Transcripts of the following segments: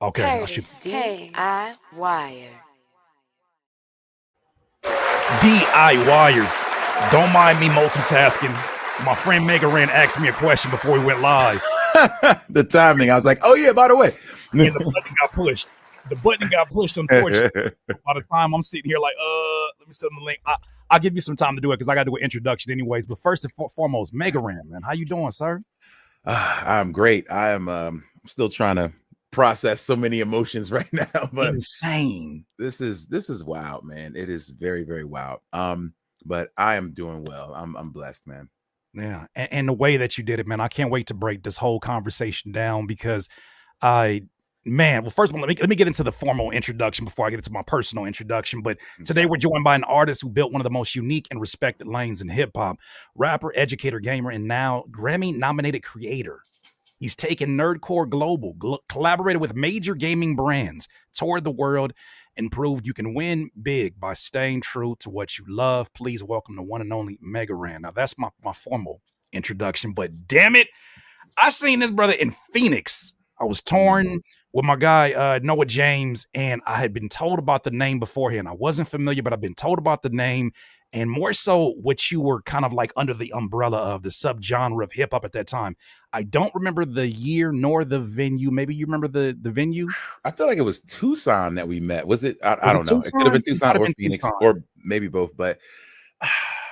Okay, I'll shoot. DIY Wire. DI wires. Don't mind me multitasking. My friend Mega Ran asked me a question before we went live. The timing. I was like, oh yeah, by the way. And the button got pushed. The button got pushed, unfortunately. By the time I'm sitting here like, let me send the link. I'll give you some time to do it because I got to do an introduction anyways. But first and foremost, Mega Ran, man, how you doing, sir? I'm great. I am still trying to process so many emotions right now, but insane. This is wild, man. It is very, very wild. But I am doing well. I'm blessed, man. Yeah, and the way that you did it, man, I can't wait to break this whole conversation down because well, first of all, let me get into the formal introduction before I get into my personal introduction. But today we're joined by an artist who built one of the most unique and respected lanes in hip hop, rapper, educator, gamer, and now Grammy nominated creator. He's taken Nerdcore global, collaborated with major gaming brands, toured the world, and proved you can win big by staying true to what you love. Please welcome the one and only Mega Ran. Now, that's my formal introduction, but damn it, I seen this brother in Phoenix. I was torn with my guy, Noah James, and I had been told about the name beforehand. I wasn't familiar, but I've been told about the name, and more so what you were kind of like under the umbrella of the subgenre of hip hop at that time. I don't remember the year nor the venue. Maybe you remember the venue? I feel like it was Tucson that we met. Was it? I don't know. It could have been Tucson or Phoenix or maybe both, but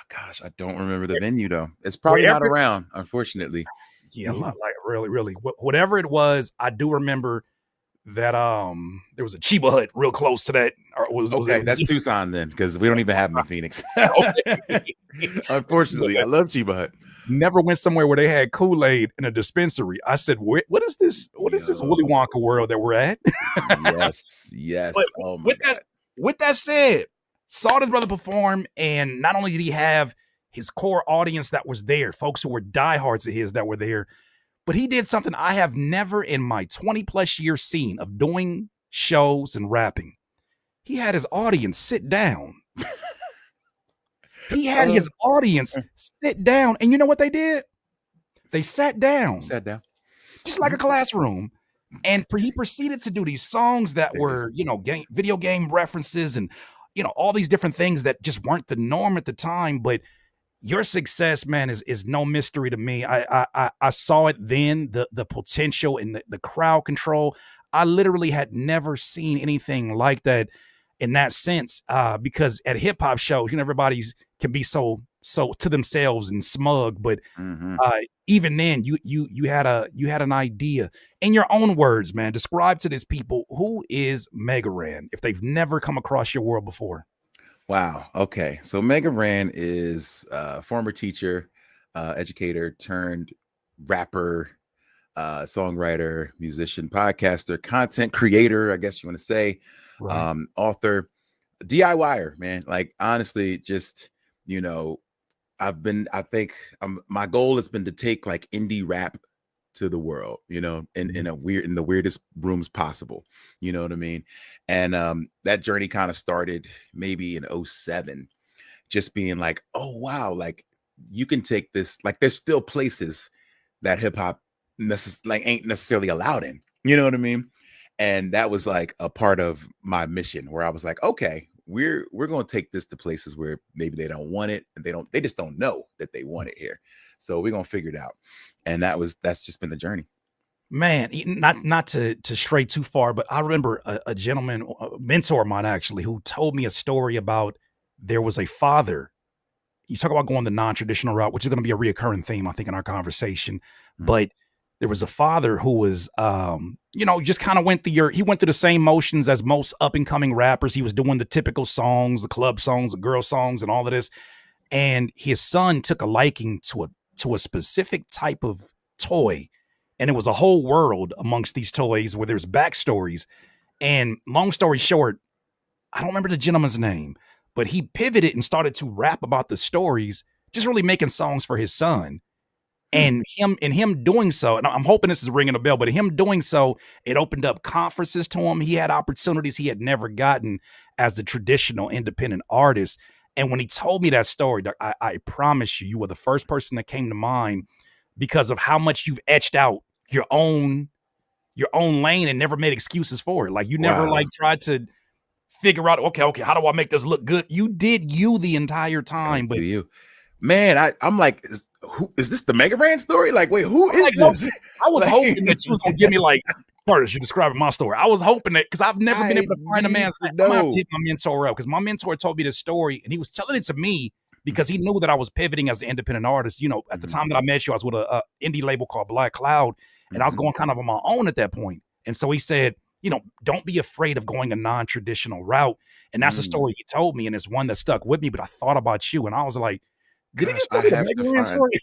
gosh, I don't remember the venue though. It's probably not around, unfortunately. Yeah, like really, whatever it was, I do remember that there was a Chiba Hut real close to that. Okay, that's Tucson then, because we don't even have them in Phoenix. Unfortunately, I love Chiba Hut. Never went somewhere where they had Kool-Aid in a dispensary. I said, what is this? What is this Willy Wonka world that we're at? Yes. But with that said, saw this brother perform, and not only did he have his core audience that was there, folks who were diehards of his that were there, but he did something I have never in my 20 plus years seen of doing shows and rapping. He had his audience sit down. He had his audience sit down. And you know what they did? They sat down. Just like a classroom. And he proceeded to do these songs that were, video game references and, all these different things that just weren't the norm at the time. But your success, man, is no mystery to me. I saw it then, the potential and the crowd control. I literally had never seen anything like that in that sense, because at hip hop shows, everybody's can be so to themselves and smug, but even then, you had an idea. In your own words, man, describe to these people, who is Mega Ran if they've never come across your world before. Wow. Okay. So Mega Ran is a former teacher, educator turned rapper, songwriter, musician, podcaster, content creator, I guess you want to say, right. Author, DIYer, man. Like, honestly, just, my goal has been to take like indie rap to the world, in the weirdest rooms possible. You know what I mean? And that journey kind of started maybe in 2007, just being like, oh wow, like you can take this, like there's still places that hip hop ain't necessarily allowed in. You know what I mean? And that was like a part of my mission where I was like, okay, we're going to take this to places where maybe they don't want it and they just don't know that they want it here. So we're going to figure it out. And that's just been the journey. Man, not to stray too far, but I remember a gentleman, a mentor of mine actually, who told me a story about there was a father. You talk about going the non-traditional route, which is going to be a reoccurring theme, I think, in our conversation. Mm-hmm. But there was a father who was, just kind of went through the same motions as most up and coming rappers. He was doing the typical songs, the club songs, the girl songs, and all of this. And his son took a liking to a specific type of toy. And it was a whole world amongst these toys where there's backstories. And long story short, I don't remember the gentleman's name, but he pivoted and started to rap about the stories, just really making songs for his son. And him doing so, and I'm hoping this is ringing a bell, but him doing so, it opened up conferences to him. He had opportunities he had never gotten as the traditional independent artist. And when he told me that story, I promise you were the first person that came to mind because of how much you've etched out your own your own lane and never made excuses for it. Like you never Wow. like tried to figure out, okay, how do I make this look good? You did you the entire time, but Do you, man? I'm like, is this the Mega Man story? Like, wait, who I'm is like, no, this? I was Like, hoping that you was gonna give me like, Curtis, you describing my story. I was hoping that because I've never been I able to find a need man's. to I'm gonna have to know. hit my mentor up because my mentor told me this story and he was telling it to me because he knew that I was pivoting as an independent artist. You know, at the Mhm, time that I met you, I was with a indie label called Black Cloud, and I was mhm, going kind of on my own at that point. And so he said, you know, don't be afraid of going a non-traditional route. And that's a mm. story he told me, and it's one that stuck with me. But I thought about you, and I was like, did he Gosh, just I tell me the have to Mega Man find. story?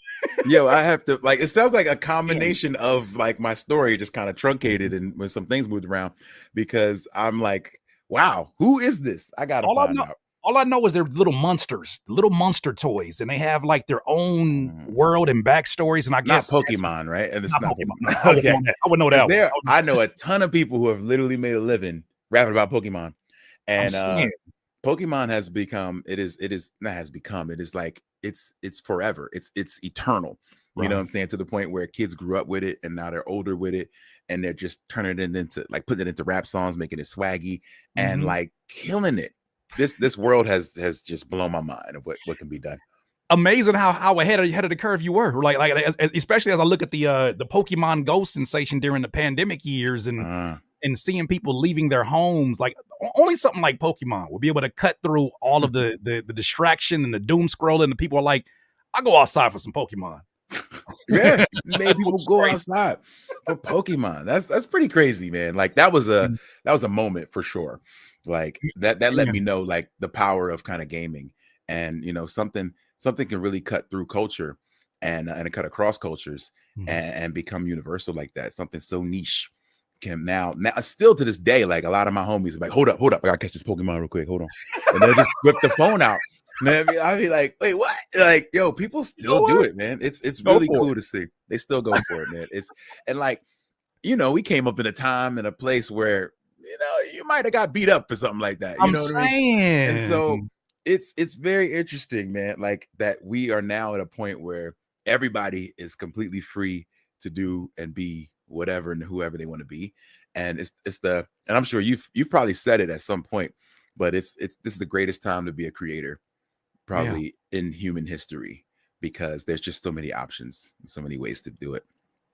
Yo, I have to, like, it sounds like a Man, combination of like my story just kind of truncated and when some things moved around because I'm like, wow, who is this? I gotta all I find know. out. All I know is they're little monsters, little monster toys, and they have like their own Mm. world and backstories. And I Not guess that's Pokemon, right? And it's not not Pokemon. No, Pokemon. I wouldn't Okay. know that. I wouldn't know Because that one. there, I know a ton of people who have literally made a living rapping about Pokemon. I'm And saying, Pokemon has become, it is not has become, it is like it's forever. It's eternal. You know what I'm right. saying? To the point where kids grew up with it and now they're older with it and they're just turning it into like putting it into rap songs, making it swaggy and Mhm. like killing it. This world has just blown my mind of what can be done. Amazing how ahead of the curve you were. Like especially as I look at the Pokemon Go sensation during the pandemic years Uh, and seeing people leaving their homes. Like only something like Pokemon will be able to cut through all of the distraction and the doom scrolling. The people are like, I'll go outside for some Pokemon. yeah, made Which people is go crazy. outside for Pokemon. That's pretty crazy, man. Like that was a moment for sure. Like that let Yeah. me know like the power of kind of gaming and you know something can really cut through culture and cut across cultures Mhm. and become universal like that. Something so niche can now still to this day like a lot of my homies are like hold up I gotta catch this Pokemon real quick, hold on, and they'll just whip the phone out. Man, I'd be like, wait, what? Like, yo, people You know still do what? it, man. It's Go really for cool it. to see. They still go for it, man. It's and like, you know, we came up in a time and a place where, you know, you might have got beat up for something like that. You I'm know what I mean? And so saying. it's very interesting, man. Like that we are now at a point where everybody is completely free to do and be whatever and whoever they want to be. And and I'm sure you've probably said it at some point, but it's this is the greatest time to be a creator Yeah. probably in human history because there's just so many options and so many ways to do it.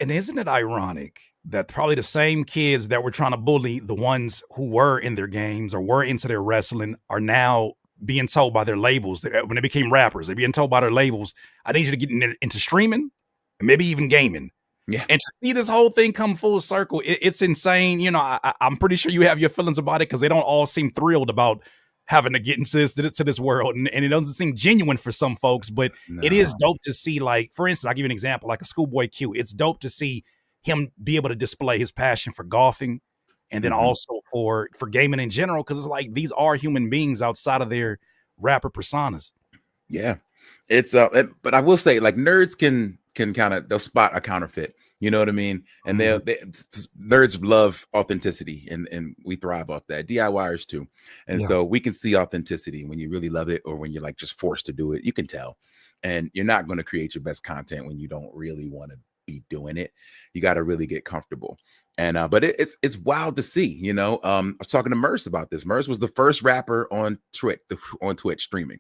And isn't it ironic that probably the same kids that were trying to bully the ones who were in their games or were into their wrestling are now being told by their labels that when they became rappers, they're being told by their labels, I need you to get into streaming and maybe even gaming. Yeah. And to see this whole thing come full circle, it's insane. You know, I'm pretty sure you have your feelings about it because they don't all seem thrilled about having to get into this world. And it doesn't seem genuine for some folks, but it is No. dope to see, like, for instance, I'll give you an example, like a Schoolboy Q. It's dope to see him be able to display his passion for golfing and then Mhm. also for gaming in general, because it's like these are human beings outside of their rapper personas. Yeah. It's but I will say like nerds can kind of they'll spot a counterfeit. You know what I mean? And Mhm. nerds love authenticity and we thrive off that. DIYers too. And Yeah. so we can see authenticity when you really love it or when you're like just forced to do it. You can tell. And you're not going to create your best content when you don't really want to be doing it. You got to really get comfortable. And but it's wild to see, you know. I was talking to Merce about this. Merce was the first rapper on Twitch streaming,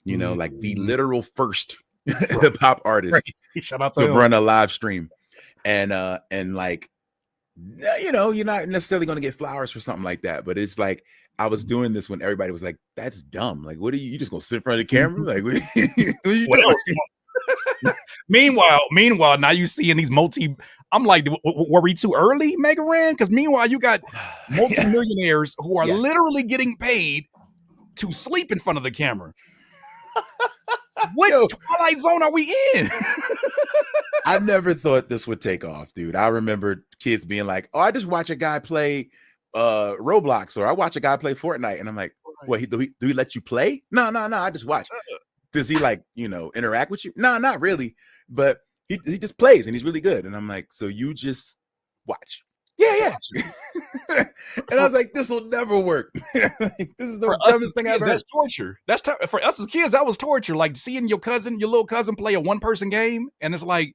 you know, like the Mhm. literal first Right. hip hop artist Right. Shout out to to him. run a live stream. And like, you know, you're not necessarily going to get flowers for something like that, but it's like I was doing this when everybody was like, that's dumb. Like, what are you just gonna sit in front of the camera? Mhm. Like, what are you What doing? else? Meanwhile, now you seeing these I'm like, were we too early, Mega Ran? Because meanwhile, you got Yeah. multimillionaires who are Yes. literally getting paid to sleep in front of the camera. What Yo, Twilight Zone are we in? I never thought this would take off, dude. I remember kids being like, "Oh, I just watch a guy play Roblox or I watch a guy play Fortnite." And I'm like, "What, do he let you play?" No, no, no, I just watch. Does he like, you know, interact with you? No, not really. But he just plays and he's really good. And I'm like, "So you just watch?" Yeah, yeah. And I was like, "This will never work." Like, this is the For us as dumbest thing I kids, ever heard. that's torture. For us as kids, that was torture. Like seeing your little cousin play a one-person game, and it's like,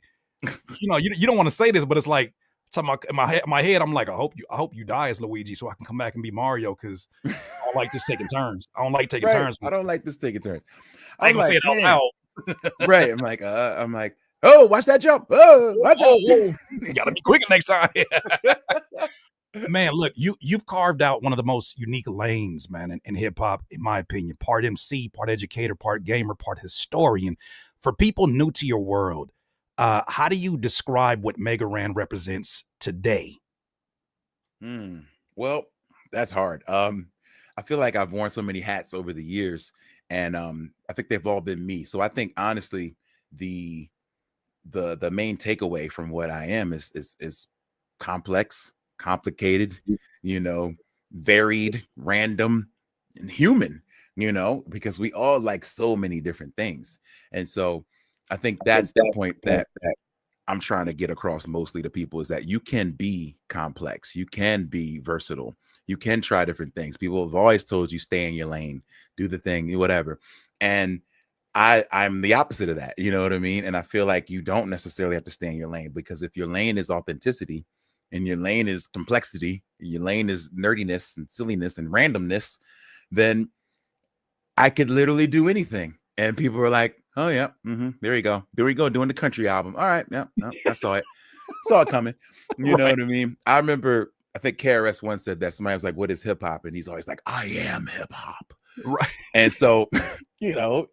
you know, you don't want to say this, but it's like talking about in my head, I'm like, I hope you die as Luigi so I can come back and be Mario because I don't like just taking turns. I don't like taking Right. turns I with don't you. like this taking turns. I ain't I'm gonna say like, it out man. loud. Right. I'm like, oh, watch that jump. Oh, watch Whoa, out. whoa. You gotta be quicker next time. Man, look, you've carved out one of the most unique lanes, man, in hip hop, in my opinion. Part MC, part educator, part gamer, part historian. For people new to your world, how do you describe what Mega Ran represents today? Well, that's hard. I feel like I've worn so many hats over the years, and I think they've all been me. So I think honestly, the the main takeaway from what I am is complex, complicated, you know, varied, random, and human, because we all like so many different things. And so I think that's the point that I'm trying to get across mostly to people is that you can be complex, you can be versatile, you can try different things. People have always told you stay in your lane, do the thing, whatever. And I'm the opposite of that, you know what I mean? And I feel like you don't necessarily have to stay in your lane, because if your lane is authenticity and your lane is complexity, your lane is nerdiness and silliness and randomness, then I could literally do anything. And people were like, oh yeah, there you go. There we go, doing the country album. All right, yeah, I saw it. Saw it coming. You know Right, what I mean? I remember, I think KRS once said that. Somebody was like, what is hip hop? And he's always like, I am hip hop. right. And so,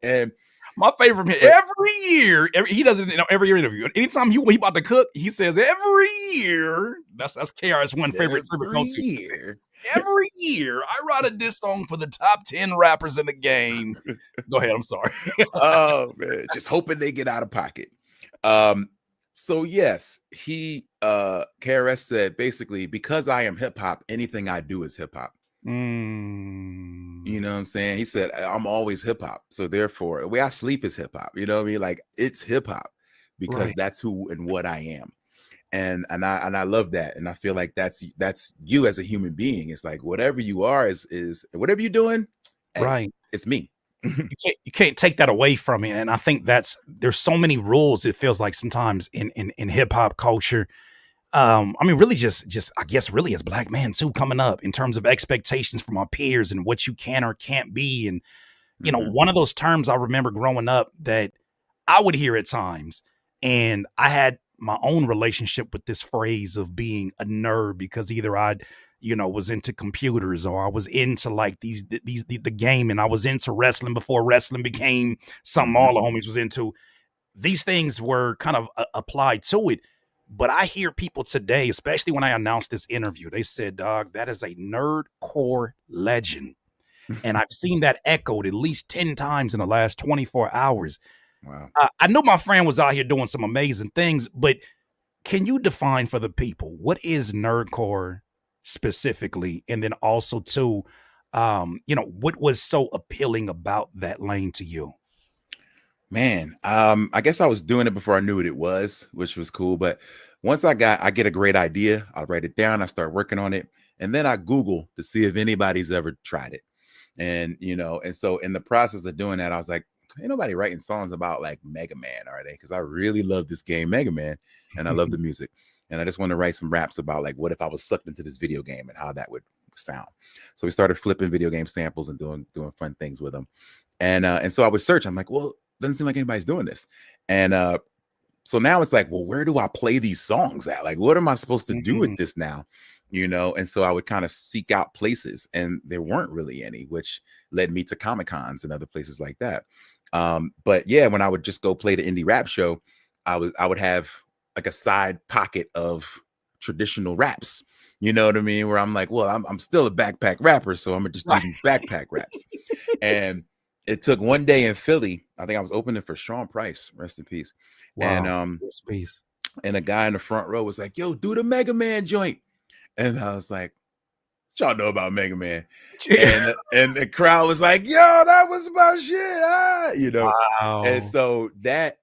and My favorite from him, but every year, he does it in every year interview. Anytime he about to cook, he says every year. That's KRS One favorite every go-to. year. Every year, I write a diss song for the top 10 rappers in the game. Go ahead. I'm sorry. Oh man, just hoping they get out of pocket. So yes, KRS said basically, because I am hip hop, anything I do is hip hop. You know what I'm saying? He said, I'm always hip hop. So therefore, the way I sleep is hip hop. You know what I mean? Like, it's hip hop because Right. that's who and what I am. And I love that. And I feel like that's you as a human being. It's like whatever you are is whatever you're doing, hey, Right. it's me. You can't take that away from me. And I think there's so many rules, it feels like sometimes in hip hop culture. I mean, really just I guess really as black man too, coming up in terms of expectations from our peers and what you can or can't be. And Mhm. one of those terms I remember growing up that I would hear at times, and I had my own relationship with this phrase of being a nerd because either I'd, was into computers or I was into like the game, and I was into wrestling before wrestling became something Mhm. all the homies was into. These things were kind of applied to it. But I hear people today, especially when I announced this interview, they said, dog, that is a nerdcore legend. And I've seen that echoed at least 10 times in the last 24 hours. Wow. I know my friend was out here doing some amazing things, but can you define for the people what is nerdcore specifically? And then also, too, what was so appealing about that lane to you? Man, I guess I was doing it before I knew what it was, which was cool. But once I get a great idea, I write it down, I start working on it, and then I Google to see if anybody's ever tried it. And so in the process of doing that, I was like, ain't nobody writing songs about like Mega Man, are they? Because I really love this game, Mega Man, and I love the music. And I just want to write some raps about like what if I was sucked into this video game and how that would sound. So we started flipping video game samples and doing fun things with them. And so I would search. I'm like, well, doesn't seem like anybody's doing this. And so now it's like, well, where do I play these songs at? Like, what am I supposed to do with Mhm. this now? And so I would kind of seek out places, and there weren't really any, which led me to Comic Cons and other places like that. But yeah, when I would just go play the indie rap show, I would have like a side pocket of traditional raps. You know what I mean? Where I'm like, well, I'm still a backpack rapper, so I'm gonna just do Right. these backpack raps. And it took one day in Philly. I think I was opening for Sean Price, rest in peace. And Wow. Space. and a guy in the front row was like, yo, do the Mega Man joint. And I was like, what y'all know about Mega Man? And the crowd was like, yo, that was my shit. And Wow. so that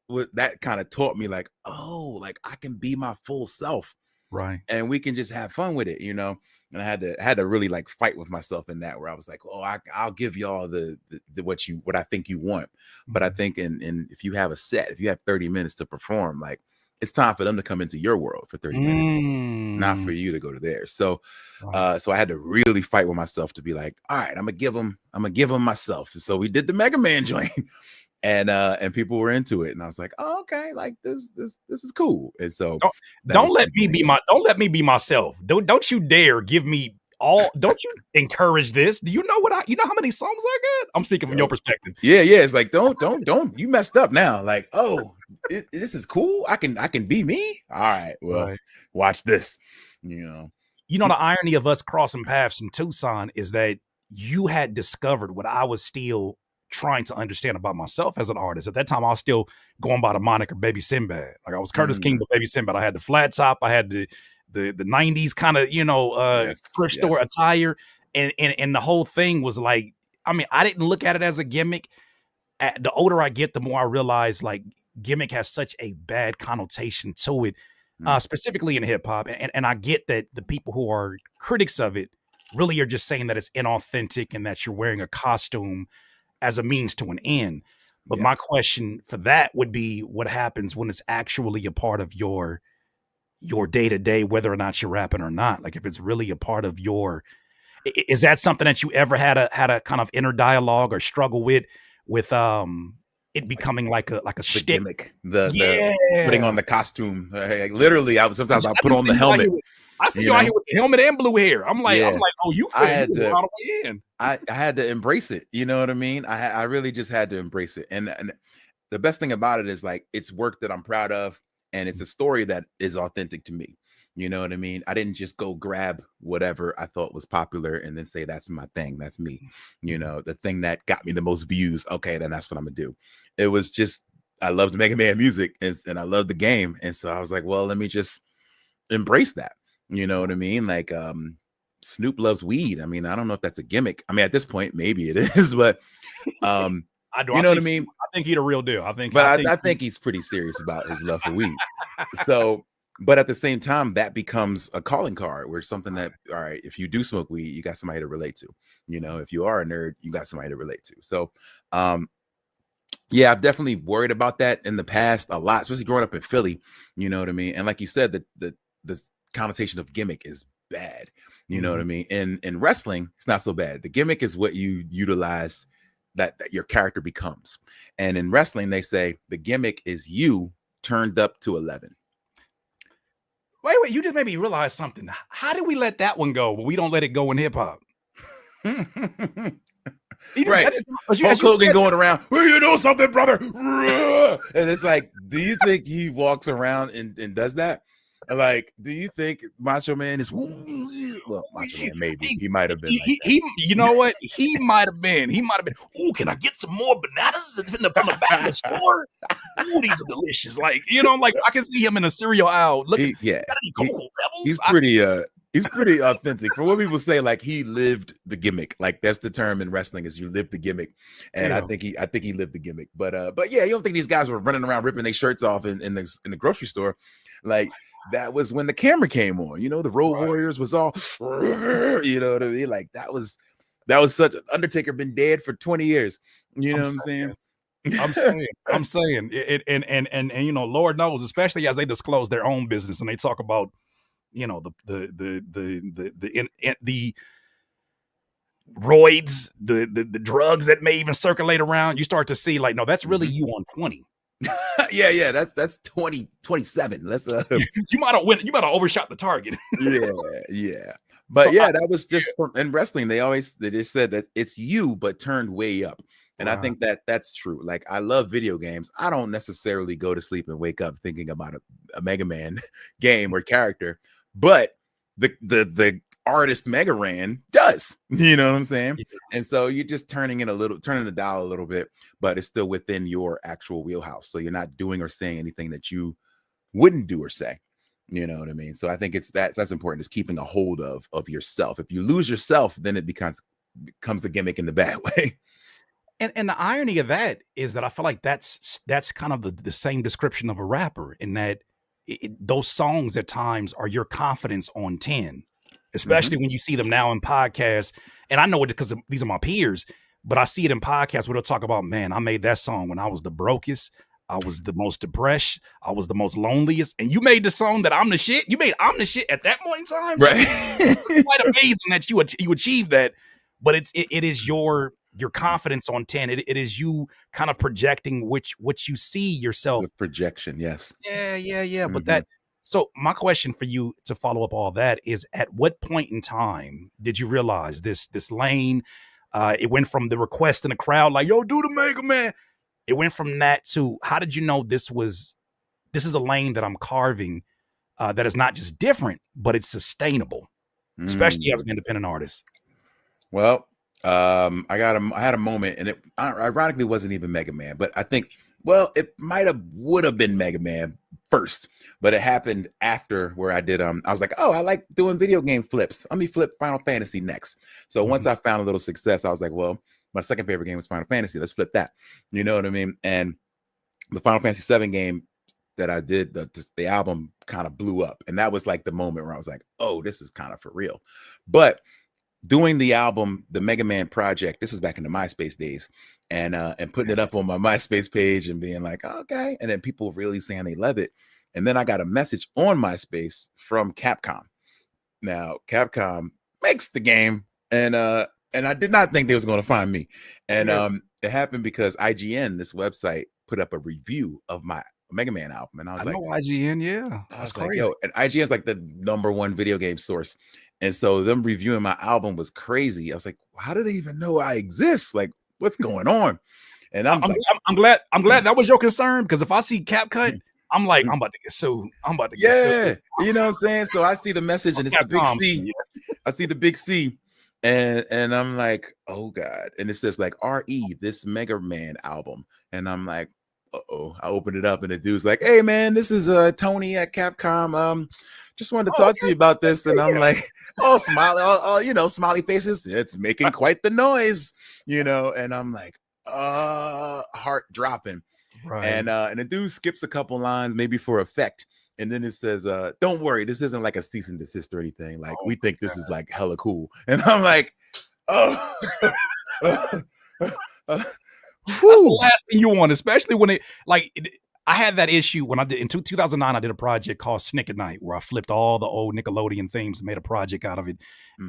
kind of taught me like, oh, like I can be my full self Right. and we can just have fun with it. And I had to really like fight with myself in that, where I was like, oh, I'll give y'all the what I think you want. But I Mhm. think in if you have a set, if you have 30 minutes to perform, like it's time for them to come into your world for 30 minutes, not for Mm. you to go to theirs. So Right. so I had to really fight with myself to be like, all right, I'm gonna give them myself. So we did the Mega Man joint. And people were into it, and I was like, oh, okay, like this is cool. And so Don't that was the beginning of it. don't let me be myself. Don't you dare give me all. Don't you encourage this. Do you know you know how many songs I got? I'm speaking from your Yo, perspective. yeah, it's like don't you messed up now. Like, oh, this is cool. I can be me. All right, well, Right. watch this. You know, You know, the irony of us crossing paths in Tucson is that you had discovered what I was still trying to understand about myself as an artist. At that time, I was still going by the moniker Baby Sinbad. Like I was Curtis King, but Baby Sinbad. I had the flat top. I had the 90s kind of, yes, thrift store yes, attire. And the whole thing was like, I mean, I didn't look at it as a gimmick. The older I get, the more I realize like gimmick has such a bad connotation to it, specifically in hip hop. And I get that the people who are critics of it really are just saying that it's inauthentic and that you're wearing a costume as a means to an end. But yeah, my question for that would be what happens when it's actually a part of your day to day, whether or not you're rapping or not. Like if it's really a part of your, is that something that you ever had a kind of inner dialogue or struggle with it like becoming like a the shtick? gimmick, the putting on Yeah. the costume. Literally, sometimes I I put didn't on see the you out helmet. here with, I see You you out know, here with the helmet and blue hair. I'm yeah, like, oh, you I fit, you had were to. all the way in. I had to embrace it. You know what I mean? I really just had to embrace it. And the best thing about it is like it's work that I'm proud of, and it's a story that is authentic to me. You know what I mean? I didn't just go grab whatever I thought was popular and then say that's my thing, that's me. You Mhm. know, the thing that got me the most views. Okay, then that's what I'm gonna do. It was just I loved Mega Man music and I loved the game, and so I was like, well, let me just embrace that. You know what I mean? Like Snoop loves weed. I mean, I don't know if that's a gimmick. I mean, at this point, maybe it is, but um, I do. you know what I mean? I think he the real deal. But I think he's pretty serious about his love for weed. So, but at the same time, that becomes a calling card where something that, all right, if you do smoke weed, you got somebody to relate to. You know, if you are a nerd, you got somebody to relate to. So, um, yeah, I've definitely worried about that in the past a lot, especially growing up in Philly. You know what I mean? And like you said, the connotation of gimmick is bad. You know what I Mhm. mean? In wrestling, it's not so bad. The gimmick is what you utilize that your character becomes. And in wrestling, they say the gimmick is you turned up to 11. Wait, you just made me realize something. How did we let that one go, but we don't let it go in hip hop? You just Right. that is, as Hulk you Hogan said going around, well, you know something, brother. And it's like, do you think he walks around and does that? Like, do you think Macho Man is well, Macho Man, maybe he, he might have been like you know what? He might have been. He might have been. Ooh, can I get some more bananas from the back of the that. store? Ooh, these are delicious. Like, you know, like I can see him in a cereal aisle looking, Yeah, got any he, Cocoa Rebels? he's pretty authentic. For what people say, like he lived the gimmick. Like that's the term in wrestling is you live the gimmick. And Yeah. I think he lived the gimmick. But yeah, you don't think these guys were running around ripping their shirts off in the grocery store. Like that was when the camera came on. You know, the Road Right. Warriors was all you know what I mean? Like that was such Undertaker been dead for 20 years. You know I'm what I'm saying. saying? I'm saying it, and you know, Lord knows, especially as they disclose their own business and they talk about, you know, the roids, the drugs that may even circulate around. You start to see like, no, that's really Mhm. you on 20. Yeah, that's 2027. Let's You might have overshot the target. yeah. But So yeah, that was just in wrestling. They just said that it's you, but turned way up. And I Right. think that that's true. Like I love video games. I don't necessarily go to sleep and wake up thinking about a Mega Man game or character, but the artist Mega Ran does. You know what I'm saying? And so you're just turning the dial a little bit, but it's still within your actual wheelhouse. So you're not doing or saying anything that you wouldn't do or say. You know what I mean? So I think it's that's important is keeping a hold of yourself. If you lose yourself, then it becomes a gimmick in the bad way. And the irony of that is that I feel like that's kind of the same description of a rapper in that those songs at times are your confidence on 10, Mhm. especially when you see them now in podcasts. And I know it because these are my peers, but I see it in podcasts where they'll talk about, man, I made that song when I was the brokest. I was the most depressed. I was the most loneliest. And you made the song that I'm the shit. You made I'm the shit at that point in time. Right. It's quite amazing that you achieved that. But it is your confidence on 10. It is you kind of projecting what you see yourself. The projection, yes. Yeah. But that, so my question for you to follow up all that is, at what point in time did you realize this lane? It went from the request in the crowd, like, yo, do the Mega Man. It went from that to, how did you know this is a lane that I'm carving that is not just different, but it's sustainable, especially as an independent artist? Well, I had a moment, and it ironically wasn't even Mega Man, but I think, well, it would have been Mega Man first, but it happened after, where I did, I was like, oh, I like doing video game flips. Let me flip Final Fantasy next. So once I found a little success, I was like, well, my second favorite game was Final Fantasy. Let's flip that. You know what I mean? And the Final Fantasy VII game that I did, the album kind of blew up. And that was like the moment where I was like, oh, this is kind of for real. But doing the album, the Mega Man project, this is back in the MySpace days, and putting it up on my MySpace page and being like, okay. And then people really saying they love it. And then I got a message on MySpace from Capcom. Now, Capcom makes the game, and I did not think they was going to find me. And it happened because IGN, this website, put up a review of my Mega Man album. And I was like, know IGN, yeah. I was like, yo, and IGN's like the #1 video game source. And so them reviewing my album was crazy. I was like, how do they even know I exist? Like, what's going on? And I'm glad that was your concern, because if I see CapCut, I'm like, I'm about to get sued. I'm about to get sued. You know what I'm saying? So I see the message, and it's the big C. I see the big C. And I'm like, oh God. And it says like RE, this Mega Man album. And I'm like, uh-oh. I opened it up, and the dude's like, hey man, this is Tony at Capcom. Just wanted to talk to you about this. And I'm like, oh, smiley, smiley faces. It's making quite the noise, and I'm like, heart dropping. Right. And the dude skips a couple lines, maybe for effect. And then it says, don't worry, this isn't like a cease and desist or anything. Like, we think this is like hella cool. And I'm like, oh. That's the last thing you want, especially when I had that issue when I did in 2009. I did a project called Snick at Night, where I flipped all the old Nickelodeon themes and made a project out of it.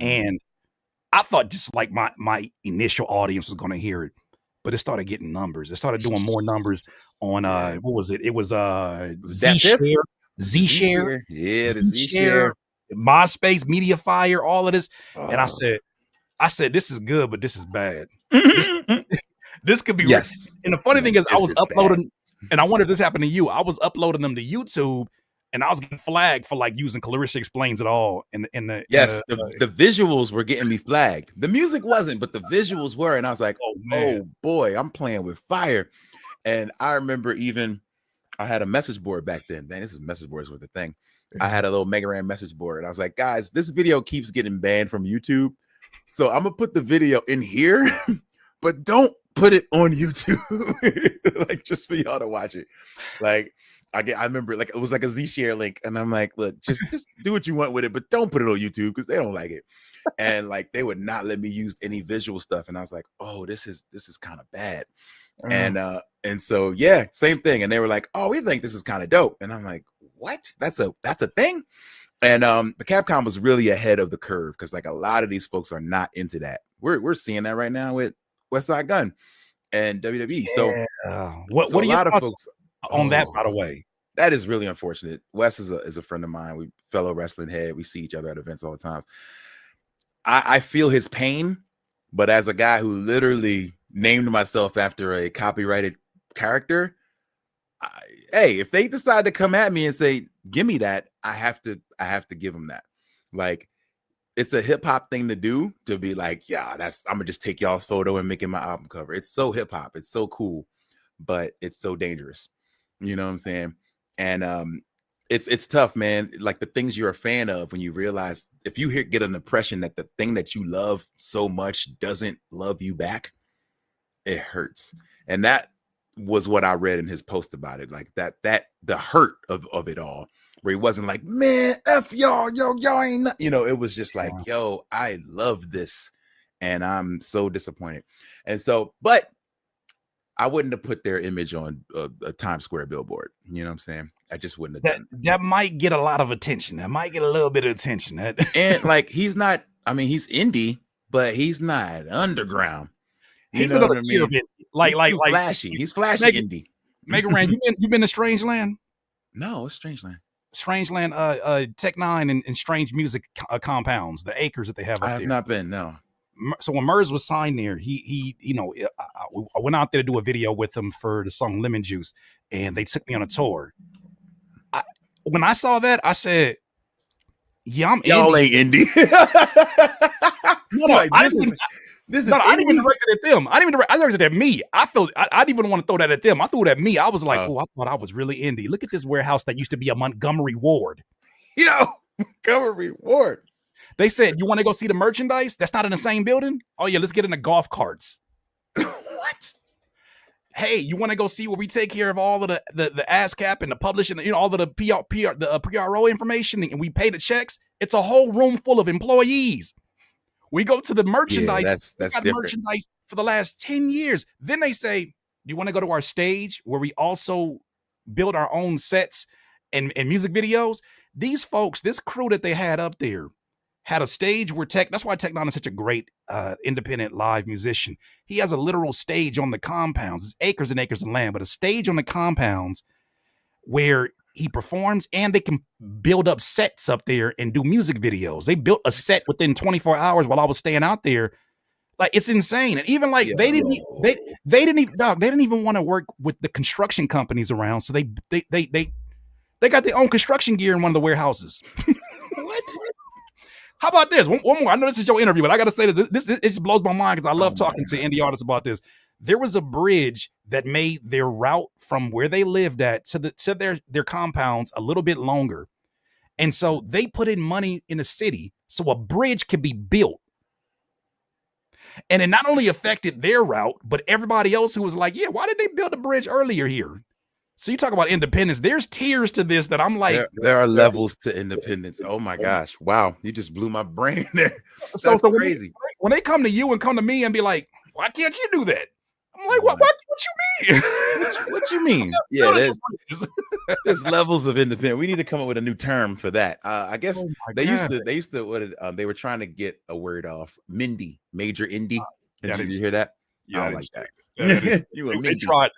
And I thought just like my initial audience was going to hear it, but it started getting numbers. It started doing more numbers on what was it? It was Z-Share, yeah, the Z-Share, MySpace, Mediafire, all of this. And I said, this is good, but this is bad. This could be yes. And the funny thing is, I was uploading, and I wonder if this happened to you. I was uploading them to YouTube, and I was getting flagged for like using Clarissa Explains It All. The visuals were getting me flagged. The music wasn't, but the visuals were, and I was like, oh boy, I'm playing with fire. And I remember I had a message board back then. Man, message boards were the thing. I had a little Mega Man message board, and I was like, guys, this video keeps getting banned from YouTube, so I'm gonna put the video in here, but don't put it on YouTube, like just for y'all to watch it. Like I remember, like it was like a Z-Share link, and I'm like, look, just do what you want with it, but don't put it on YouTube because they don't like it. And like they would not let me use any visual stuff, and I was like, oh, this is kind of bad. And so yeah, same thing. And they were like, oh, we think this is kind of dope. And I'm like, what? That's a thing. And the Capcom was really ahead of the curve, because like a lot of these folks are not into that. We're seeing that right now with Westside Gunn and WWE. So what are your thoughts on that, by the way? That is really unfortunate. Wes is a friend of mine. We fellow wrestling head. We see each other at events all the time. I feel his pain, but as a guy who literally named myself after a copyrighted character, hey, if they decide to come at me and say, give me that, I have to give them that. Like, it's a hip hop thing to do, to be like, yeah, I'm gonna just take y'all's photo and make it my album cover. It's so hip hop, it's so cool, but it's so dangerous. You know what I'm saying? And it's tough, man. Like the things you're a fan of, when you realize, if you get an impression that the thing that you love so much doesn't love you back, it hurts. And that was what I read in his post about it. Like that the hurt of it all, where he wasn't like, man, F y'all ain't not, it was just like, yo, I love this and I'm so disappointed. And so, but I wouldn't have put their image on a Times Square billboard. You know what I'm saying? I just wouldn't have That done that might get a lot of attention. That might get a little bit of attention. And like, he's not, I mean, he's indie, but he's not underground. You He's know another what I tier of mean? indie. Like He's too flashy. He's flashy Megan, indie. Megan Rand, you been to Strangeland? No, it's Strangeland. Strangeland, Tech Nine and Strange Music compounds, the acres that they have up I have there. not been. No. So when Murs was signed there, he you know, I went out there to do a video with him for the song Lemon Juice, and they took me on a tour. When I saw that, I said, "Yeah, I'm Y'all indie." ain't indie. No, Like, I this is I didn't even indie? direct it at them. I directed it at me. I didn't even want to throw that at them. I threw it at me. I was like, oh, I thought I was really indie. Look at this warehouse that used to be a Montgomery Ward. Yo, Montgomery Ward. They said, you want to go see the merchandise? That's not in the same building? Oh, yeah, let's get in the golf carts. What? Hey, you want to go see where we take care of all of the ASCAP and the publishing, you know, all of the PRO information, and we pay the checks? It's a whole room full of employees. We go to the merchandise. Yeah, that's different. Merchandise for the last 10 years. Then they say, you want to go to our stage where we also build our own sets and music videos? These folks, this crew that they had up there, had a stage where that's why Tech Nine is such a great independent live musician. He has a literal stage on the compounds. It's acres and acres of land, but a stage on the compounds where he performs, and they can build up sets up there and do music videos. They built a set within 24 hours while I was staying out there. Like, it's insane. And even like they didn't even want to work with the construction companies around. So they got their own construction gear in one of the warehouses. What? How about this? One more. I know this is your interview, but I got to say this. It just blows my mind because I love talking to indie artists about this. There was a bridge that made their route from where they lived at to their compounds a little bit longer. And so they put in money in the city so a bridge could be built. And it not only affected their route, but everybody else who was like, yeah, why did they build a bridge earlier here? So you talk about independence. There's tiers to this that I'm like, there are levels to independence. Oh my gosh. Wow. You just blew my brain there. So crazy. When they come to you and come to me and be like, why can't you do that? I'm like, what you mean? What you mean? Yeah, there's levels of independence. We need to come up with a new term for that. I guess they used to they were trying to get a word off. Mindy, major indie. Did you hear that? Yeah, I don't like that. You were Mindy. Tried.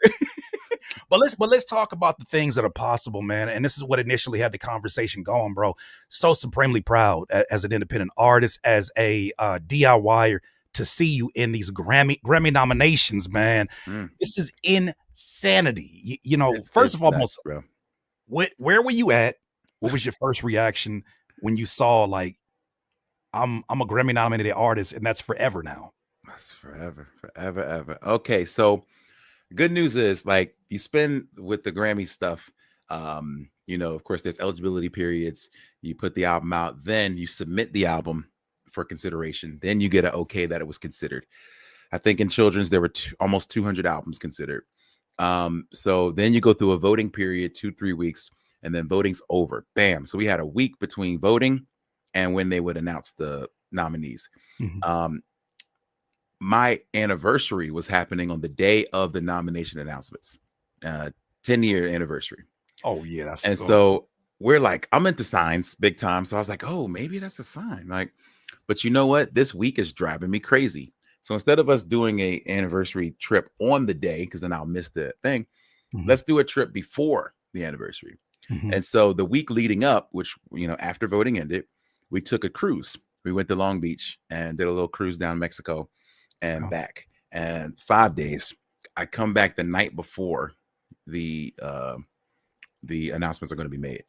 But let's talk about the things that are possible, man. And this is what initially had the conversation going, bro. So supremely proud as an independent artist, as a DIYer, to see you in these Grammy nominations, man. This is insanity. You know, first of all, where were you at? What was your first reaction when you saw, like, I'm a Grammy nominated artist, and that's forever now? That's forever. Okay, so good news is, like, you spend with the Grammy stuff. You know, of course, there's eligibility periods. You put the album out, then you submit the album for consideration. Then you get an okay that it was considered. I think in children's there were almost 200 albums considered. So then you go through a voting period, 2-3 weeks, and then voting's over. Bam. So we had a week between voting and when they would announce the nominees. My anniversary was happening on the day of the nomination announcements, 10-year anniversary. Oh yeah. So we're like, I'm into signs big time. So I was like, oh, maybe that's a sign. Like, but you know what? This week is driving me crazy. So instead of us doing a anniversary trip on the day, because then I'll miss the thing, let's do a trip before the anniversary. And so the week leading up, which, you know, after voting ended, we took a cruise. We went to Long Beach and did a little cruise down Mexico and back. And 5 days. I come back the night before the announcements are going to be made.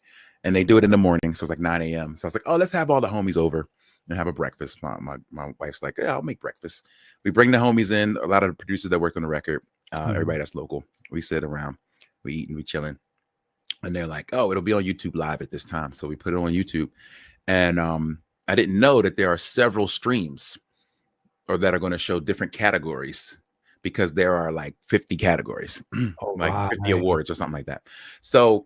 And they do it in the morning. So it's like 9 a.m. So I was like, oh, let's have all the homies over and have a breakfast. My wife's like, yeah, I'll make breakfast. We bring the homies in, a lot of the producers that worked on the record, everybody that's local. We sit around, we eat and we chilling. And they're like, oh, it'll be on YouTube Live at this time. So we put it on YouTube. And I didn't know that there are several streams or that are going to show different categories, because there are like 50 categories, like 50 awards or something like that. So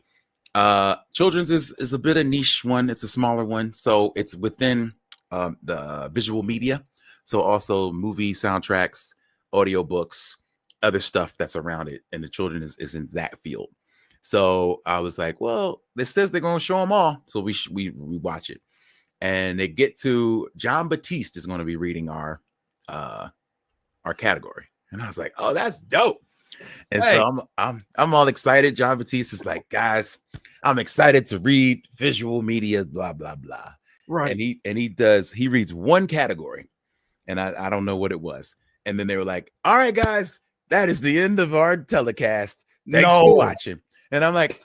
children's is a bit of niche one. It's a smaller one. So it's within the visual media. So also movie soundtracks, audiobooks, other stuff that's around it, and the children is in that field. So I was like, well, this says they're going to show them all, so we watch it. And they get to John Batiste is going to be reading our category, and I was like, oh, that's dope. And so I'm all excited. John Batiste is like, guys, I'm excited to read visual media, blah blah blah. Right. And he reads one category, and I don't know what it was. And then they were like, all right, guys, that is the end of our telecast. Thanks for watching. And I'm like,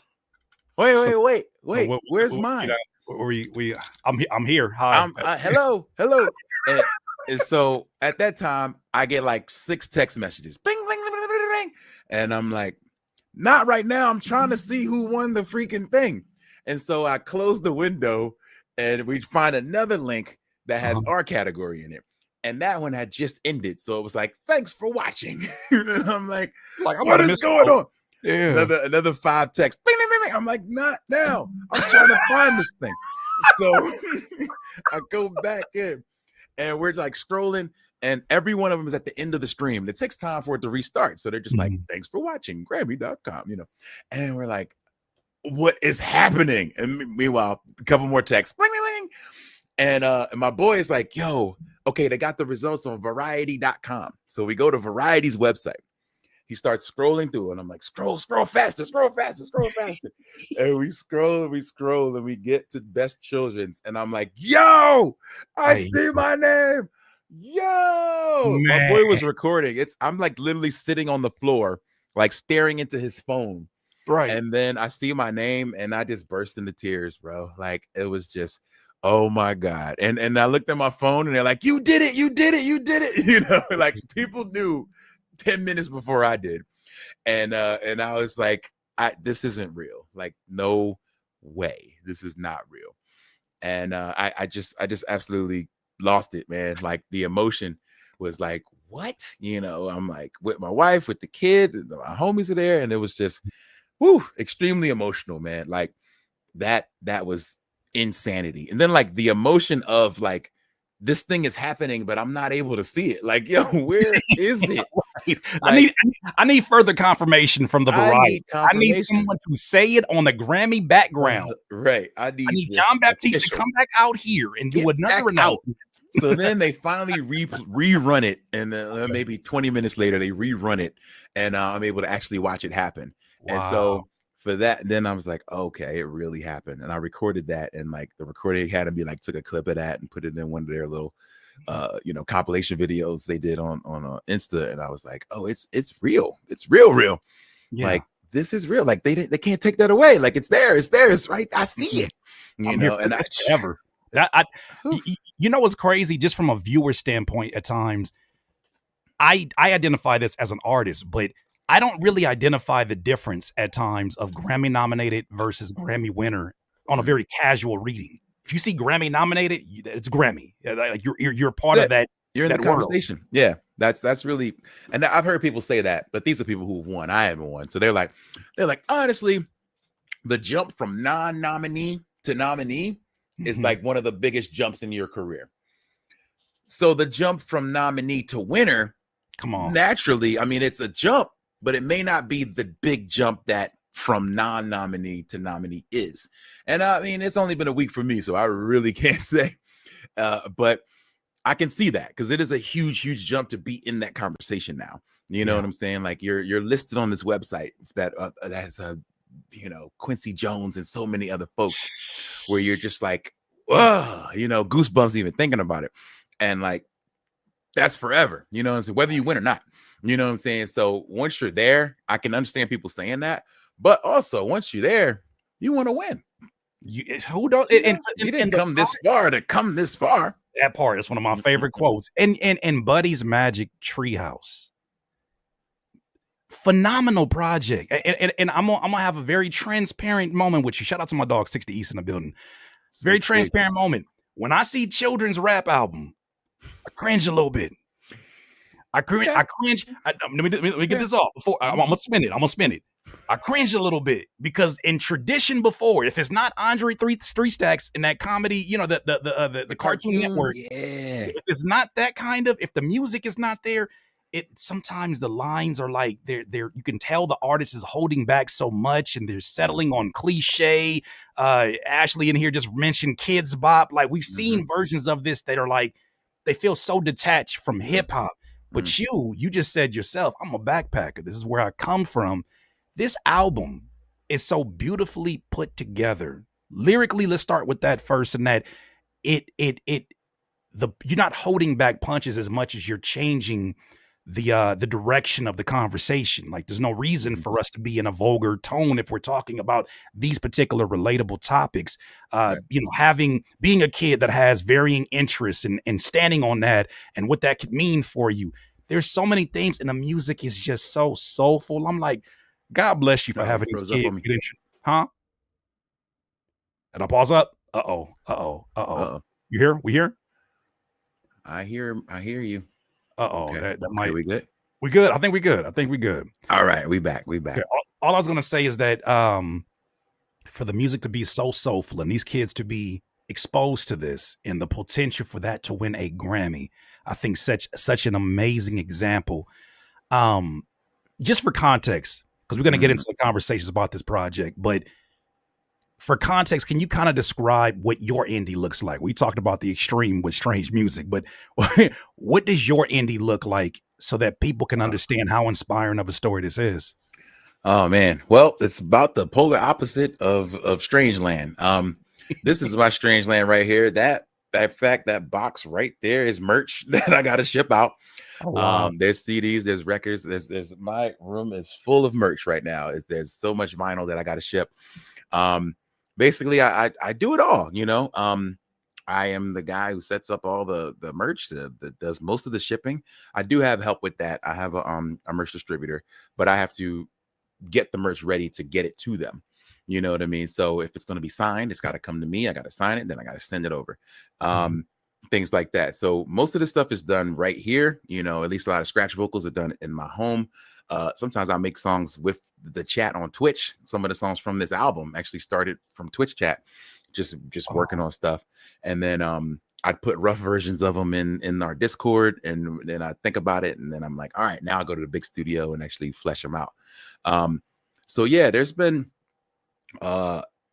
wait, where's mine? I'm here. Hi. Hello. And so at that time, I get like 6 text messages. Bing, bing, bing, bing, bing, bing. And I'm like, not right now. I'm trying to see who won the freaking thing. And so I close the window and we find another link that has our category in it. And that one had just ended. So it was like, thanks for watching. And I'm like what is going on? Yeah. Another 5 texts. Bing, bing, bing, bing. I'm like, not now. I'm trying to find this thing. So I go back in and we're like scrolling, and every one of them is at the end of the stream. And it takes time for it to restart. So they're just like, thanks for watching, Grammy.com, And we're like, what is happening? And meanwhile, a couple more texts. Bling, bling, bling. And my boy is like, yo, okay, they got the results on variety.com. So we go to Variety's website. He starts scrolling through, and I'm like, scroll faster. And we scroll, and we get to Best Children's. And I'm like, yo, I see my name. Yo, my boy was recording. I'm like literally sitting on the floor, like staring into his phone. Right. And then I see my name, and I just burst into tears, bro. Like, it was just, oh my God. And I looked at my phone, and they're like, you did it. Like people knew 10 minutes before I did. And I was like, this isn't real. Like, no way. This is not real. And I just absolutely lost it, man. Like, the emotion was like, what? I'm like with my wife, with the kid, my homies are there, and it was just extremely emotional, man. Like that was insanity. And then like the emotion of like, this thing is happening, but I'm not able to see it. Like, yo, where is it? Like, I need further confirmation from the Variety. I need someone to say it on the Grammy background. Right. I need John Baptiste to come back out here and do another announcement. So then they finally rerun it, and maybe 20 minutes later they rerun it, and I'm able to actually watch it happen. Wow. And so for that, then I was like, okay, it really happened. And I recorded that, and like the Recording Academy like took a clip of that and put it in one of their little compilation videos they did on Insta. And I was like, oh, it's real. It's real. Yeah. Like, this is real. Like they can't take that away. Like, it's there. It's right. I see it. And ever. What's crazy, just from a viewer standpoint, at times I identify this as an artist, but I don't really identify the difference at times of Grammy nominated versus Grammy winner on a very casual reading. If you see Grammy nominated, it's Grammy. Like you're part of that. You're in the conversation. World. Yeah, that's really. And I've heard people say that, but these are people who've won. I haven't won, so they're like, honestly, the jump from non-nominee to nominee is like one of the biggest jumps in your career. So the jump from nominee to winner, come on, naturally, I mean, it's a jump, but it may not be the big jump that from non-nominee to nominee is. And I mean, it's only been a week for me, so I really can't say, but I can see that, because it is a huge jump to be in that conversation now. You know what I'm saying? Like, you're listed on this website that has Quincy Jones and so many other folks, where you're just like, whoa, goosebumps even thinking about it. And like, that's forever, whether you win or not, you know what I'm saying? So once you're there, I can understand people saying that, but also once you're there, you want to win. Who don't? You didn't come this far to come this far. That part is one of my favorite quotes. And Buddy's Magic Treehouse, phenomenal project. And I'm gonna have a very transparent moment with you. Shout out to my dog 60 East in the building. Very transparent moment. When I see children's rap album, I cringe a little bit. I cringe. Let me get this off before I'm gonna spin it. I cringe a little bit, because in tradition before, if it's not Andre Three Stacks in that comedy, the Cartoon Network, if it's not that kind of, if the music is not there, sometimes the lines are like they're you can tell the artist is holding back so much and they're settling on cliche. Ashley in here just mentioned Kids Bop. Like we've seen versions of this that are like they feel so detached from hip hop. But you just said yourself, I'm a backpacker. This is where I come from. This album is so beautifully put together. Lyrically, let's start with that first, and that you're not holding back punches as much as you're changing the direction of the conversation. Like there's no reason for us to be in a vulgar tone if we're talking about these particular relatable topics. Right. You know, being a kid that has varying interests and standing on that and what that could mean for you. There's so many things, and the music is just so soulful. I'm like, God bless you for having these Froze up on kids me. get huh? And I pause up. Uh-oh. You here? We here? I hear you. Okay. That might. We good? We good. I think we good. All right, we back. Okay. All I was gonna say is that for the music to be so soulful and these kids to be exposed to this and the potential for that to win a Grammy, I think such an amazing example. Just for context, because we're gonna get into the conversations about this project, but for context, can you kind of describe what your indie looks like? We talked about the extreme with strange music, but what does your indie look like so that people can understand how inspiring of a story this is? Oh man, well, it's about the polar opposite of Strangeland. This is my Strangeland right here. That box right there is merch that I got to ship out. Oh, wow. There's CDs, there's records, there's my room is full of merch right now. There's so much vinyl that I got to ship. Basically, I do it all, you know. I am the guy who sets up all the merch that does most of the shipping. I do have help with that. I have a merch distributor, but I have to get the merch ready to get it to them. You know what I mean? So if it's going to be signed, it's got to come to me. I got to sign it, then I got to send it over. Things like that. So most of the stuff is done right here. You know, at least a lot of scratch vocals are done in my home. Sometimes I make songs with the chat on Twitch. Some of the songs from this album actually started from Twitch chat, just working on stuff. And then I'd put rough versions of them in our Discord, and then I think about it, and then I'm like, all right, now I'll go to the big studio and actually flesh them out. So yeah, there's been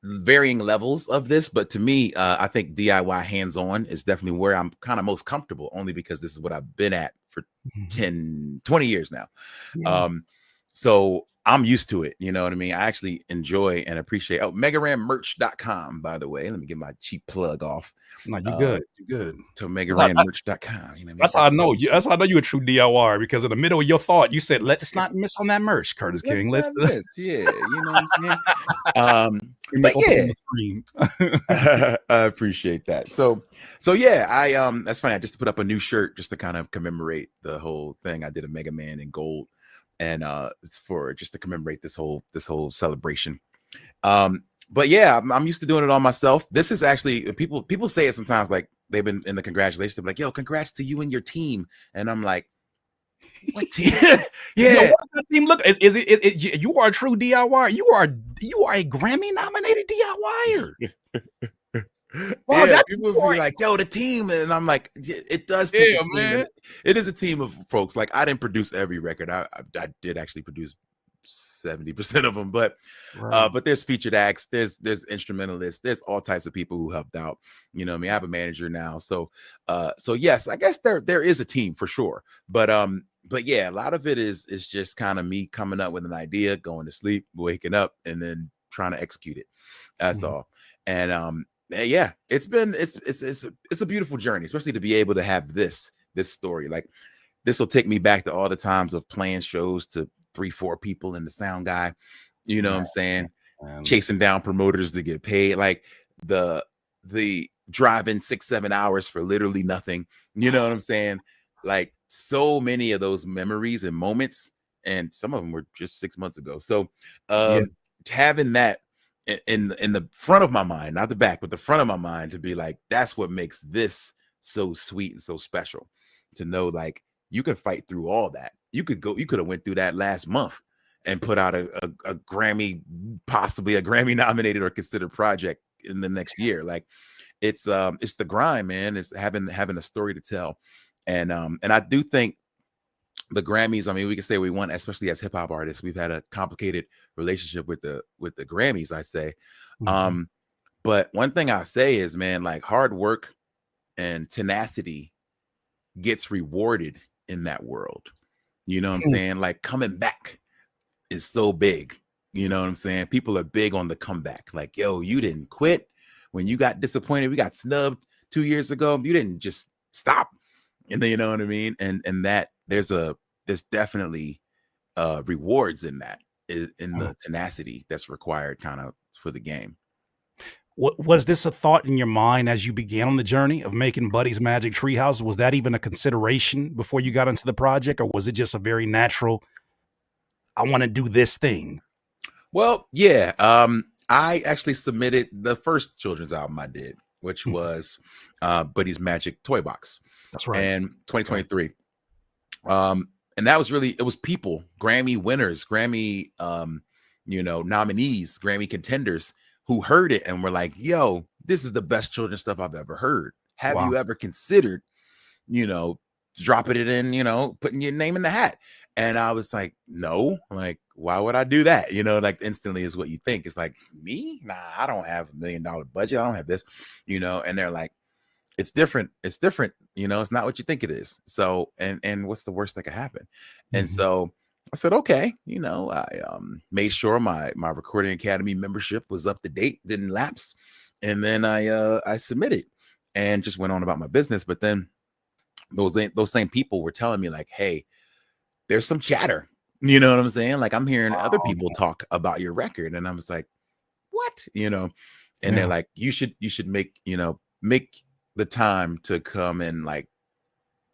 varying levels of this, but to me, I think DIY hands-on is definitely where I'm kind of most comfortable, only because this is what I've been at for 10, 20 years now. Yeah. So I'm used to it. You know what I mean? I actually enjoy and appreciate. Oh, megaranmerch.com, by the way. Let me get my cheap plug off. No, you good. You good. To megaranmerch.com. You know, that's how I know you. That's how I know you're a true DIY, because in the middle of your thought, you said, "Let's not miss on that merch, Curtis King." Let's miss. Yeah, you know what I'm saying? But yeah, I appreciate that. So yeah, that's funny. I just put up a new shirt just to kind of commemorate the whole thing. I did a Mega Man in gold, and it's for just to commemorate this whole celebration. But yeah, I'm used to doing it all myself. This is actually, people say it sometimes, like they've been in the congratulations, like, yo, congrats to you and your team. And I'm like, what team? Yeah. What does that team look? Is it you are a true DIY? You are a Grammy nominated DIYer. Wow, yeah, people would be like, yo, the team. And I'm like, it does take a team. Man. It is a team of folks. Like, I didn't produce every record. I did actually produce 70% of them, but there's featured acts, there's instrumentalists, there's all types of people who helped out. You know what I mean? I have a manager now. So yes, I guess there is a team for sure. But yeah, a lot of it is just kind of me coming up with an idea, going to sleep, waking up, and then trying to execute it. That's all. And yeah, it's a beautiful journey, especially to be able to have this story. Like, this will take me back to all the times of playing shows to 3-4 people and the sound guy, you know what I'm saying? Chasing down promoters to get paid, like the driving 6-7 hours for literally nothing. You know what I'm saying? Like, so many of those memories and moments, and some of them were just 6 months ago. So having that in the front of my mind, not the back, but the front of my mind, to be like, that's what makes this so sweet and so special. To know, like, you can fight through all that. You could have went through that last month and put out a Grammy, possibly a Grammy nominated or considered project in the next year. Like, it's the grind, man. It's having a story to tell. And I do think the Grammys, I mean, we can say we won, especially as hip hop artists. We've had a complicated relationship with the Grammys, I'd say. Mhm. But one thing I say is, man, like hard work and tenacity gets rewarded in that world. You know what I'm saying? Like coming back is so big. You know what I'm saying? People are big on the comeback. Like, yo, you didn't quit when you got disappointed. We got snubbed 2 years ago. You didn't just stop. And then, you know what I mean? And that there's definitely rewards in that, in the tenacity that's required kind of for the game. Was this a thought in your mind as you began on the journey of making Buddy's Magic Treehouse? Was that even a consideration before you got into the project, or was it just a very natural, I want to do this thing? Well, yeah. I actually submitted the first children's album I did, which was Buddy's Magic Toy Box. That's right. And 2023. And that was really, it was people, Grammy winners, Grammy nominees, Grammy contenders who heard it and were like, yo, this is the best children's stuff I've ever heard. Have you ever considered, dropping it in, putting your name in the hat? And I was like, no, like, why would I do that? Like instantly is what you think. It's like, me? Nah, I don't have $1 million budget. I don't have this, and they're like, it's different. It's different. It's not what you think it is. So, and what's the worst that could happen? And so I said, okay, I made sure my Recording Academy membership was up to date, didn't lapse. And then I submitted and just went on about my business. But then those same people were telling me like, hey, there's some chatter. You know what I'm saying? Like I'm hearing other people talk about your record. And I was like, what? And they're like, you should make the time to come and like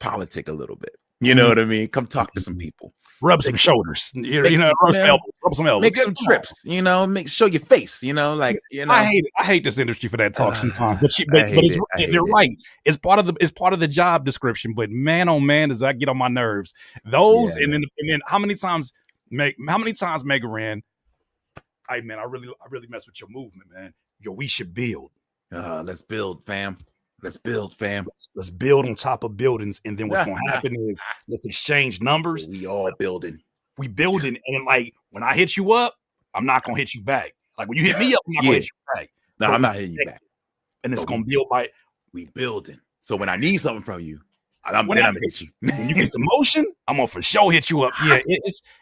politic a little bit. You know what I mean? Come talk to some people. Rub some shoulders. Rub some elbows. Make some trips, show your face, I hate this industry for that talk sometimes. But they're right. It's part of the job description. But man, oh man, does that get on my nerves. Those and then how many times Mega ran, I really mess with your movement, man. Yo, we should build. Let's build, fam. Let's build, fam. Let's build on top of buildings. And then what's going to happen is let's exchange numbers. We all building. We building. And like, when I hit you up, I'm not going to hit you back. Like when you hit me up, I'm not going to hit you back. No, I'm not hitting you back. And it's going to build by. We building. So when I need something from you, I'm gonna hit you. When you get some motion, I'm gonna for sure hit you up. Yeah,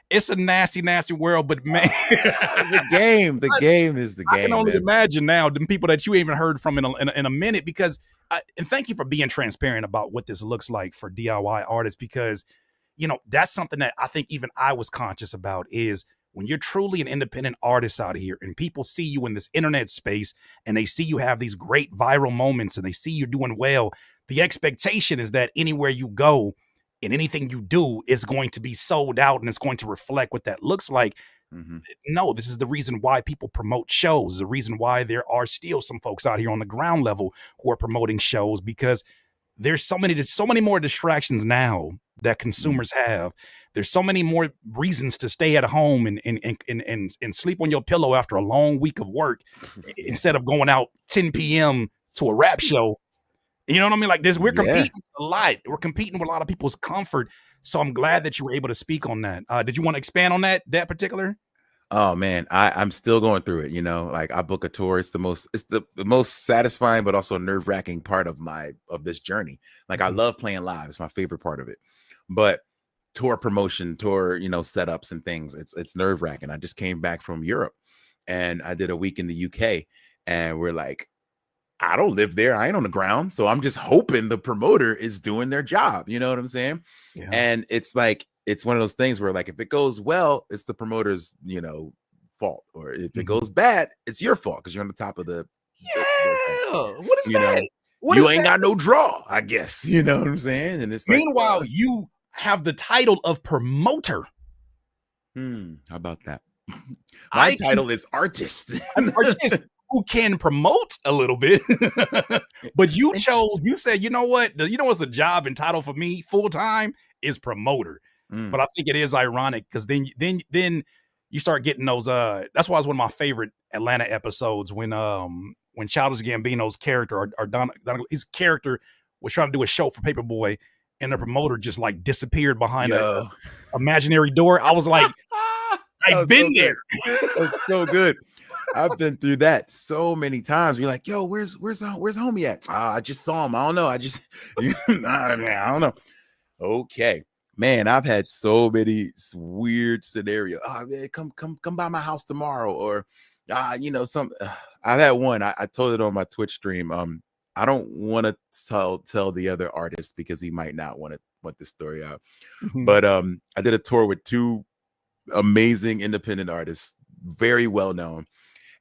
it's a nasty world, but man, the game is the game. I can only imagine now the people that you even heard from in a minute, because and thank you for being transparent about what this looks like for DIY artists, because that's something that I think even I was conscious about is when you're truly an independent artist out here and people see you in this internet space and they see you have these great viral moments and they see you doing well. The expectation is that anywhere you go and anything you do is going to be sold out and it's going to reflect what that looks like. No, this is the reason why people promote shows. The reason why there are still some folks out here on the ground level who are promoting shows, because there's so many more distractions now that consumers have. There's so many more reasons to stay at home and sleep on your pillow after a long week of work instead of going out 10 p.m. to a rap show. You know what I mean? Like we're competing a lot. We're competing with a lot of people's comfort. So I'm glad that you were able to speak on that. Did you want to expand on that particular? Oh man, I'm still going through it. Like I book a tour. It's the most satisfying, but also nerve-wracking part of this journey. Like I love playing live. It's my favorite part of it. But tour promotion, setups and things, it's nerve-wracking. I just came back from Europe and I did a week in the UK, and we're like, I don't live there. I ain't on the ground. So I'm just hoping the promoter is doing their job. You know what I'm saying? Yeah. And it's like, it's one of those things where like, if it goes well, it's the promoter's, fault. Or if it goes bad, it's your fault because you're on the top of the. What is that? You ain't got no draw, I guess. You know what I'm saying? And it's meanwhile, you have the title of promoter. How about that? My title is artist. Artist. Who can promote a little bit, but you said, you know what? What's a job and title for me full time is promoter. But I think it is ironic because then you start getting those. That's why it's one of my favorite Atlanta episodes when Childish Gambino's character or his character was trying to do a show for Paperboy, and the promoter just like disappeared behind a Yo. imaginary door. I was like, That I've was so been good. there. That's so good. I've been through that so many times. You're like, yo, where's homie at? I just saw him. I don't know. I just I don't know. Okay. Man, I've had so many weird scenarios. Oh, man, come by my house tomorrow. Or I've had one. I told it on my Twitch stream. I don't want to tell the other artist because he might not want this story out. Mhm. But I did a tour with two amazing independent artists, very well known.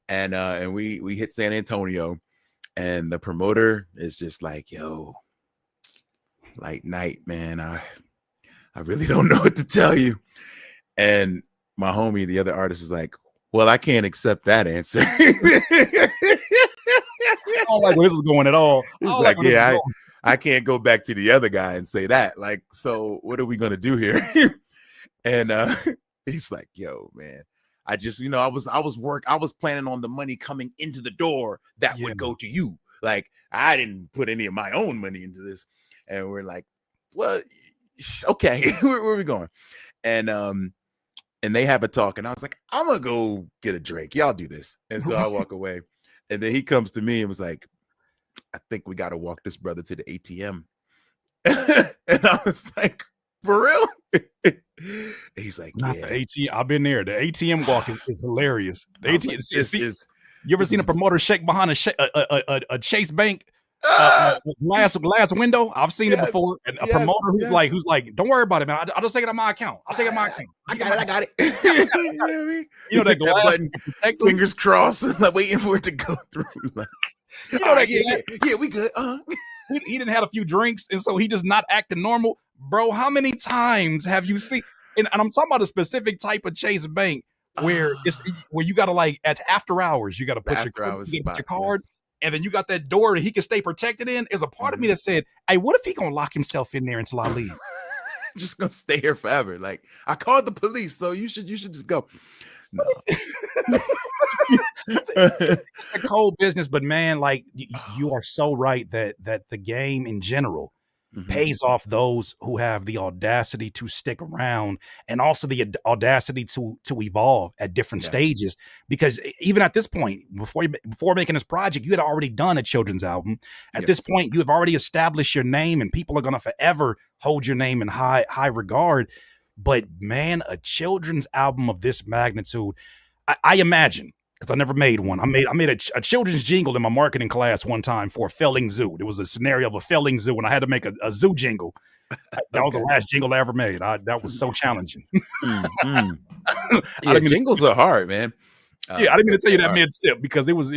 And we hit San Antonio, and the promoter is just like, yo, light night, man. I really don't know what to tell you. And my homie, the other artist, is like, well, I can't accept that answer. I don't like where this is going at all. He's like, yeah, I can't go back to the other guy and say that. Like, so what are we gonna do here? And he's like, yo, man, I just, I was planning on the money coming into the door that would go to you. Like, I didn't put any of my own money into this. And we're like, well, okay, where are we going? And they have a talk, and I was like, I'm gonna go get a drink. Y'all do this. And so I walk away, and then he comes to me and was like, I think we got to walk this brother to the ATM. And I was like, for real? And he's like, Not yeah. the ATM. I've been there. The ATM walk is hilarious. The ATM. Like, you ever seen a promoter shake behind a Chase Bank glass window? I've seen it before. And a promoter who's like, don't worry about it, man. I'll just take it on my account. I'll take it on my account. I got it. You know that glass button, fingers crossed, like waiting for it to go through. Like, yeah, we good. He didn't have a few drinks, and so he just not acting normal. Bro, how many times have you seen? And I'm talking about a specific type of Chase Bank where you gotta, like, at after hours, you gotta put your card, and then you got that door that he can stay protected in. There's a part of me that said, hey, what if he gonna lock himself in there until I leave? Just gonna stay here forever. Like, I called the police, so you should just go. No. it's a cold business, but man, like, you are so right that the game in general pays off those who have the audacity to stick around, and also the audacity to evolve at different stages. Because even at this point, before making this project, you had already done a children's album. At this point, you have already established your name, and people are going to forever hold your name in high regard. But man, a children's album of this magnitude, I imagine, because I never made one. I made a children's jingle in my marketing class one time for a failing zoo. There was a scenario of a failing zoo, and I had to make a zoo jingle. That was the last jingle I ever made. That was so challenging. Yeah, jingles are hard, man. I didn't mean to tell you that mid-sip, because it was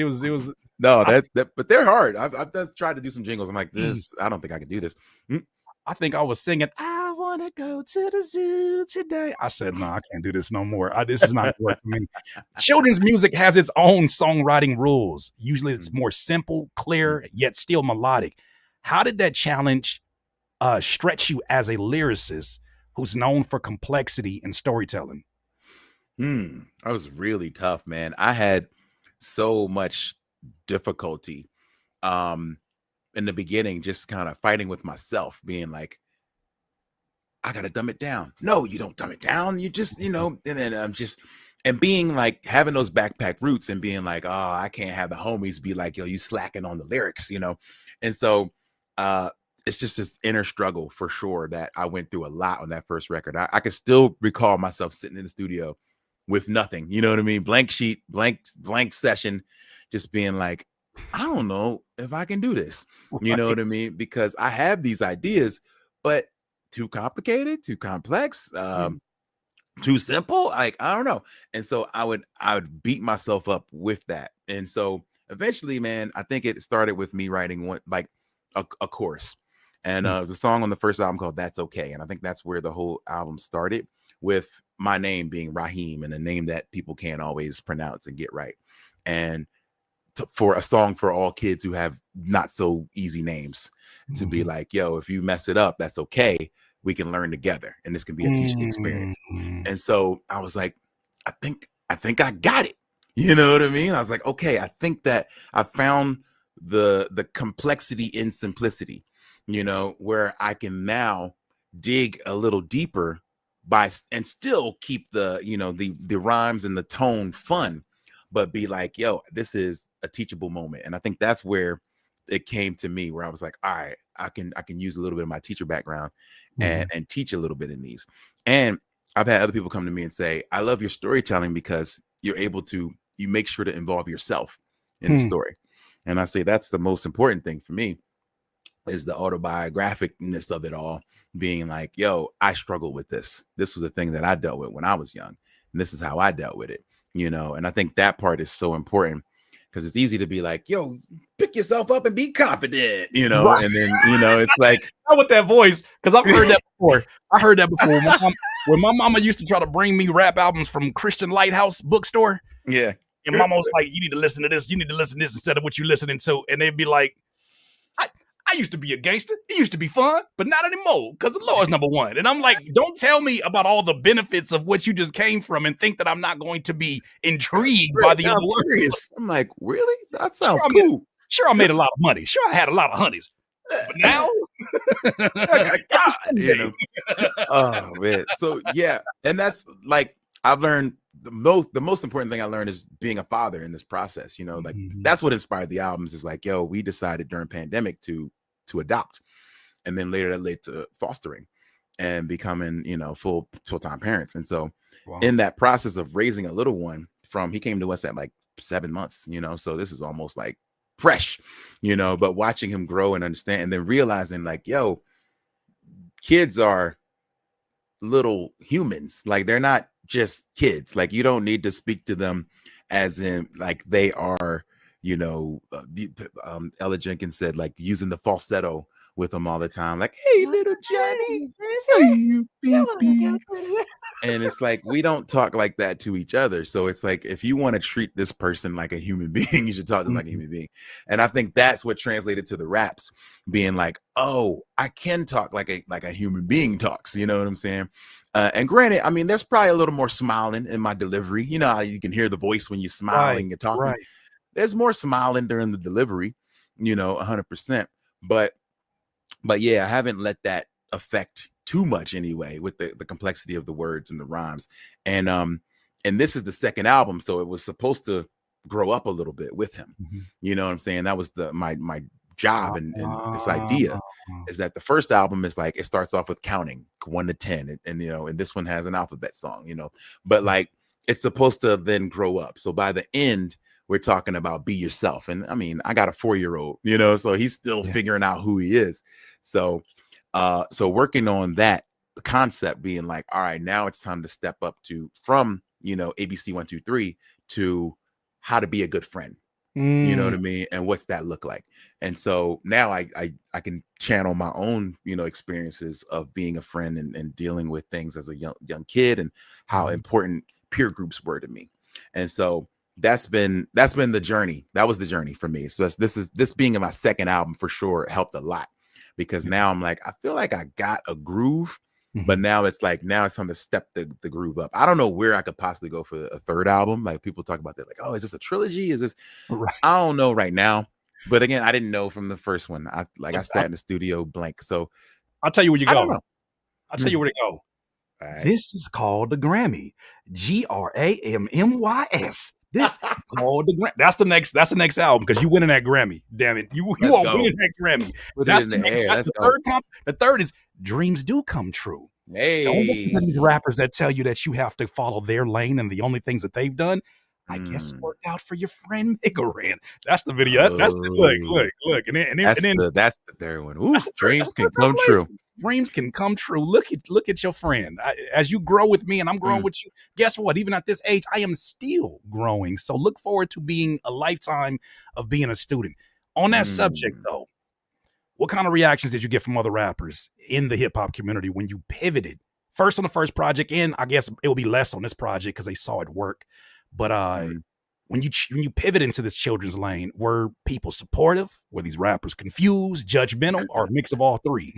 no, but they're hard. I've just tried to do some jingles. I'm like, I don't think I can do this. I think I was singing, I want to go to the zoo today. I said, no, I can't do this no more. This is not work for me. Children's music has its own songwriting rules. Usually it's more simple, clear, yet still melodic. How did that challenge stretch you as a lyricist who's known for complexity and storytelling? That was really tough, man. I had so much difficulty in the beginning, just kind of fighting with myself, being like, I gotta dumb it down. No, you don't dumb it down. You just, and then I'm just, and being like, having those backpack roots and being like, oh, I can't have the homies be like, yo, you slacking on the lyrics, And so it's just this inner struggle for sure that I went through a lot on that first record. I can still recall myself sitting in the studio with nothing, you know what I mean? Blank sheet, blank session, just being like, I don't know if I can do this. You know what I mean? Because I have these ideas, but too complicated, too complex, too simple. Like, I don't know. And so I would beat myself up with that. And so eventually, man, I think it started with me writing a chorus. And it was a song on the first album called That's Okay. And I think that's where the whole album started, with my name being Raheem, and a name that people can't always pronounce and get right. And for a song for all kids who have not so easy names, to be like, yo, if you mess it up, that's okay. We can learn together, and this can be a teaching experience. And so I was like, I think I got it. You know what I mean? I was like, okay, I think that I found the complexity in simplicity. where I can now dig a little deeper and still keep the rhymes and the tone fun, but be like, yo, this is a teachable moment. And I think that's where it came to me, where I was like, all right, I can use a little bit of my teacher background and teach a little bit in these. And I've had other people come to me and say, I love your storytelling because you make sure to involve yourself in the story. And I say that's the most important thing for me, is the autobiographicness of it all, being like, yo, I struggled with this. This was a thing that I dealt with when I was young, and this is how I dealt with it, and I think that part is so important, because it's easy to be like, yo, pick yourself up and be confident, Right. and then, it's like, Not with that voice, because I've heard that before. I heard that before. When my mama used to try to bring me rap albums from Christian Lighthouse bookstore, yeah. and mama was like, you need to listen to this. You need to listen to this instead of what you listening to. And they'd be like, I used to be a gangster. It used to be fun, but not anymore, because the Lord's number one. And I'm like, don't tell me about all the benefits of what you just came from and think that I'm not going to be intrigued by the other words. I'm like, really? That sounds cool. I made a lot of money. Sure, I had a lot of honeys. But now, God, oh man. So yeah, and that's like, I've learned the most important thing I learned is being a father in this process. Like that's what inspired the albums. Is like, yo, we decided during pandemic to adopt, and then later that led to fostering and becoming full-time parents. And so in that process of raising a little one, he came to us at like 7 months, so this is almost like fresh, but watching him grow and understand, and then realizing like, yo, kids are little humans. Like, they're not just kids. Like, you don't need to speak to them as in like they are, Ella Jenkins said, like, using the falsetto with them all the time, like, hey, little Johnny, hey, you baby. And it's like, we don't talk like that to each other. So it's like, if you want to treat this person like a human being, you should talk to them like a human being. And I think that's what translated to the raps, being like, oh, I can talk like a human being talks. You know what I'm saying? And granted, I mean, there's probably a little more smiling in my delivery. You know how you can hear the voice when you're smiling, you're talking. Right. There's more smiling during the delivery, 100%. But yeah, I haven't let that affect too much anyway, with the complexity of the words and the rhymes. And this is the second album, so it was supposed to grow up a little bit with him. You know what I'm saying? That was my job, and this idea is that the first album is like, it starts off with counting 1 to 10, and and this one has an alphabet song, but like, it's supposed to then grow up. So by the end, we're talking about be yourself. And I mean, I got a 4-year-old, so he's still figuring out who he is. So working on that concept, being like, all right, now it's time to step up from ABC 1 2 3 to how to be a good friend. You know what I mean? And what's that look like? And so now I can channel my own, experiences of being a friend and dealing with things as a young kid, and how important peer groups were to me. And so that's been the journey. That was the journey for me. So this being in my second album for sure helped a lot, because now I'm like, I feel like I got a groove, but now it's time to step the groove up. I don't know where I could possibly go for a third album. Like, people talk about that, like, oh, is this a trilogy? Is this, right? I don't know right now. But again, I didn't know from the first one. I sat in the studio blank. So I'll tell you where you go. I'll tell you where to go. Right. This is called the Grammy. GRAMMYS. This is called the Grammy. That's the next album, because you winning that Grammy. Damn it. You are winning that Grammy. That's the air. That's the third. The third is Dreams Do Come True. Hey. Don't listen to these rappers that tell you that you have to follow their lane and the only things that they've done. I guess it worked out for your friend Miggeran. That's the video. That's the look. And then that's the third one. Ooh, dreams can come true. Dreams can come true. Look at your friend. As you grow with me and I'm growing with you, guess what? Even at this age, I am still growing. So look forward to being a lifetime of being a student. On that subject, though, what kind of reactions did you get from other rappers in the hip hop community when you pivoted? First on the first project, and I guess it will be less on this project because they saw it work. But when you pivot into this children's lane, were people supportive? Were these rappers confused, judgmental, or a mix of all three?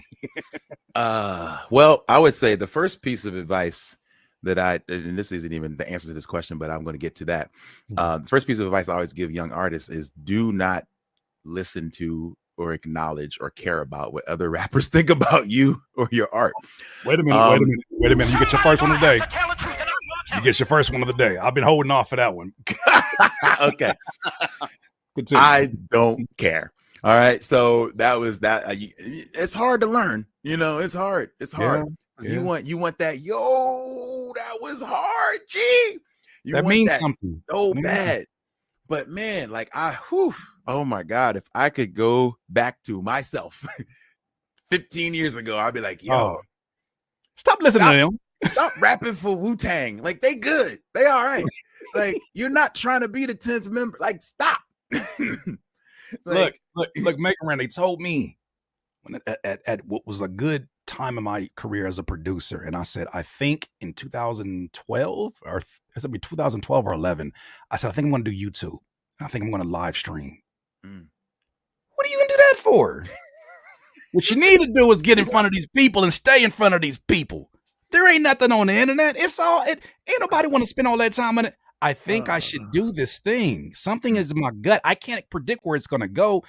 Well, I would say the first piece of advice that and this isn't even the answer to this question, but I'm going to get to that. The first piece of advice I always give young artists is, do not listen to or acknowledge or care about what other rappers think about you or your art. Wait a minute. You get your first one of the day. You get your first one of the day. I've been holding off for that one. Okay. Continue. I don't care. All right. So that was that. It's hard to learn. It's hard. It's hard. Yeah. You want that. Yo, that was hard. G. That means something so bad. But man, like oh my God, if I could go back to myself 15 years ago, I'd be like, yo, stop listening to them. Stop rapping for Wu-Tang. Like, they good. They all right. Like, you're not trying to be the 10th member. Like, stop. Look, Megaran, they told me when at what was a good time in my career as a producer, and I said, I think in 2012 or it's gonna be 2012 or 11, I said, I think I'm gonna do YouTube. I think I'm gonna live stream. What are you gonna do that for? What you need to do is get in front of these people and stay in front of these people. There ain't nothing on the internet. Ain't nobody want to spend all that time on it. I think I should do this thing. Something is in my gut. I can't predict where it's gonna go.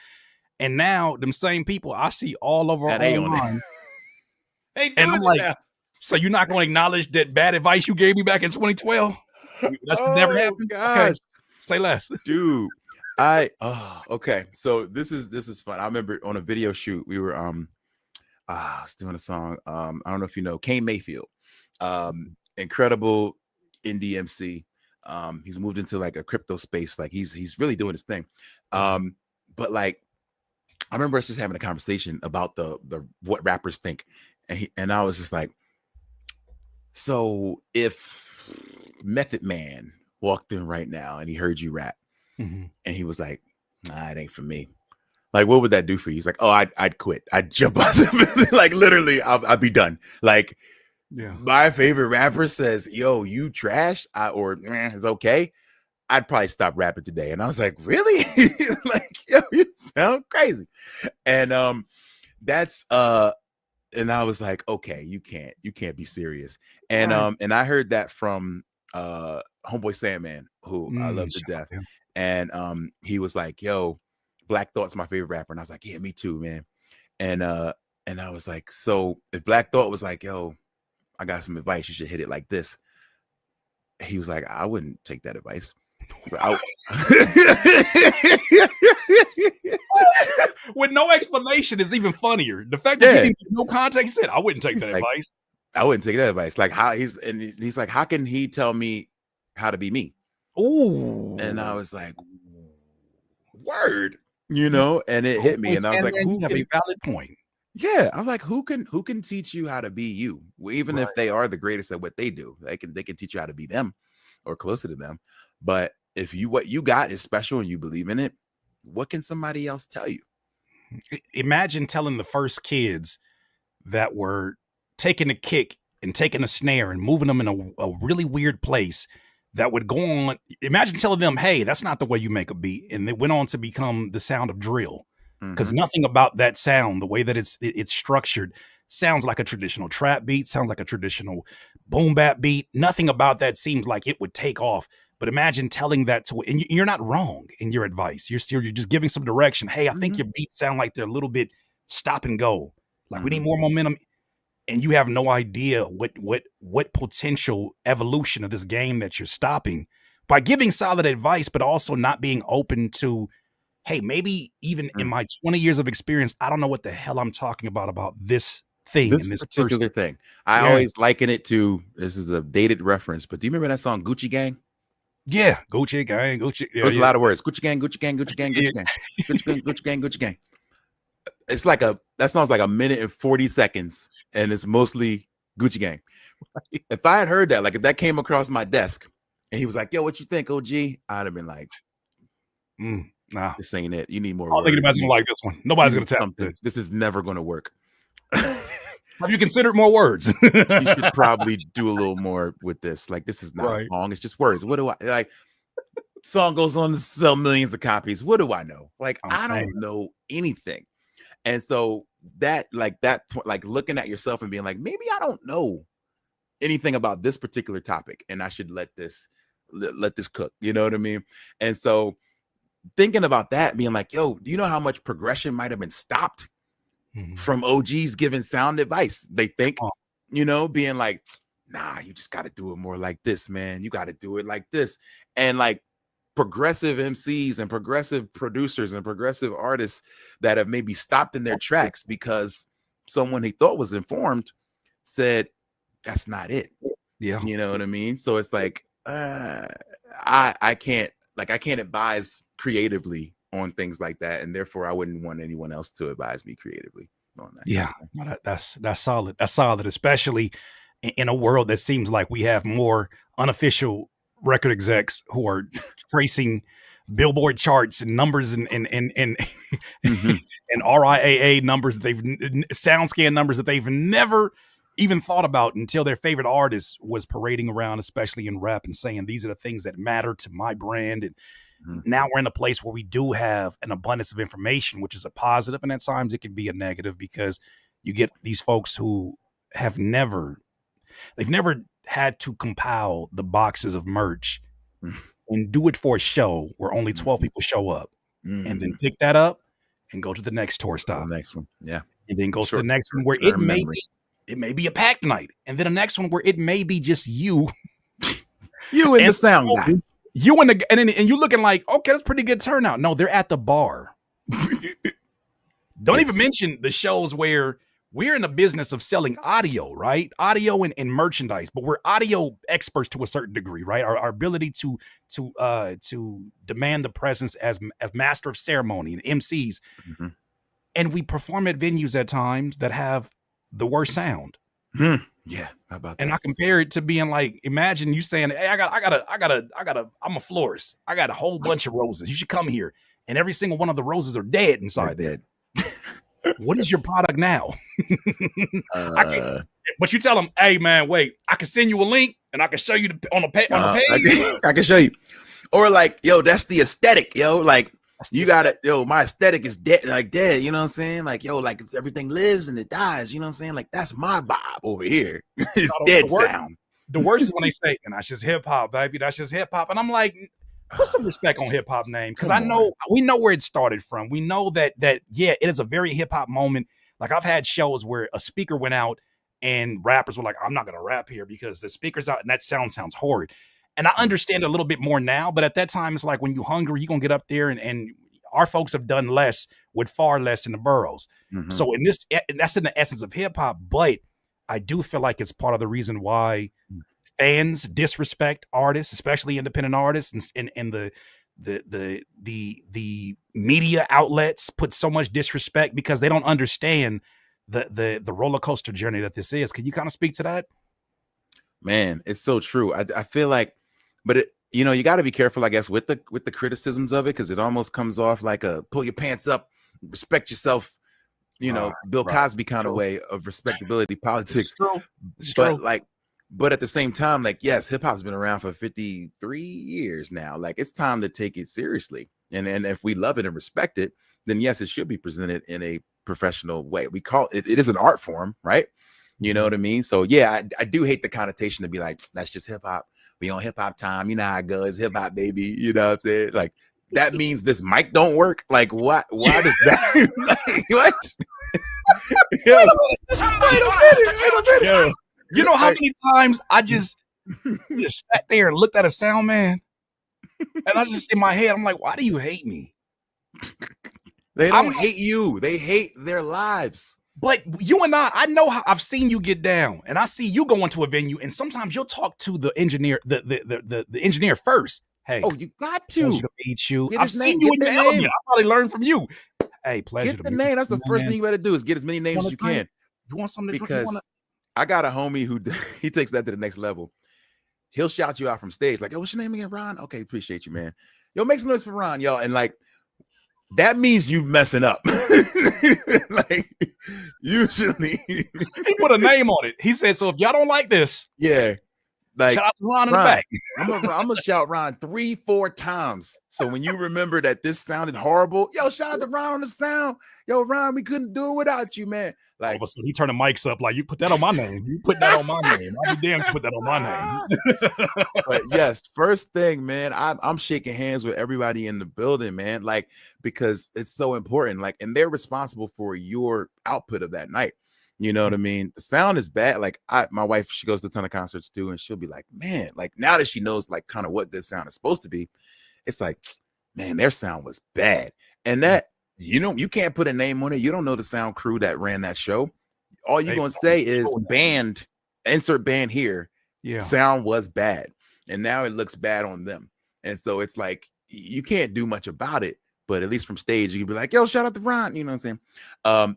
And now them same people I see all over online. And I'm like, so you're not going to acknowledge that bad advice you gave me back in 2012? That's never happened. Gosh. Okay. Say less, dude. Okay. So this is fun. I remember on a video shoot we were I was doing a song. I don't know if you know Kane Mayfield, incredible indie MC. He's moved into like a crypto space. Like he's really doing his thing. But like I remember us just having a conversation about the what rappers think. And I was just like, so if Method Man walked in right now and he heard you rap and he was like, nah, it ain't for me. Like, what would that do for you? He's like, oh, I'd quit. I'd jump out. Like, literally, I'd be done. Like, my favorite rapper says, yo, you trash or it's okay. I'd probably stop rapping today. And I was like, really? Like, yo, you sound crazy. And that's and I was like, okay, you can't be serious. And and I heard that from Homeboy Sandman, who I love to death. And he was like, yo, Black Thought's my favorite rapper. And I was like, yeah, me too, man. And I was like, so if Black Thought was like, yo, I got some advice, you should hit it like this. He was like, I wouldn't take that advice. With no explanation is even funnier. The fact that he didn't give no context, he said, I wouldn't take that advice. I wouldn't take that advice. Like he's like, how can he tell me how to be me? Ooh. And I was like, word, and it hit me. And I was like, who have a valid point. Yeah. I was like, who can teach you how to be you? Even if they are the greatest at what they do, they can teach you how to be them or closer to them. But if what you got is special and you believe in it, what can somebody else tell you? Imagine telling the first kids that were taking a kick and taking a snare and moving them in a really weird place that would go on. Imagine telling them, hey, that's not the way you make a beat. And it went on to become the sound of drill. Because nothing about that sound, the way that it's structured, sounds like a traditional trap beat, sounds like a traditional boom bap beat. Nothing about that seems like it would take off. But imagine telling that to, and you're not wrong in your advice. You're just giving some direction. Hey, I think your beats sound like they're a little bit stop and go. Like we need more momentum. And you have no idea what potential evolution of this game that you're stopping by giving solid advice, but also not being open to, hey, maybe even in my 20 years of experience, I don't know what the hell I'm talking about this thing. This particular thing. I always liken it to, this is a dated reference, but do you remember that song Gucci Gang? Yeah, Gucci Gang, Gucci. There's a lot of words. Gucci Gang, Gucci Gang, Gucci Gang, Gucci Gang, Gucci Gang, Gucci Gang, Gucci Gang. It's like that sounds like a minute and 40 seconds, and it's mostly Gucci Gang. Right. If I had heard that, like if that came across my desk, and he was like, "Yo, what you think, OG?" I'd have been like, "Nah, this ain't it. You need more." I don't think anybody's gonna like this one. Nobody's gonna tap this. This is never gonna work. Have you considered more words? You should probably do a little more with this. Like, this is not a song. It's just words. What do I like? Song goes on to sell millions of copies. What do I know? Like, I don't know anything. And so that looking at yourself and being like, maybe I don't know anything about this particular topic, and I should let this cook. You know what I mean? And so thinking about that, being like, yo, do you know how much progression might have been stopped from OGs giving sound advice? They think, being like, nah, you just got to do it more like this, man. You got to do it like this. And like progressive MCs and progressive producers and progressive artists that have maybe stopped in their tracks because someone he thought was informed said, that's not it. Yeah. You know what I mean? So it's like, I can't advise creatively on things like that. And therefore I wouldn't want anyone else to advise me creatively on that. Yeah. No, that's solid. That's solid, especially in a world that seems like we have more unofficial record execs who are tracing Billboard charts and numbers and and RIAA numbers that they've SoundScan numbers that they've never even thought about until their favorite artist was parading around, especially in rap, and saying these are the things that matter to my brand. And now we're in a place where we do have an abundance of information, which is a positive, and at times it can be a negative because you get these folks who have never had to compile the boxes of merch and do it for a show where only 12 people show up and then pick that up and go to the next tour stop. The next one. Yeah. And then go to the next one where it may be a packed night. And then the next one where it may be just you. You and the sound guy. You and you looking like, okay, that's pretty good turnout. No, they're at the bar. Don't even mention the shows where we're in the business of selling audio, right? Audio and merchandise, but we're audio experts to a certain degree, right? Our ability to demand the presence as master of ceremony and MCs. And we perform at venues at times that have the worst sound. Yeah, how about that? And I compare it to being like, imagine you saying, "Hey, I'm a florist. I got a whole bunch of roses. You should come here." And every single one of the roses are dead inside there. What is your product now? But you tell them, "Hey, man, wait, I can send you a link and I can show you on the page. I can show you." Or like, yo, that's the aesthetic, yo. Like, you got it, yo. My aesthetic is dead, you know what I'm saying? Like, yo, like everything lives and it dies, you know what I'm saying? Like, that's my vibe over here. It's dead sound. The worst is when they say, and that's just hip hop, baby. That's just hip hop. And I'm like, put some respect on hip hop name. Because we know where it started from. We know that yeah, it is a very hip hop moment. Like, I've had shows where a speaker went out and rappers were like, I'm not gonna rap here because the speaker's out and that sounds horrid. And I understand a little bit more now, but at that time, it's like when you're hungry, you're going to get up there and our folks have done less with far less in the boroughs. So that's in the essence of hip hop, but I do feel like it's part of the reason why fans disrespect artists, especially independent artists, and the media outlets put so much disrespect because they don't understand the roller coaster journey that this is. Can you kind of speak to that? Man, it's so true. I feel like, but you got to be careful, I guess, with the criticisms of it, because it almost comes off like a pull your pants up, respect yourself, Bill Cosby kind of way of respectability politics. It's true. But at the same time, like, yes, hip hop's been around for 53 years now. Like, it's time to take it seriously. And if we love it and respect it, then yes, it should be presented in a professional way. We call it is an art form, right? You know what I mean? So yeah, I do hate the connotation to be like, that's just hip hop. We on hip hop time. You know how it goes. Hip hop, baby. You know what I'm saying? Like, that means this mic don't work. Like, what? Why does that? Like, what? Wait a minute. You know how many times I just sat there and looked at a sound man, and I just in my head, I'm like, why do you hate me? They don't hate you. They hate their lives. But you and I know how I've seen you get down, and I see you go into a venue, and sometimes you'll talk to the engineer, the engineer first. Hey, you got to meet you. Get I've seen you in the element. I probably learned from you. Hey, pleasure. Get the name. That's the first thing you better do is get as many names as you can. You want something to drink? Because I got a homie who he takes that to the next level. He'll shout you out from stage like, "Yo, what's your name again, Ron? Okay, appreciate you, man. Yo, make some noise for Ron, y'all." And like, that means you messing up. Like, usually he put a name on it. He said, "So if y'all don't like this, yeah, Like Shout out to Ron in the Ron, back. I'm gonna shout Ron 3-4 times. So when you remember that this sounded horrible, yo, shout out to Ron on the sound. Yo, Ron, we couldn't do it without you, man. All of Like, a sudden, he turned the mics up like, you put that on my name. You put that on my name. I'll be damned if you put that on my name. but yes, first thing, man, I'm shaking hands with everybody in the building, man. Like, because it's so important. Like, and they're responsible for your output of that night. You know what I mean? The sound is bad. Like, my wife, she goes to a ton of concerts too, and she'll be like, man, like now that she knows like kind of what good sound is supposed to be, it's like, man, their sound was bad. And that, you can't put a name on it. You don't know the sound crew that ran that show. All you're gonna say is band, insert band here. Yeah. Sound was bad, and now it looks bad on them. And so it's like you can't do much about it. But at least from stage, you can be like, yo, shout out to Ron. You know what I'm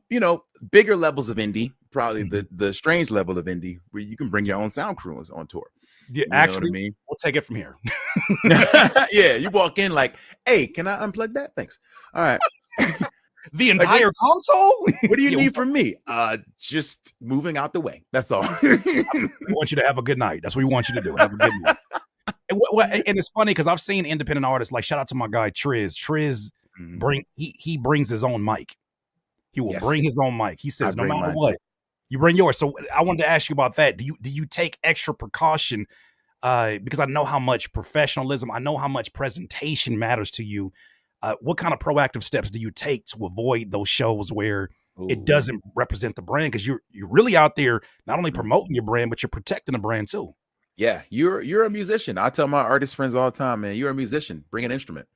saying? Bigger levels of indie, probably the strange level of indie, where you can bring your own sound crew on tour. Yeah, you know actually, what I mean? we'll take it from here. Yeah, you walk in like, hey, can I unplug that? Thanks. All right. The entire console? What do you need from me? Just moving out the way. That's all. We want you to have a good night. That's what we want you to do. Have a good night. And it's funny because I've seen independent artists, like shout out to my guy Triz. Triz he brings his own mic. He will bring his own mic. He says, no matter what, you bring yours. So I wanted to ask you about that. Do you take extra precaution? Because I know how much professionalism, I know how much presentation matters to you. What kind of proactive steps do you take to avoid those shows where it doesn't represent the brand? Because you're really out there not only promoting your brand, but you're protecting the brand too. Yeah, you're a musician. I tell my artist friends all the time, man, you're a musician. Bring an instrument.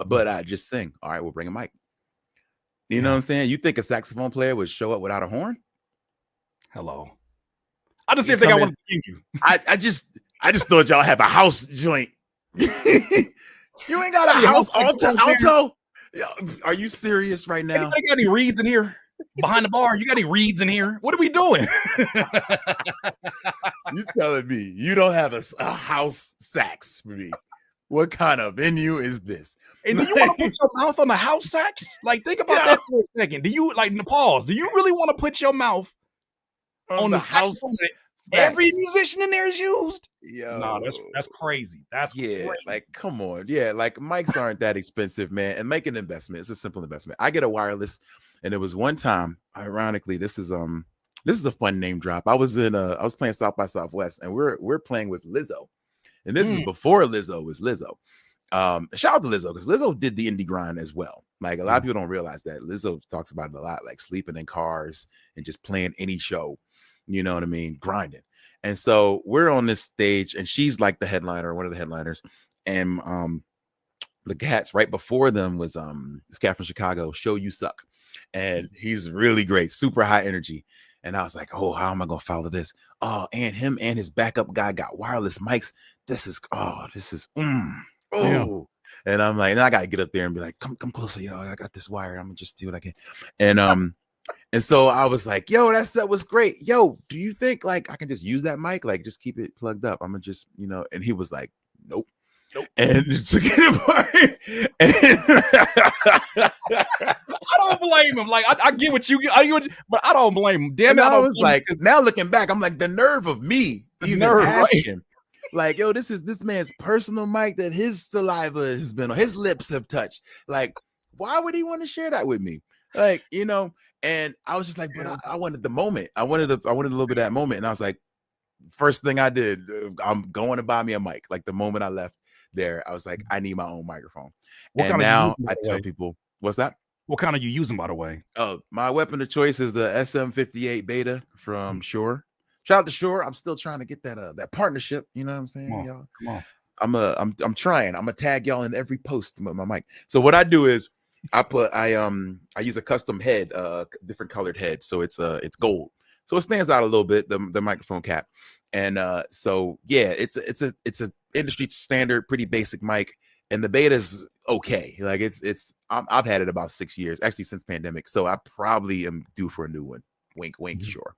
But I just sing. All right, we'll bring a mic. You know what I'm saying? You think a saxophone player would show up without a horn? Hello. I just think I want to hear you. I just thought y'all have a house joint. You ain't got a house alto? Are you serious right now? Anybody got any reeds in here? Behind the bar, you got any reeds in here? What are we doing? You telling me you don't have a house sax for me? What kind of venue is this? And do you want to put your mouth on the house sax? Like, think about that for a second. Do you, like, pause, do you really want to put your mouth on the house sax? Every musician in there is used? Yo. No, that's crazy. That's crazy. Like, come on. Yeah, like mics aren't that expensive, man. And make an investment. It's a simple investment. I get a wireless, and it was one time, ironically, this is a fun name drop. I was playing South by Southwest, and we're playing with Lizzo. And this is before Lizzo was Lizzo. Shout out to Lizzo, because Lizzo did the indie grind as well. Like, a lot of people don't realize that. Lizzo talks about it a lot, like sleeping in cars and just playing any show. You know what I mean? Grinding. And so we're on this stage, and she's like the headliner, one of the headliners. And the cats right before them was this cat from Chicago, Show You Suck. And he's really great, super high energy. And I was like, oh, how am I gonna follow this? Oh, and him and his backup guy got wireless mics. Yeah. And I'm like, and I gotta get up there and be like, come closer, yo. I got this wire. I'm gonna just do what I can. And so I was like, yo, that set was great. Yo, do you think like I can just use that mic? Like, just keep it plugged up. I'm gonna just, and he was like, nope. And took it apart. I don't blame him. Like, I get what you get, but I don't blame him. Damn it. I was like, now looking back, I'm like, the nerve of me even asking him. Like, yo, this is this man's personal mic that his saliva has been on, his lips have touched. Like, why would he want to share that with me? Like, and I was just like, but I wanted the moment. I wanted a little bit of that moment. And I was like, first thing I did, I'm going to buy me a mic. Like, the moment I left there, I was like, I need my own microphone. And now I tell people, what's that? What kind are you using, by the way? Oh, my weapon of choice is the SM58 Beta from Shure. Shout out to Shure. I'm still trying to get that partnership. You know what I'm saying, y'all? Come on. I'm trying. I'm gonna tag y'all in every post with my mic. So what I do is I use a custom head, different colored head. So it's gold. So it stands out a little bit, the microphone cap. And so yeah, it's a industry standard, pretty basic mic. And the Beta's okay. Like I've had it about 6 years, actually since pandemic. So I probably am due for a new one. Wink, wink, sure.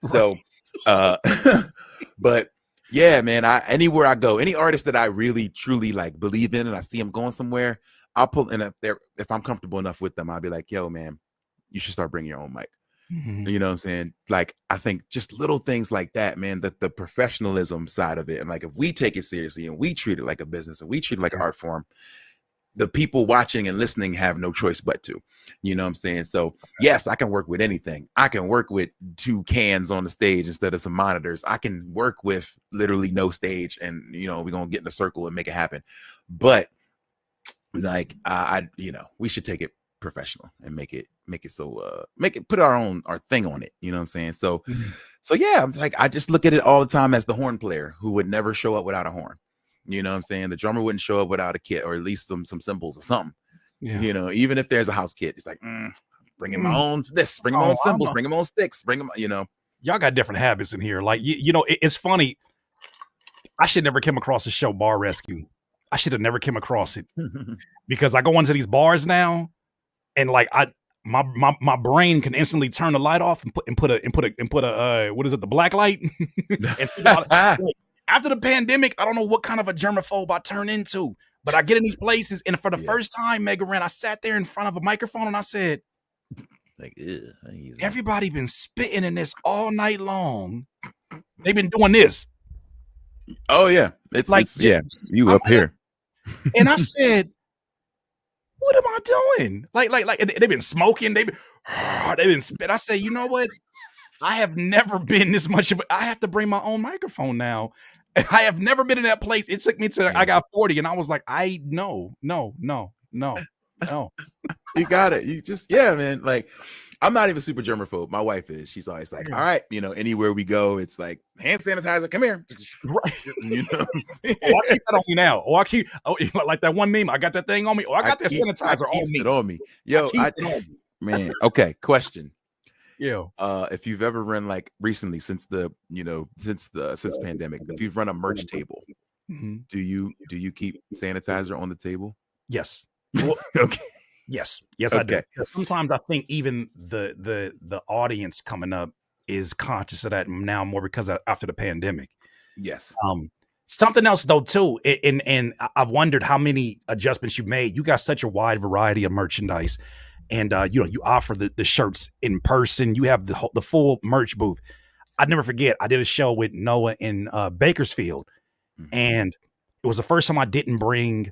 So but yeah, man, anywhere I go, any artist that I really truly like believe in and I see them going somewhere, I'll pull in if I'm comfortable enough with them, I'll be like, yo, man, you should start bringing your own mic. Mhm. You know what I'm saying? Like, I think just little things like that, man, that the professionalism side of it. And like, if we take it seriously and we treat it like a business and we treat it like an Yeah. art form, the people watching and listening have no choice but to, you know what I'm saying? So yes, I can work with anything. I can work with 2 cans on the stage instead of some monitors. I can work with literally no stage, and you know, we're gonna get in a circle and make it happen. But like, you know, we should take it professional and make it so put our thing on it. You know what I'm saying? So Mhm. yeah, I'm like, I just look at it all the time as the horn player who would never show up without a horn. You know what I'm saying? The drummer wouldn't show up without a kit, or at least some cymbals or something. Yeah. You know, even if there's a house kit, it's like, bringing my own bring my Oh, own I don't cymbals, know. bring my own sticks, bring them, you know. Y'all got different habits in here. Like, you know, it's funny. I should never came across the show Bar Rescue. I should have never came across it because I go into these bars now, and like my brain can instantly turn the light off and put a what is it, the black light and think about it. Like, after the pandemic, I don't know what kind of a germaphobe I turn into, but I get in these places, and for the Yeah, first time, Mega Ran, I sat there in front of a microphone and I said, like, ew, I ain't using that. "Everybody been spitting in this all night long. They've been doing this, Oh yeah, like, it's yeah, you I'm up like," here. and I said, "What am I doing?" Like, and they've been smoking, they've been spit. I say, "You know what? I have never been this much of a, I have to bring my own microphone now. I have never been in that place. It took me to I Yeah. got 40 and I was like, I no, no, no, no, no." You got it. You just, yeah, man. Like, I'm not even super germaphobe. My wife is. She's always like, all right, you know, anywhere we go, it's like hand sanitizer. Come here. Right. You know what I'm saying? Oh, I keep that on me now. Oh, I keep like that one meme. I got that thing on me. Oh, I got that I sanitizer on keeps it me. on me. I Yo, keeps it on me. man. Okay, question. Yeah. If you've ever run, like, recently, since the, you know, since pandemic, if you've run a merch table, Mhm. do you keep sanitizer on the table? Yes. Well, Okay. yes. Yes, I do. Okay. 'Cause sometimes I think even the audience coming up is conscious of that now more because after the pandemic. Yes. Um, Something else though too, and I've wondered how many adjustments you made. You got such a wide variety of merchandise, and you know you offer the shirts in person. You have the full merch booth. I'd never forget. I did a show with Noah in Bakersfield, Mhm. and it was the first time I didn't bring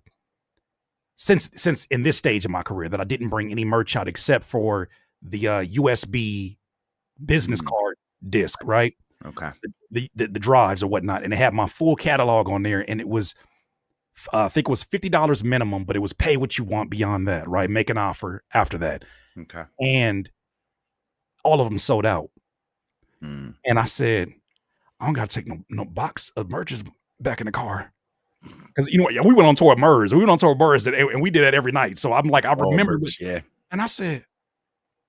since in this stage of my career that I didn't bring any merch out except for the USB business Mm, card disc, nice. right? Okay. The drives or whatnot, and it had my full catalog on there, and it was I think it was $50 minimum, but it was pay what you want beyond that, right? Make an offer after that, Okay. and all of them sold out. Mm. And I said, I don't got to take no box of merches back in the car because you know what? Yeah, we went on tour at Murs, we went on tour at Murs, and we did that every night. So I'm like, I All remember it, merch. Yeah. and I said,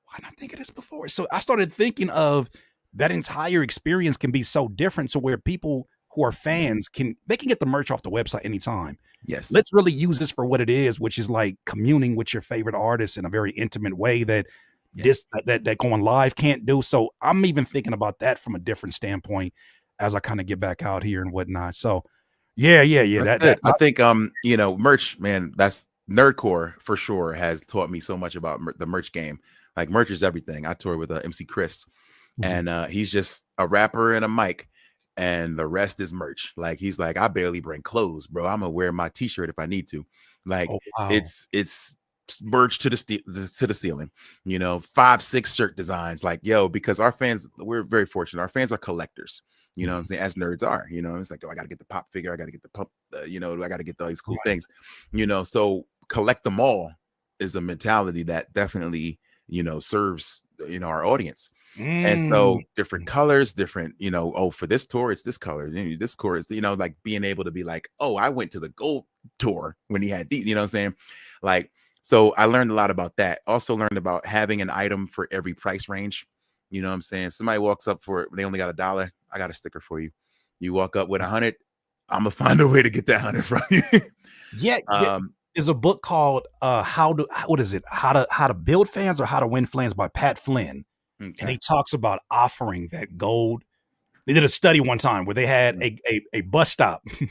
why not think of this before? So I started thinking of that entire experience can be so different, so where people who are fans can get the merch off the website anytime. Yes. Let's really use this for what it is, which is like communing with your favorite artist in a very intimate way that Yes. that going live can't do. So I'm even thinking about that from a different standpoint as I kind of get back out here and whatnot. So yeah. That's good. I think, you know, merch, man, that's Nerdcore for sure has taught me so much about the merch game. Like, merch is everything. I toured with MC Chris, Mhm. and he's just a rapper and a mic, and the rest is merch. Like, he's like, I barely bring clothes, bro. I'm gonna wear my t-shirt if I need to. Like, Oh wow. it's merch to the ceiling, you know, 5 6 shirt designs. Like, yo, because our fans, we're very fortunate, our fans are collectors, you know what I'm Mhm. saying, as nerds are, you know. It's like, oh, I gotta get the pop figure, I gotta get the pump, you know, I gotta get all these cool Right. things, you know. So collect them all is a mentality that definitely, you know, serves, you know, our audience. And Mm. so different colors, different, you know, oh, for this tour, it's this color. This tour is, you know, like being able to be like, oh, I went to the gold tour when he had these, you know what I'm saying? Like, so I learned a lot about that. Also learned about having an item for every price range. You know what I'm saying? Somebody walks up for it, they only got $1. I got a sticker for you. You walk up with 100, I'm gonna find a way to get that 100 from you. Yeah. um, There's a book called what is it? How to build fans or how to win fans by Pat Flynn. And okay. he talks about offering that gold. They did a study one time where they had a bus stop. It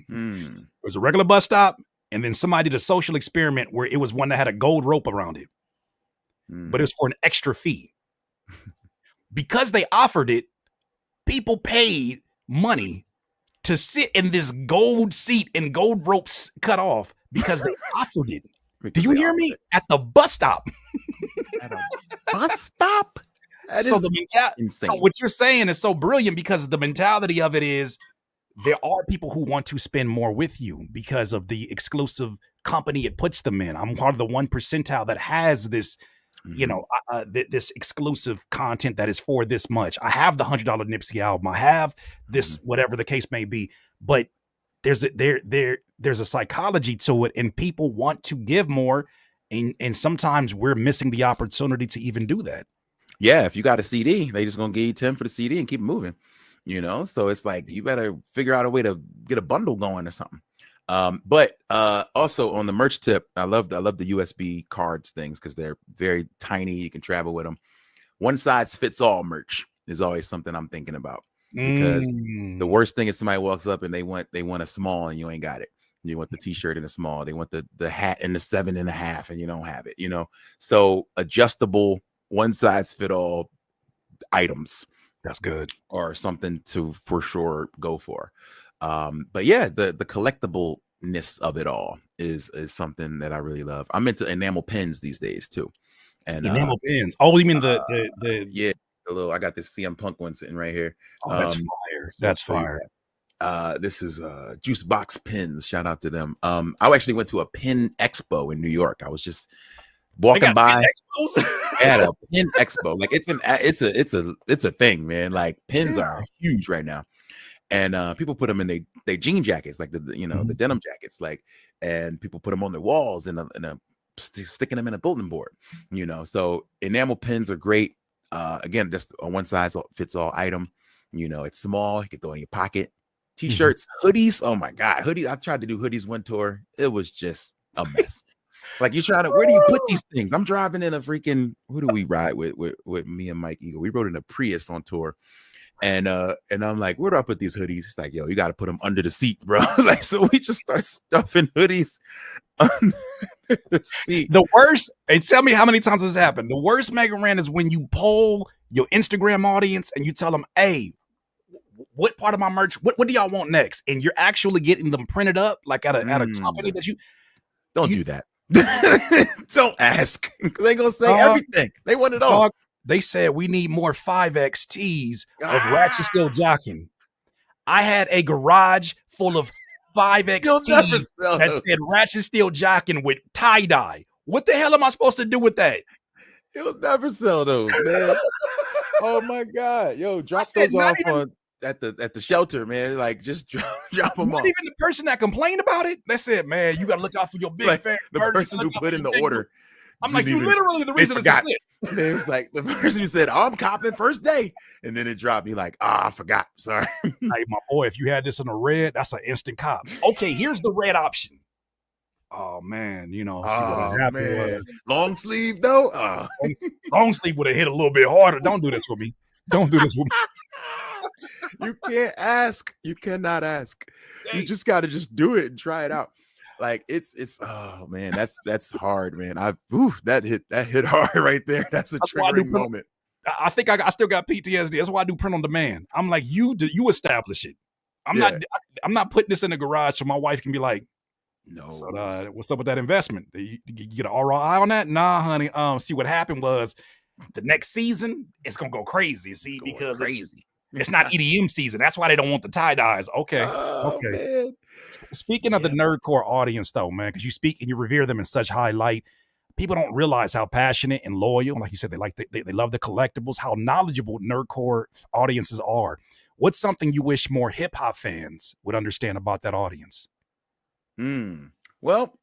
Hmm. was a regular bus stop, and then somebody did a social experiment where it was one that had a gold rope around it, but it Hmm. was for an extra fee. Because they offered it, people paid money to sit in this gold seat and gold ropes cut off because they offered it. Do you hear me? At the bus stop. At a bus stop? That So is insane. So what you're saying is so brilliant because the mentality of it is there are people who want to spend more with you because of the exclusive company it puts them in. I'm part of the 1 percentile that has this, this exclusive content that is for this much. I have the $100 Nipsey album. I have this, whatever the case may be, but there's a psychology to it, and people want to give more, and sometimes we're missing the opportunity to even do that. Yeah, if you got a CD, they just gonna give you 10 for the CD and keep moving. So it's like you better figure out a way to get a bundle going or something. But also on the merch tip, I love the USB cards things because they're very tiny. You can travel with them. One size fits all merch is always something I'm thinking about, because the worst thing is somebody walks up and they want a small and you ain't got it. You want the t-shirt in a small, they want the hat in the 7.5 and you don't have it, So adjustable, one size fit all items. That's good. Or something to for sure go for. But yeah, the collectibleness of it all is something that I really love. I'm into enamel pins these days too. And enamel pins. Oh, you mean the yeah, the little, I got this CM Punk one sitting right here. Oh, that's fire. That's fire. This is Juice Box Pins. Shout out to them. I actually went to a pin expo in New York. I was just walking by. At a pin expo. Like it's a thing, man. Like pins are huge right now. And people put them in they jean jackets, like the denim jackets, like, and people put them on their walls and sticking them in a bulletin board, So enamel pins are great. Again, just a one size fits all item. It's small, you can throw in your pocket. T-shirts, hoodies. Oh my God, hoodies. I tried to do hoodies one tour. It was just a mess. Like, you're trying to, where do you put these things? I'm driving in a freaking, who do we ride with me and Mike Eagle? We rode in a Prius on tour. And I'm like, where do I put these hoodies? It's like, yo, you got to put them under the seat, bro. Like, so we just start stuffing hoodies under the seat. The worst, and tell me how many times this happened. The worst Mega Ran is when you poll your Instagram audience and you tell them, hey, what part of my merch, what do y'all want next? And you're actually getting them printed up like at a company that you don't do that. Don't ask. They're gonna say everything. They want it all. They said we need more 5X tees of Ratchet Still Jocking. I had a garage full of 5X tees that said Ratchet Still Jocking with tie-dye. What the hell am I supposed to do with that? You'll never sell those, man. Oh my God. Yo, drop those off at the shelter, man. Like, just drop them off. Not even the person that complained about it. They said, man, you got to look out for your big fan. The person who put in the order. I'm like, you literally the reason it exists. It was like the person who said, oh, I'm copping first day. And then it dropped me like, I forgot. Sorry. Hey, my boy, if you had this in a red, that's an instant cop. Okay, here's the red option. Oh, man, see what happened. Long sleeve, though? Long sleeve would have hit a little bit harder. Don't do this with me. Don't do this with me. You can't ask. You cannot ask. Dang. You just got to just do it and try it out. Like, it's oh man, that's hard, man. That hit hard right there. That's a triggering moment. I think I still got PTSD. That's why I do print on demand. I'm like, you establish it. I'm not putting this in the garage so my wife can be like, no. So, what's up with that investment? You get an ROI on that? Nah, honey. See, what happened was the next season it's gonna go crazy. See, because it's not EDM season. That's why they don't want the tie-dyes. Okay. Okay. Man. Speaking of the nerdcore audience, though, man, because you speak and you revere them in such high light, people don't realize how passionate and loyal, like you said, they love the collectibles, how knowledgeable nerdcore audiences are. What's something you wish more hip hop fans would understand about that audience? Well,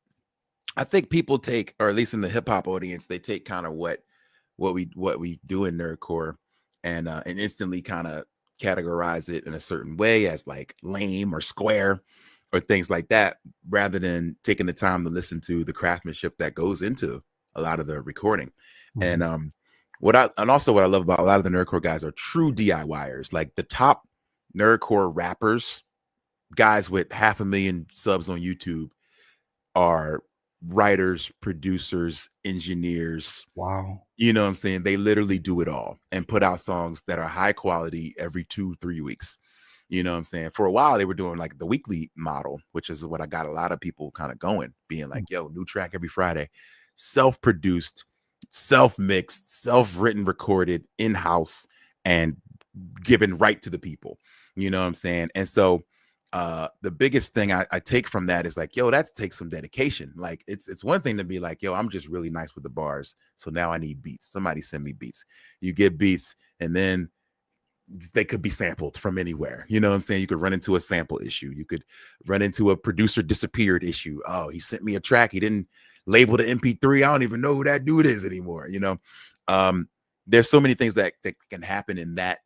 I think people take, or at least in the hip hop audience, they take kind of what we do in nerdcore and instantly kind of categorize it in a certain way as like lame or square or things like that, rather than taking the time to listen to the craftsmanship that goes into a lot of the recording. Mm-hmm. And what I love about a lot of the nerdcore guys are true DIYers. Like the top nerdcore rappers, guys with 500,000 subs on YouTube, are writers, producers, engineers. Wow. You know what I'm saying? They literally do it all and put out songs that are high quality every 2-3 weeks. You know what I'm saying? For a while, they were doing like the weekly model, which is what I got a lot of people kind of going, being like, yo, new track every Friday, self-produced, self-mixed, self-written, recorded in-house, and given right to the people. You know what I'm saying? And so the biggest thing I take from that is like, yo, that takes some dedication. Like it's one thing to be like, yo, I'm just really nice with the bars, so now I need beats. Somebody send me beats. You get beats, and then they could be sampled from anywhere. You know what I'm saying? You could run into a sample issue. You could run into a producer disappeared issue. Oh, he sent me a track. He didn't label the MP3. I don't even know who that dude is anymore. You know, there's so many things that can happen in that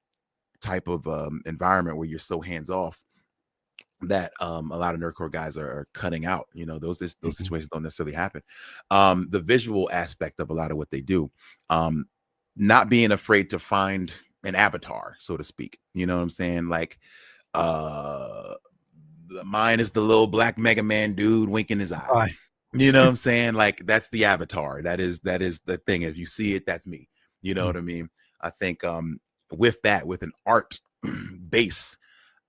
type of environment where you're so hands off that a lot of nerdcore guys are cutting out. You know, those situations don't necessarily happen. The visual aspect of a lot of what they do, not being afraid to find an avatar, so to speak. You know what I'm saying? Like mine is the little black Mega Man dude winking his eye. Right. You know what I'm saying? Like that's the avatar. That is the thing. If you see it, that's me. You know what I mean? I think with an art base,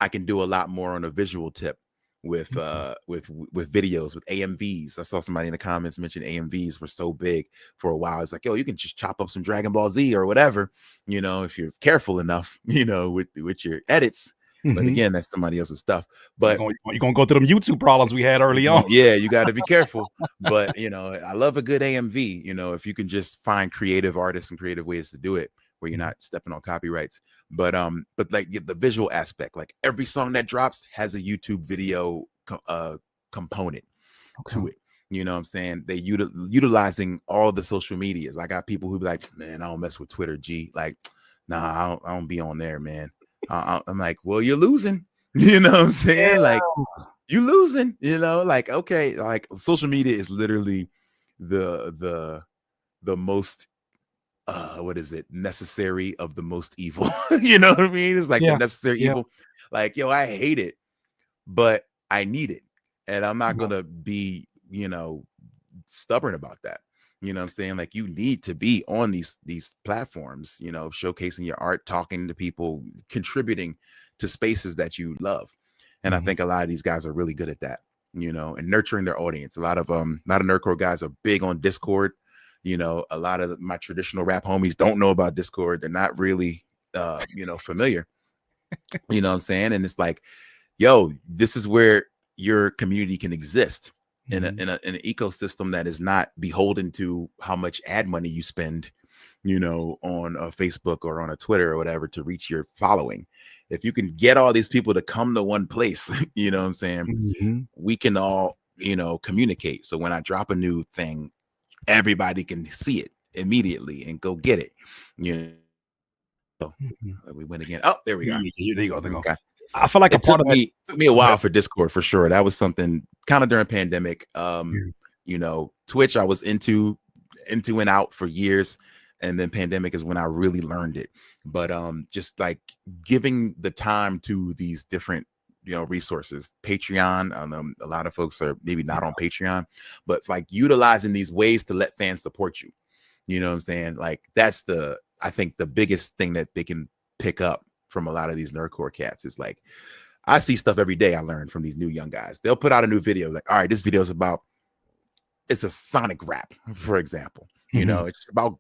I can do a lot more on a visual tip with videos, with AMVs. I saw somebody in the comments mention AMVs were so big for a while. It's like, yo, you can just chop up some Dragon Ball Z or whatever, you know, if you're careful enough, you know, with your edits. But again, that's somebody else's stuff. But you're gonna go through them YouTube problems we had early on. Yeah, you got to be careful. But you know, I love a good AMV. You know, if you can just find creative artists and creative ways to do it, where you're not stepping on copyrights. But like the visual aspect, like every song that drops has a YouTube video component to it. You know what I'm saying? They utilizing all the social medias. I got people who be like, man, I don't mess with Twitter, G. Like, nah, I don't be on there, man. I'm like, well, you're losing. You know what I'm saying? Like, you losing. You know, like, okay, like social media is literally the most what is it, necessary of the most evil. You know what I mean? It's like the necessary evil. Like, yo, I hate it, but I need it, and I'm not gonna be, you know, stubborn about that. You know what I'm saying? Like, you need to be on these platforms, you know, showcasing your art, talking to people, contributing to spaces that you love. And I think a lot of these guys are really good at that, you know, and nurturing their audience. A lot of nerdcore guys are big on Discord. You know, a lot of my traditional rap homies don't know about Discord. They're not really you know, familiar. You know what I'm saying? And it's like, yo, this is where your community can exist in an ecosystem that is not beholden to how much ad money you spend, you know, on a Facebook or on a Twitter or whatever to reach your following. If you can get all these people to come to one place, you know what I'm saying? We can all, you know, communicate. So when I drop a new thing, everybody can see it immediately and go get it. You know, we went again. Oh, there we go. There you go. Okay. I feel like it took me a while for Discord, for sure. That was something kind of during pandemic. You know, Twitch I was into and out for years, and then pandemic is when I really learned it. But just like giving the time to these different, you know, resources. Patreon, a lot of folks are maybe not on Patreon, but like utilizing these ways to let fans support you. You know what I'm saying? Like that's I think the biggest thing that they can pick up from a lot of these nerdcore cats is like, I see stuff every day I learn from these new young guys. They'll put out a new video like, all right, this video is about, it's a Sonic rap, for example. You know, it's about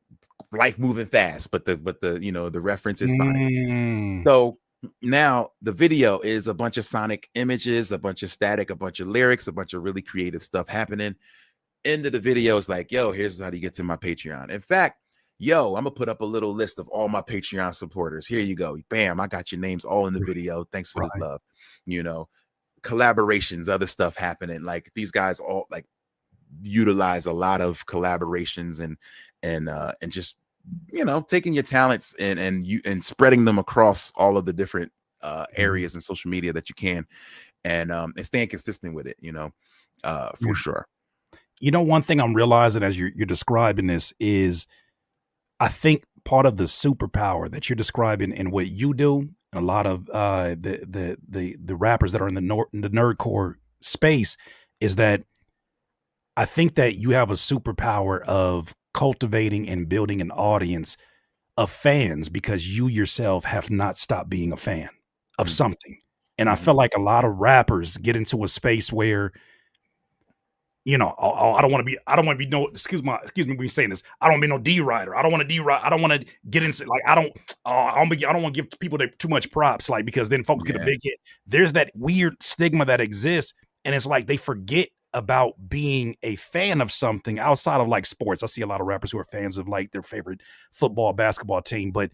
life moving fast, but the you know, the reference is Sonic. So now the video is a bunch of Sonic images, a bunch of static, a bunch of lyrics, a bunch of really creative stuff happening. End of the video is like, yo, here's how to get to my Patreon. In fact, yo, I'm gonna put up a little list of all my Patreon supporters. Here you go. Bam, I got your names all in the video. Thanks for this love. You know, collaborations, other stuff happening. Like these guys all like utilize a lot of collaborations and just, you know, taking your talents and spreading them across all of the different areas and social media that you can, and staying consistent with it, you know, for sure. You know, one thing I'm realizing as you're describing this is, I think part of the superpower that you're describing in what you do, a lot of the rappers that are in the nerdcore space, is that I think that you have a superpower of cultivating and building an audience of fans because you yourself have not stopped being a fan of Mm, something. And I mhm, feel like a lot of rappers get into a space where, you know, I don't want to be, I don't want to be no, excuse me, when saying this. I don't wanna be no D writer. I don't want to D write. I don't want to get into like, I don't want to give people too much props, like, because then folks get a yeah. big hit. There's that weird stigma that exists. And it's like they forget about being a fan of something outside of like sports. I see a lot of rappers who are fans of like their favorite football, basketball team, but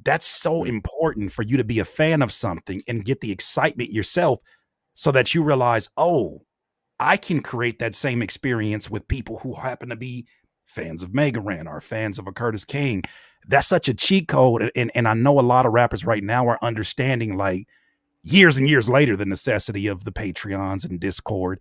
that's so Mm, important for you to be a fan of something and get the excitement yourself so that you realize, oh, I can create that same experience with people who happen to be fans of Mega Ran or fans of a Curtis King. That's such a cheat code. And I know a lot of rappers right now are understanding, like, years and years later, the necessity of the Patreons and Discord.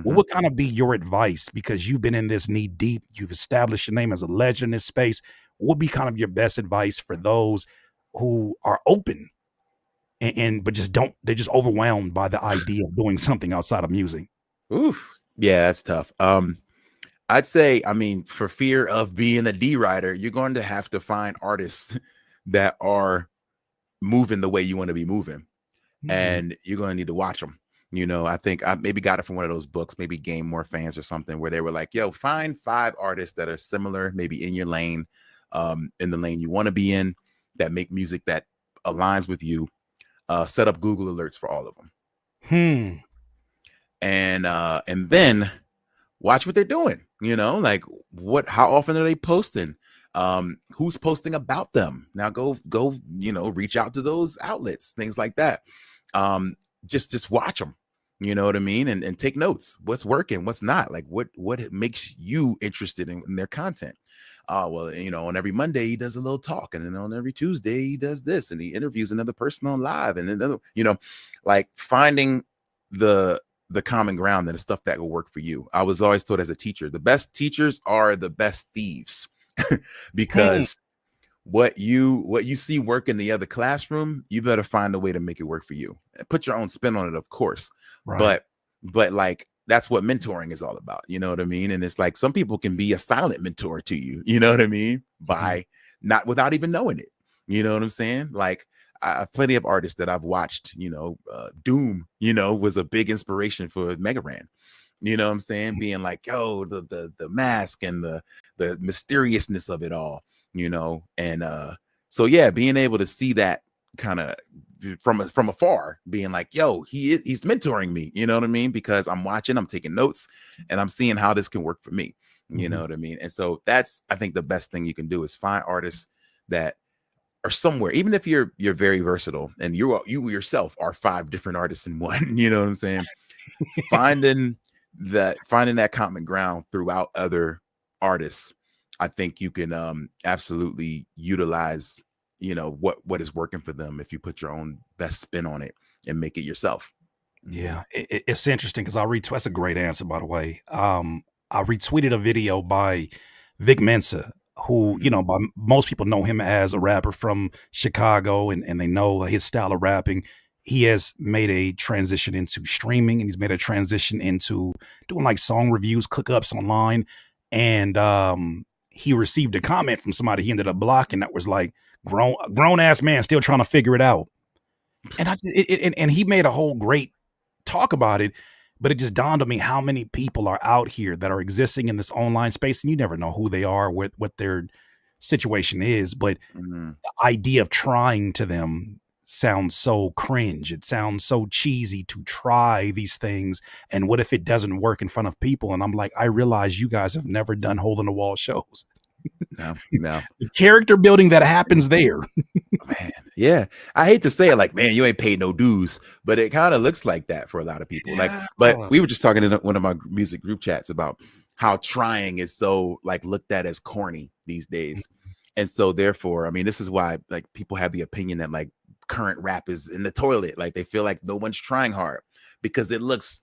What mhm. would kind of be your advice? Because you've been in this knee deep, you've established your name as a legend in this space. What would be kind of your best advice for those who are open and but just don't, they're just overwhelmed by the idea of doing something outside of music? Oof. Yeah, that's tough. I'd say, I mean, for fear of being a D writer, you're going to have to find artists that are moving the way you want to be moving, Mhm. and you're going to need to watch them. You know, I think I maybe got it from one of those books, maybe Game More Fans or something, where they were like, "Yo, find 5 artists that are similar, maybe in your lane, in the lane you want to be in, that make music that aligns with you. Set up Google alerts for all of them, Hmm. and then watch what they're doing. You know, like how often are they posting? Who's posting about them? Now go, you know, reach out to those outlets, things like that. Um, just watch them. You know what I mean? And take notes. What's working, what's not, like what makes you interested in their content. Well, you know, on every Monday he does a little talk, and then on every Tuesday he does this, and he interviews another person on live, and another, you know, like finding the the common ground and the stuff that will work for you. I was always told as a teacher, the best teachers are the best thieves Hmm. because what you see work in the other classroom, you better find a way to make it work for you. Put your own spin on it, of course, Right. but like that's what mentoring is all about. You know what I mean? And it's like some people can be a silent mentor to you. You know what I mean? Mhm. By not without even knowing it. You know what I'm saying? Like plenty of artists that I've watched. You know, Doom. You know, was a big inspiration for Mega Ran. You know what I'm saying? Being like, yo, the mask and the mysteriousness of it all, you know. And so yeah, being able to see that kind of from afar, being like, yo, he's mentoring me, you know what I mean? Because I'm watching, I'm taking notes, and I'm seeing how this can work for me. You know Mhm. what I mean? And so that's, I think, the best thing you can do is find artists that are somewhere, even if you're very versatile and you yourself are 5 different artists in one, you know what I'm saying? finding finding that common ground throughout other artists, I think you can absolutely utilize, you know, what is working for them if you put your own best spin on it and make it yourself. Mhm. Yeah, it's interesting because I retweet. That's a great answer, by the way. I retweeted a video by Vic Mensa, who, you Mhm. know, most people know him as a rapper from Chicago, and they know his style of rapping. He has made a transition into streaming, and he's made a transition into doing like song reviews, cookups online. And he received a comment from somebody he ended up blocking that was like, grown ass man still trying to figure it out. And and he made a whole great talk about it, but it just dawned on me how many people are out here that are existing in this online space, and you never know who they are, what their situation is. But Mhm. the idea of trying to them sounds so cringe. It sounds so cheesy to try these things. And what if it doesn't work in front of people? And I'm like, I realize you guys have never done hole in the wall shows. No, no. The character building that happens there. Man, yeah. I hate to say it, like, man, you ain't paid no dues, but it kind of looks like that for a lot of people. Like, Yeah. but we were just talking in one of my music group chats about how trying is so like looked at as corny these days. And so therefore, I mean, this is why like people have the opinion that like current rap is in the toilet. Like they feel like no one's trying hard because it looks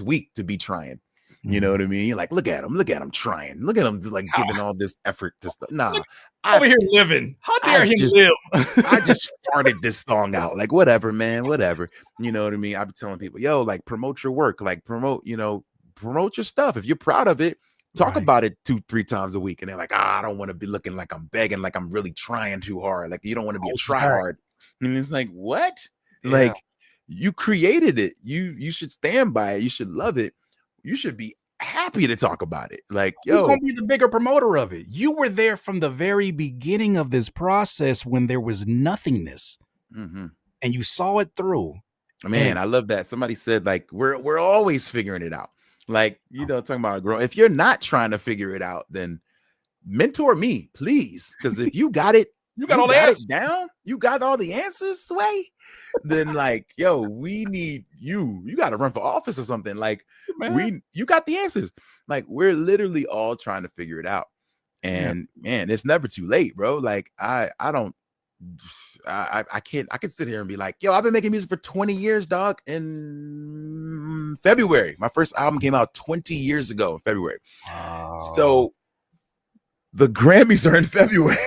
weak to be trying. You know Mhm. what I mean? Like, look at him trying. Look at him like giving all this effort to stuff. Nah, I Over here living. How I dare him just I live? just farted this song out. Like, whatever, man, whatever. You know what I mean? I've been telling people, yo, like promote your work, like promote, you know, promote your stuff. If you're proud of it, talk Right. about it 2-3 times a week. And they're like, I don't want to be looking like I'm begging, like I'm really trying too hard. Like you don't want to be a try Exactly. hard. And it's like, what? Yeah. Like you created it. You should stand by it. You should love it. You should be happy to talk about it. Like, Who's yo, gonna be the bigger promoter of it? You were there from the very beginning of this process when there was nothingness, mm-hmm. and you saw it through. Man, And I love that. Somebody said, like, we're always figuring it out. Like, you know, talking about growing. If you're not trying to figure it out, then mentor me, please. Because if you got it, you got all the answers down, you got all the answers, Sway. Then, like, yo, we need you. You got to run for office or something. Like, man. you got the answers. Like, we're literally all trying to figure it out. And man, it's never too late, bro. Like, I can sit here and be like, yo, I've been making music for 20 years, dog. In February, my first album came out 20 years ago in February. So the Grammys are in February.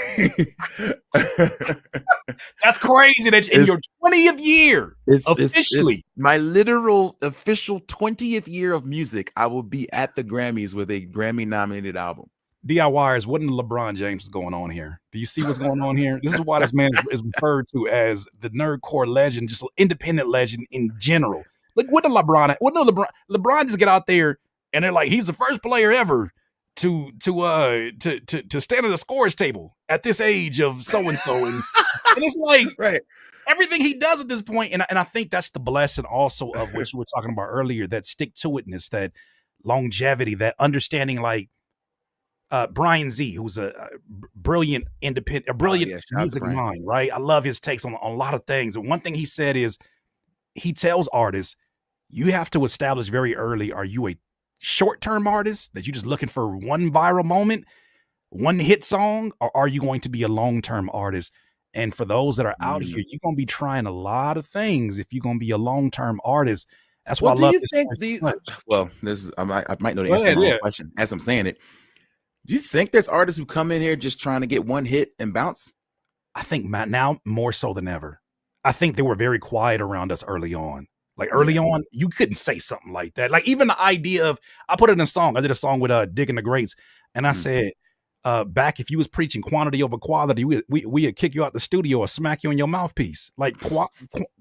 That's crazy that in your 20th year, officially. It's my literal official 20th year of music, I will be at the Grammys with a Grammy nominated album. DIYers, what in the LeBron James is going on here? Do you see what's going on here? This is why this man is referred to as the nerdcore legend, just independent legend in general. Like, what did LeBron just get out there and they're like, he's the first player ever to stand at a scorer's table at this age of so-and-so. And it's like, right. Everything he does at this point, and I think that's the blessing also of what you were talking about earlier, that stick-to-itness, that longevity, that understanding, like, Brian Z, who's a brilliant music mind, right? I love his takes on a lot of things. And one thing he said is he tells artists, you have to establish very early, are you a short-term artist that you're just looking for one viral moment, one hit song, or are you going to be a long-term artist? And for those that are out here, you're going to be trying a lot of things if you're going to be a long-term artist. That's why I love this. Well, this is I might know the answer to my question as I'm saying it. Do you think there's artists who come in here just trying to get one hit and bounce? I think now more so than ever. I think they were very quiet around us early on. Like early on, you couldn't say something like that. Like even the idea of, I put it in a song. I did a song with Digging the Greats. And I said, back if you was preaching quantity over quality, we'd kick you out the studio or smack you in your mouthpiece. Like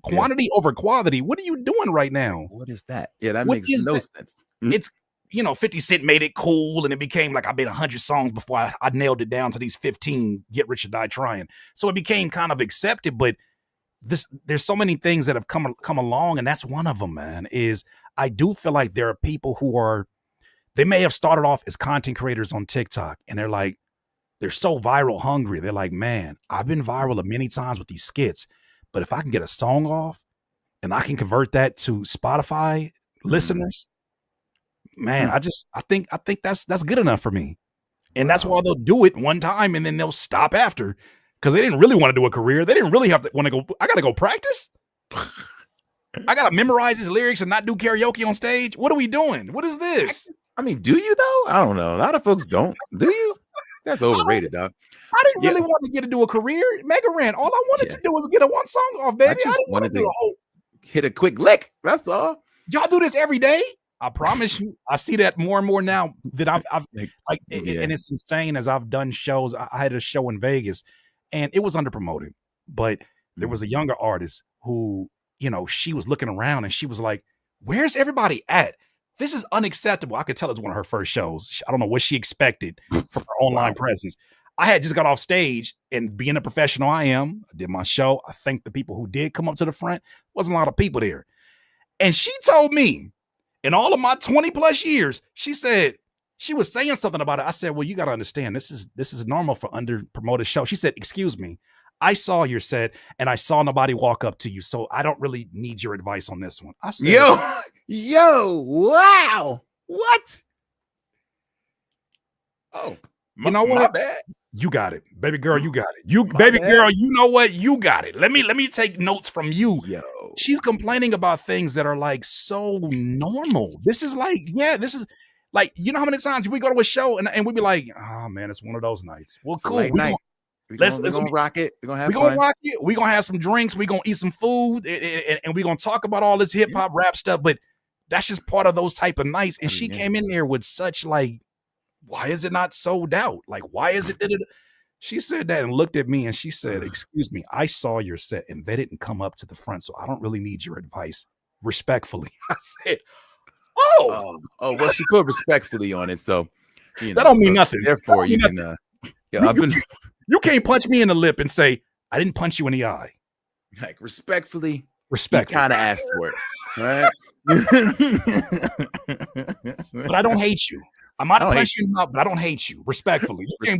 quantity over quality. What are you doing right now? What is that? Yeah, that makes no sense. It's, 50 Cent made it cool and it became like I made 100 songs before I nailed it down to these 15 Get Rich or Die Trying. So it became kind of accepted, but there's so many things that have come along, and that's one of them, man, is I do feel like there are people who they may have started off as content creators on TikTok and they're so viral hungry. They're like, man, I've been viral many times with these skits, but if I can get a song off and I can convert that to Spotify listeners, man, I think that's good enough for me. And that's why they'll do it one time and then they'll stop after, because they didn't really want to do a career. They didn't really have to want to go, I got to go practice. I got to memorize his lyrics and not do karaoke on stage. What are we doing? What is this? I mean, do you though? I don't know. A lot of folks don't. Do you? That's overrated, dog. I didn't really want to get into a career. Mega Ran. All I wanted to do was get a one song off, baby. I just wanted to hit a quick lick. That's all. Y'all do this every day? I promise you. I see that more and more now that I've and it's insane. As I've done shows, I had a show in Vegas and it was underpromoted, but there was a younger artist who, she was looking around and she was like, where's everybody at? This is unacceptable. I could tell it's one of her first shows. I don't know what she expected from her online presence. I had just got off stage, and being a professional I am, I did my show. I thanked the people who did come up to the front. Wasn't a lot of people there. And she told me, in all of my 20 plus years, she said, she was saying something about it. I said, well, you got to understand, this is normal for under promoted show. She said, excuse me, I saw your set and I saw nobody walk up to you. So I don't really need your advice on this one. I said, yo, wow. What? Oh, you know what? My bad. You got it, baby girl. You got it. Baby girl, you know what? You got it. Let me take notes from you. Yo. She's complaining about things that are like so normal. This is like, this is like, you know how many times we go to a show and we be like, oh man, it's one of those nights. Well, cool. We're gonna rock it. We're gonna have fun. We're gonna rock it. We're gonna have some drinks. We're gonna eat some food, and we're gonna talk about all this hip hop rap stuff. But that's just part of those type of nights. And I mean, she yeah. came in there with such like, why is it not sold out? Like, why is it? She said that and looked at me and she said, excuse me, I saw your set and they didn't come up to the front, so I don't really need your advice. Respectfully. I said, oh, well, she put respectfully on it, so you know, that don't mean so nothing. therefore Don't mean you can yeah, you can't punch me in the lip and say, I didn't punch you in the eye. like respectfully, Respectfully. you kind of asked for it, right? But I don't hate you. I might have punched you out, but I don't hate you. Respectfully. You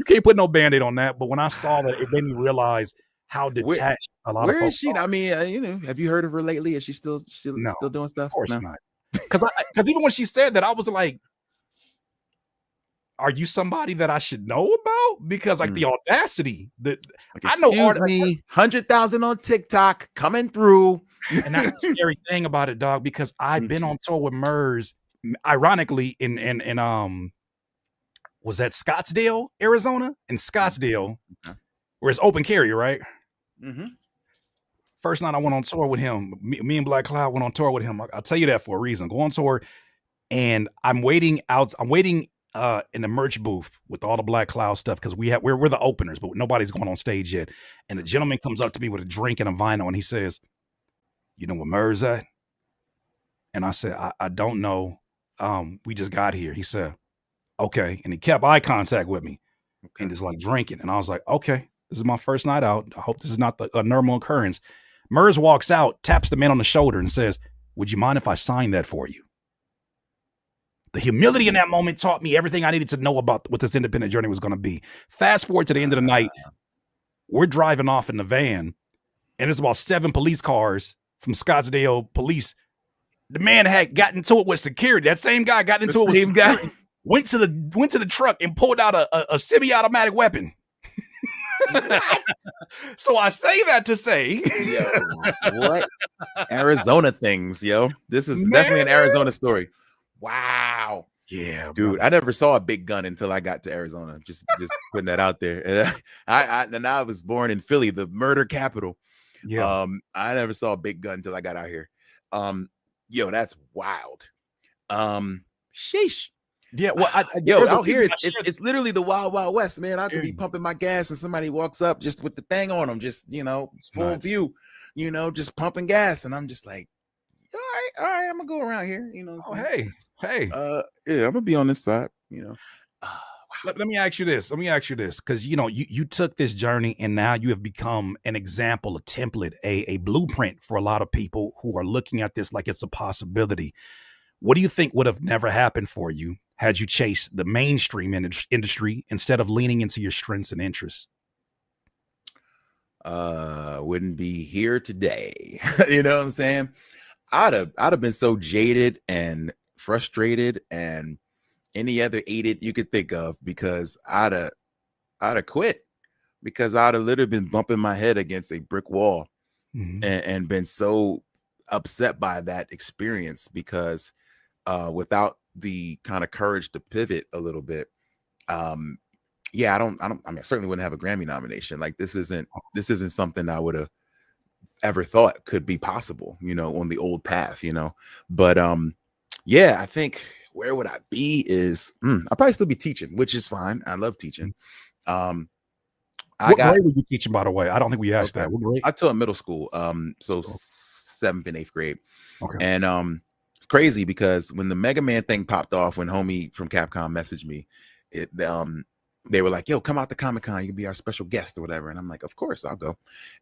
can't put no band-aid on that. But when I saw that, it made me realize how detached a lot of folks. Where is she? I mean, you know, have you heard of her lately? Is she still No, doing stuff? Of course not. Because even when she said that, I was like, are you somebody that I should know about? Because like the audacity that like, I know, excuse me, 100,000 on TikTok coming through. And that's the scary thing about it, dog. Because I've been on tour with Murs, ironically, in was that Scottsdale, Arizona? In Scottsdale, where it's open carry, right? Mm-hmm. First night I went on tour with him. Me and Black Cloud went on tour with him. I'll tell you that for a reason. Go on tour, and I'm waiting in the merch booth with all the Black Cloud stuff because we're the openers, but nobody's going on stage yet. And a gentleman comes up to me with a drink and a vinyl, and he says, "You know where Murs at?" And I said, I don't know. We just got here. He said, okay. And he kept eye contact with me and just like drinking. And I was like, okay, this is my first night out. I hope this is not a normal occurrence. Murs walks out, taps the man on the shoulder and says, would you mind if I signed that for you? The humility in that moment taught me everything I needed to know about what this independent journey was going to be. Fast forward to the end of the night, we're driving off in the van, and there's about 7 police cars from Scottsdale police. The man had gotten into it with security. That same guy got into it with security. Went to the truck and pulled out a semi-automatic weapon. So I say that to say, yo, what Arizona things, yo. This is definitely an Arizona story. Wow. Yeah, dude, I never saw a big gun until I got to Arizona. Just putting that out there. And I was born in Philly, the murder capital. Yeah. I never saw a big gun until I got out here. Yo, that's wild. Sheesh. Yeah, well, out here it's literally the wild, wild west, man. I could be pumping my gas and somebody walks up just with the thing on them, just full view, just pumping gas, and I'm just like, all right, I'm gonna go around here, hey, yeah, I'm gonna be on this side, Let me ask you this. Because you took this journey and now you have become an example, a template, a blueprint for a lot of people who are looking at this like it's a possibility. What do you think would have never happened for you had you chased the mainstream industry instead of leaning into your strengths and interests? Wouldn't be here today. You know what I'm saying? I'd have been so jaded and frustrated and any other idiot you could think of, because I'd have quit, because I'd have literally been bumping my head against a brick wall and been so upset by that experience, because without the kind of courage to pivot a little bit, I mean, I certainly wouldn't have a Grammy nomination. Like this isn't something I would have ever thought could be possible, on the old path, but yeah, I think where would I be is I'll probably still be teaching, which is fine. I love teaching. What grade were you teaching, by the way? I don't think we asked that. What grade? I taught middle school. So 7th and 8th grade. Okay. And it's crazy because when the Mega Man thing popped off, when homie from Capcom messaged me, they were like, yo, come out to Comic-Con, you can be our special guest or whatever. And I'm like, of course, I'll go.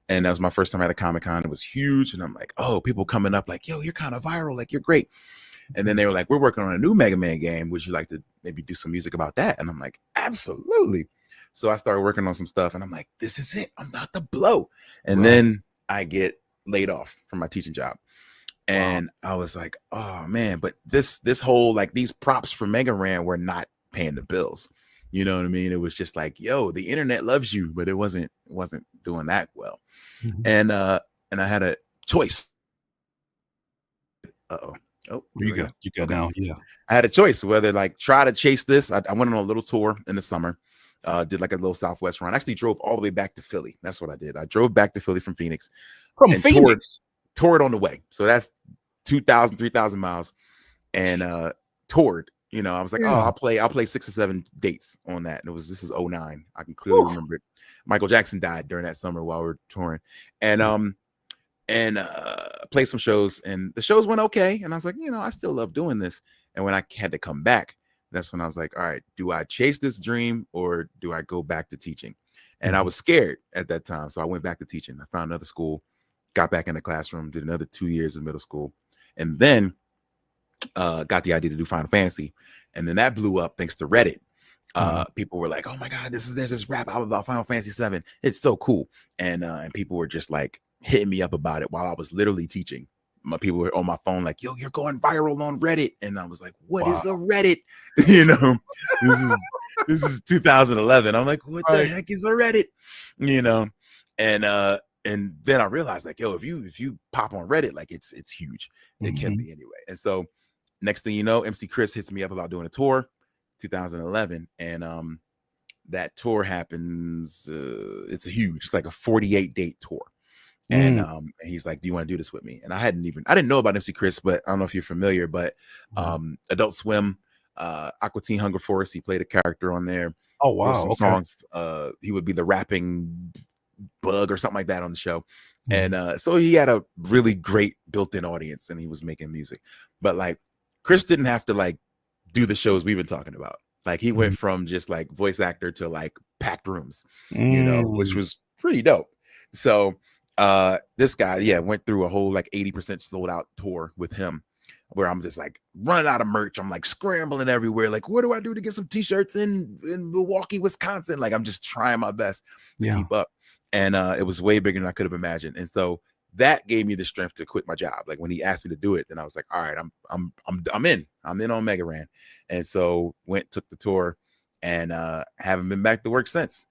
And that was my first time at a Comic-Con. It was huge. And I'm like, oh, people coming up like, yo, you're kind of viral, like you're great. And then they were like, we're working on a new Mega Man game. Would you like to maybe do some music about that? And I'm like, absolutely. So I started working on some stuff and I'm like, this is it. I'm about to blow. And then I get laid off from my teaching job. And I was like, oh man, but this whole, like, these props for Mega Ran were not paying the bills. You know what I mean? It was just like, yo, the internet loves you, but it wasn't doing that well. And I had a choice. Oh, you go now. Yeah. I had a choice whether like try to chase this. I went on a little tour in the summer, did like a little Southwest run. I actually drove all the way back to Philly. That's what I did. I drove back to Philly from Phoenix. From Phoenix? Toured on the way. So that's 2,000, 3,000 miles and toured. You know, I was like, oh, Yeah. I'll play 6 or 7 dates on that. And this is 09. I can clearly Whew. remember it. Michael Jackson died during that summer while we were touring. And play some shows, and the shows went okay. And I was like, you know, I still love doing this. And when I had to come back, that's when I was like, all right, do I chase this dream or do I go back to teaching? And I was scared at that time. So I went back to teaching. I found another school, got back in the classroom, did another 2 years in middle school, and then got the idea to do Final Fantasy. And then that blew up thanks to Reddit. People were like, oh my God, there's this rap album about Final Fantasy 7. It's so cool. And people were just like hitting me up about it while I was literally teaching. My people were on my phone like, yo, you're going viral on Reddit. And I was like, what is a Reddit? You know, this is 2011. I'm like, what the heck is a Reddit? You know, and then I realized like, yo, if you pop on Reddit, like it's huge. It can be anyway. And so next thing you know, MC Chris hits me up about doing a tour, 2011, and that tour happens. It's it's like a 48 date tour. And he's like, do you want to do this with me? And I didn't know about MC Chris, but I don't know if you're familiar, but Adult Swim, Aqua Teen Hunger Force, he played a character on there. Oh wow. Some songs. He would be the rapping bug or something like that on the show. And so he had a really great built-in audience, and he was making music. But like Chris didn't have to like do the shows we've been talking about. Like he went from just like voice actor to like packed rooms, you know, which was pretty dope. So this guy, went through a whole like 80% sold out tour with him, where I'm just like running out of merch. I'm like scrambling everywhere. Like, what do I do to get some t-shirts in Milwaukee, Wisconsin? Like, I'm just trying my best to keep up. And it was way bigger than I could have imagined. And so that gave me the strength to quit my job. Like when he asked me to do it, then I was like, all right, I'm in on Mega Ran. And so took the tour, and haven't been back to work since.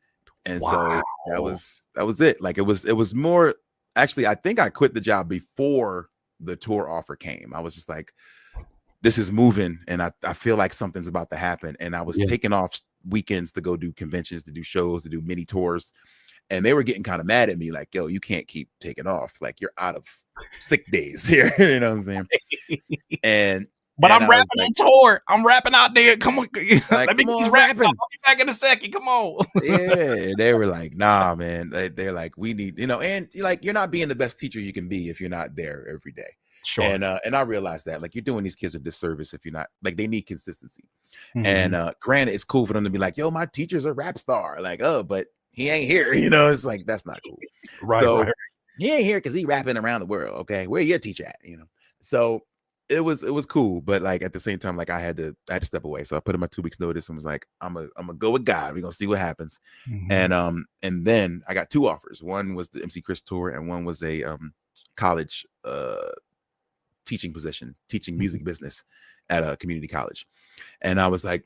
And so that was it. Like it was more, actually, I think I quit the job before the tour offer came. I was just like, this is moving, and I feel like something's about to happen. And I was taking off weekends to go do conventions, to do shows, to do mini tours. And they were getting kind of mad at me, like, yo, you can't keep taking off. Like, you're out of sick days here. You know what I'm saying? But I'm rapping on tour. I'm rapping out there. Come on. Like, let me get these raps off. I'll be back in a second. Come on. Yeah. They were like, nah, man. They're like, we need, you know, and like, you're not being the best teacher you can be if you're not there every day. Sure. And I realized that, like, you're doing these kids a disservice if you're not, like, they need consistency. And granted, it's cool for them to be like, yo, my teacher's a rap star. Like, oh, but he ain't here. You know, it's like, that's not cool. Right. He ain't here because he rapping around the world. Okay. Where your teacher at? You know? So it was cool. But like at the same time, like I had to step away. So I put in my 2 weeks notice and was like, I'm gonna go with God. We're gonna see what happens. And then I got 2 offers. One was the MC Chris tour, and one was a college teaching position, teaching music business at a community college. And I was like,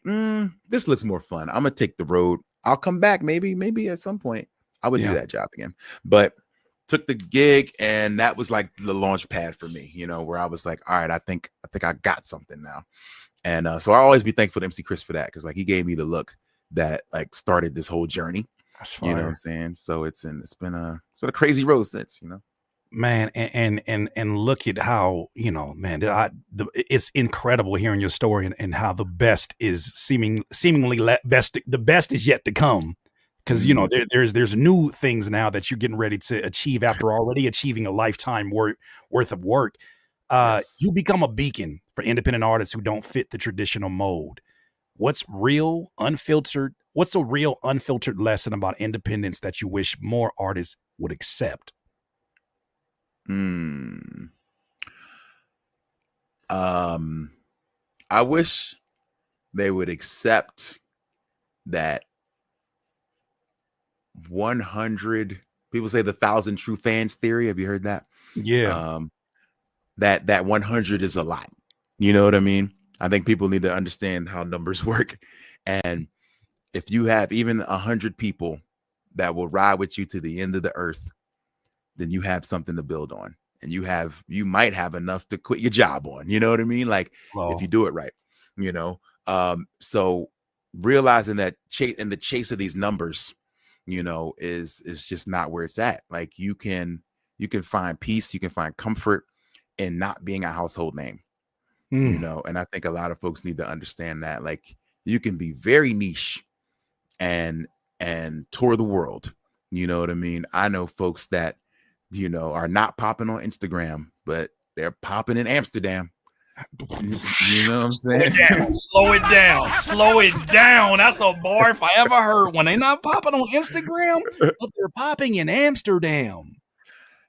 this looks more fun. I'm gonna take the road. I'll come back maybe at some point. I would do that job again. But took the gig, and that was like the launch pad for me, you know, where I was like, all right, I think I got something now. And so I always be thankful to MC Chris for that, because like he gave me the look that like started this whole journey. You know what I'm saying? So it's been a crazy road since, you know. Man, and look at how, you know, man, it's incredible hearing your story and how the best is seemingly the best is yet to come. Because, you know, there's new things now that you're getting ready to achieve after already achieving a lifetime worth of work. You become a beacon for independent artists who don't fit the traditional mold. What's a real unfiltered lesson about independence that you wish more artists would accept? I wish they would accept that 100 people say the 1,000 true fans theory. Have you heard that? Yeah. That 100 is a lot. You know what I mean? I think people need to understand how numbers work. And if you have even 100 people that will ride with you to the end of the earth, then you have something to build on, and you might have enough to quit your job on, you know what I mean? Like if you do it right, you know? So realizing that in the chase of these numbers, you know, is just not where it's at. Like you can find peace, you can find comfort in not being a household name, you know. And I think a lot of folks need to understand that, like, you can be very niche and tour the world. You know what I mean? I know folks that, you know, are not popping on Instagram, but they're popping in Amsterdam. You know what I'm saying? Slow it down. Slow it down. That's a bar if I ever heard one. They not popping on Instagram, but they're popping in Amsterdam.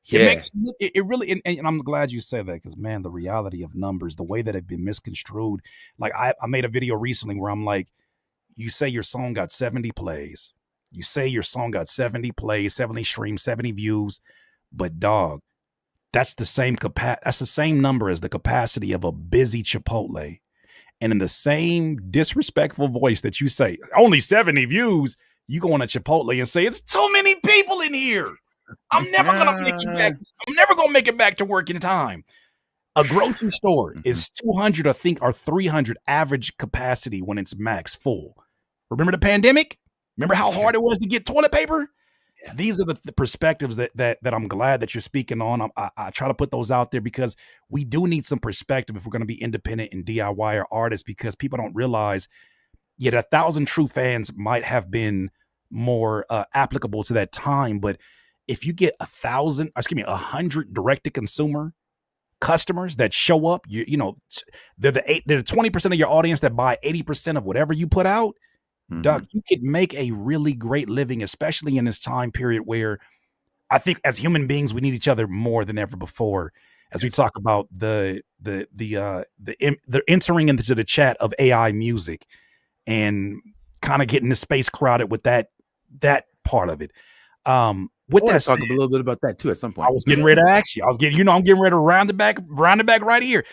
Yeah. It makes it really, and I'm glad you said that, because man, the reality of numbers, the way that have been misconstrued. Like I made a video recently where I'm like, you say your song got 70 plays. You say your song got 70 plays, 70 streams, 70 views, but dog, that's the same number as the capacity of a busy Chipotle. And in the same disrespectful voice that you say, only 70 views, you go on a Chipotle and say, it's too many people in here. I'm never gonna make it back. I'm never gonna make it back to work in time. A grocery store is 200, I think, or 300 average capacity when it's max full. Remember the pandemic? Remember how hard it was to get toilet paper? Yeah. These are the perspectives that I'm glad that you're speaking on. I try to put those out there because we do need some perspective if we're going to be independent and DIY or artists, because people don't realize, yet 1,000 true fans might have been more applicable to that time. But if you get 100 direct-to-consumer customers that show up, you know, they're the 20% of your audience that buy 80% of whatever you put out. Doug, you could make a really great living, especially in this time period where I think as human beings we need each other more than ever before. As we talk about the entering into the chat of AI music and kind of getting the space crowded with that part of it. With that, talk a little bit about that too at some point. I was getting ready to ask you. I'm getting ready to round it back right here.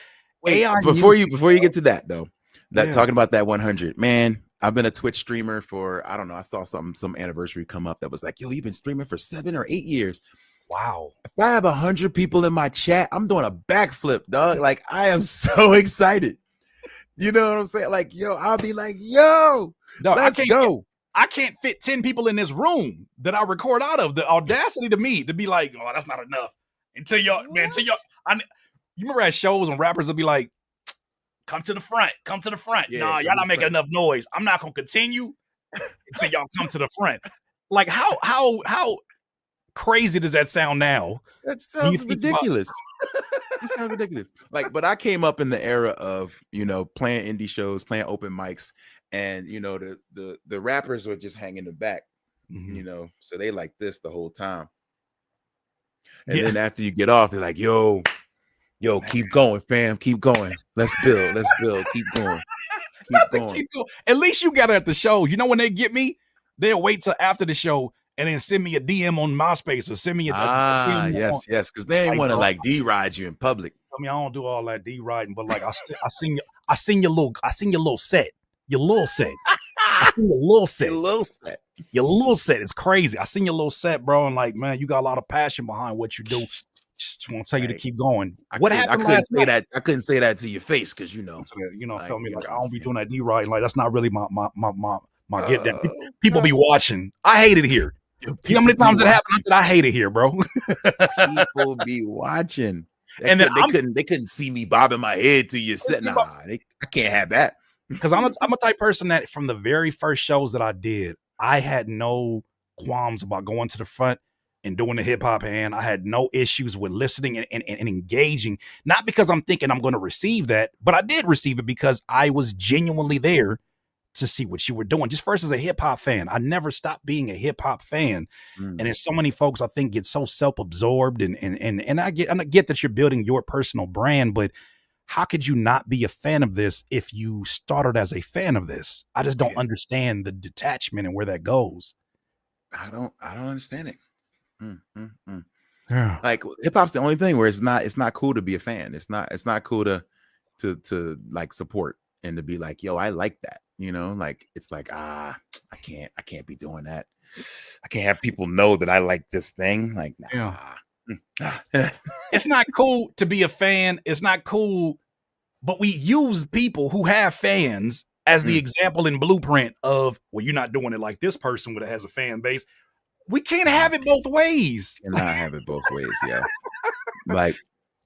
Wait, AI before you get to that though, talking about that 100, man. I've been a Twitch streamer for, I don't know, I saw some anniversary come up that was like, yo, you've been streaming for 7 or 8 years. Wow. If I have 100 people in my chat, I'm doing a backflip, dog. Like, I am so excited. You know what I'm saying? Like, yo, I'll be like, yo, let's go. I can't fit 10 people in this room that I record out of. The audacity to be like, oh, that's not enough. You remember at shows when rappers will be like, come to the front. Yeah, nah, y'all not making enough noise. I'm not gonna continue until y'all come to the front. Like how crazy does that sound now? That sounds ridiculous. That sounds ridiculous. Like, but I came up in the era of, you know, playing indie shows, playing open mics, and you know, the rappers were just hanging the back, you know, so they like this the whole time. And then after you get off, they're like, yo, keep going, fam. Keep going. Let's build. Keep going. Keep going. At least you got it at the show. You know, when they get me, they'll wait till after the show and then send me a DM on MySpace or send me a DM yes, because they ain't want to like D-ride you in public. I mean, I don't do all that D-riding, but like I seen your little set. Your little set. I seen your little set. Your little set is crazy. I seen your little set, bro, and like, man, you got a lot of passion behind what you do. Just want to tell you to keep going. What happened? I couldn't say that to your face because you know, feel me like I don't be doing that D-riding. Like that's not really my get down. People be watching. I hate it here. You know how many times it happened? I said I hate it here, bro. People be watching, and then they couldn't see me bobbing my head to you. Said, nah, I can't have that. Because I'm a type person that from the very first shows that I did, I had no qualms about going to the front and doing the hip hop hand. I had no issues with listening and engaging, not because I'm thinking I'm going to receive that, but I did receive it because I was genuinely there to see what you were doing. Just first as a hip hop fan, I never stopped being a hip hop fan. And there's so many folks I think get so self-absorbed and I get that you're building your personal brand, but how could you not be a fan of this if you started as a fan of this? I just don't understand the detachment and where that goes. I don't understand it. Yeah. Like hip hop's the only thing where it's not cool to be a fan. It's not cool to like support and to be like, yo, I like that. You know, like it's like, I can't be doing that. I can't have people know that I like this thing. Like, nah. Yeah. It's not cool to be a fan. It's not cool, but we use people who have fans as the example and blueprint of, well, you're not doing it like this person that has a fan base. We can't have it both ways. Cannot have it both ways, yeah. Like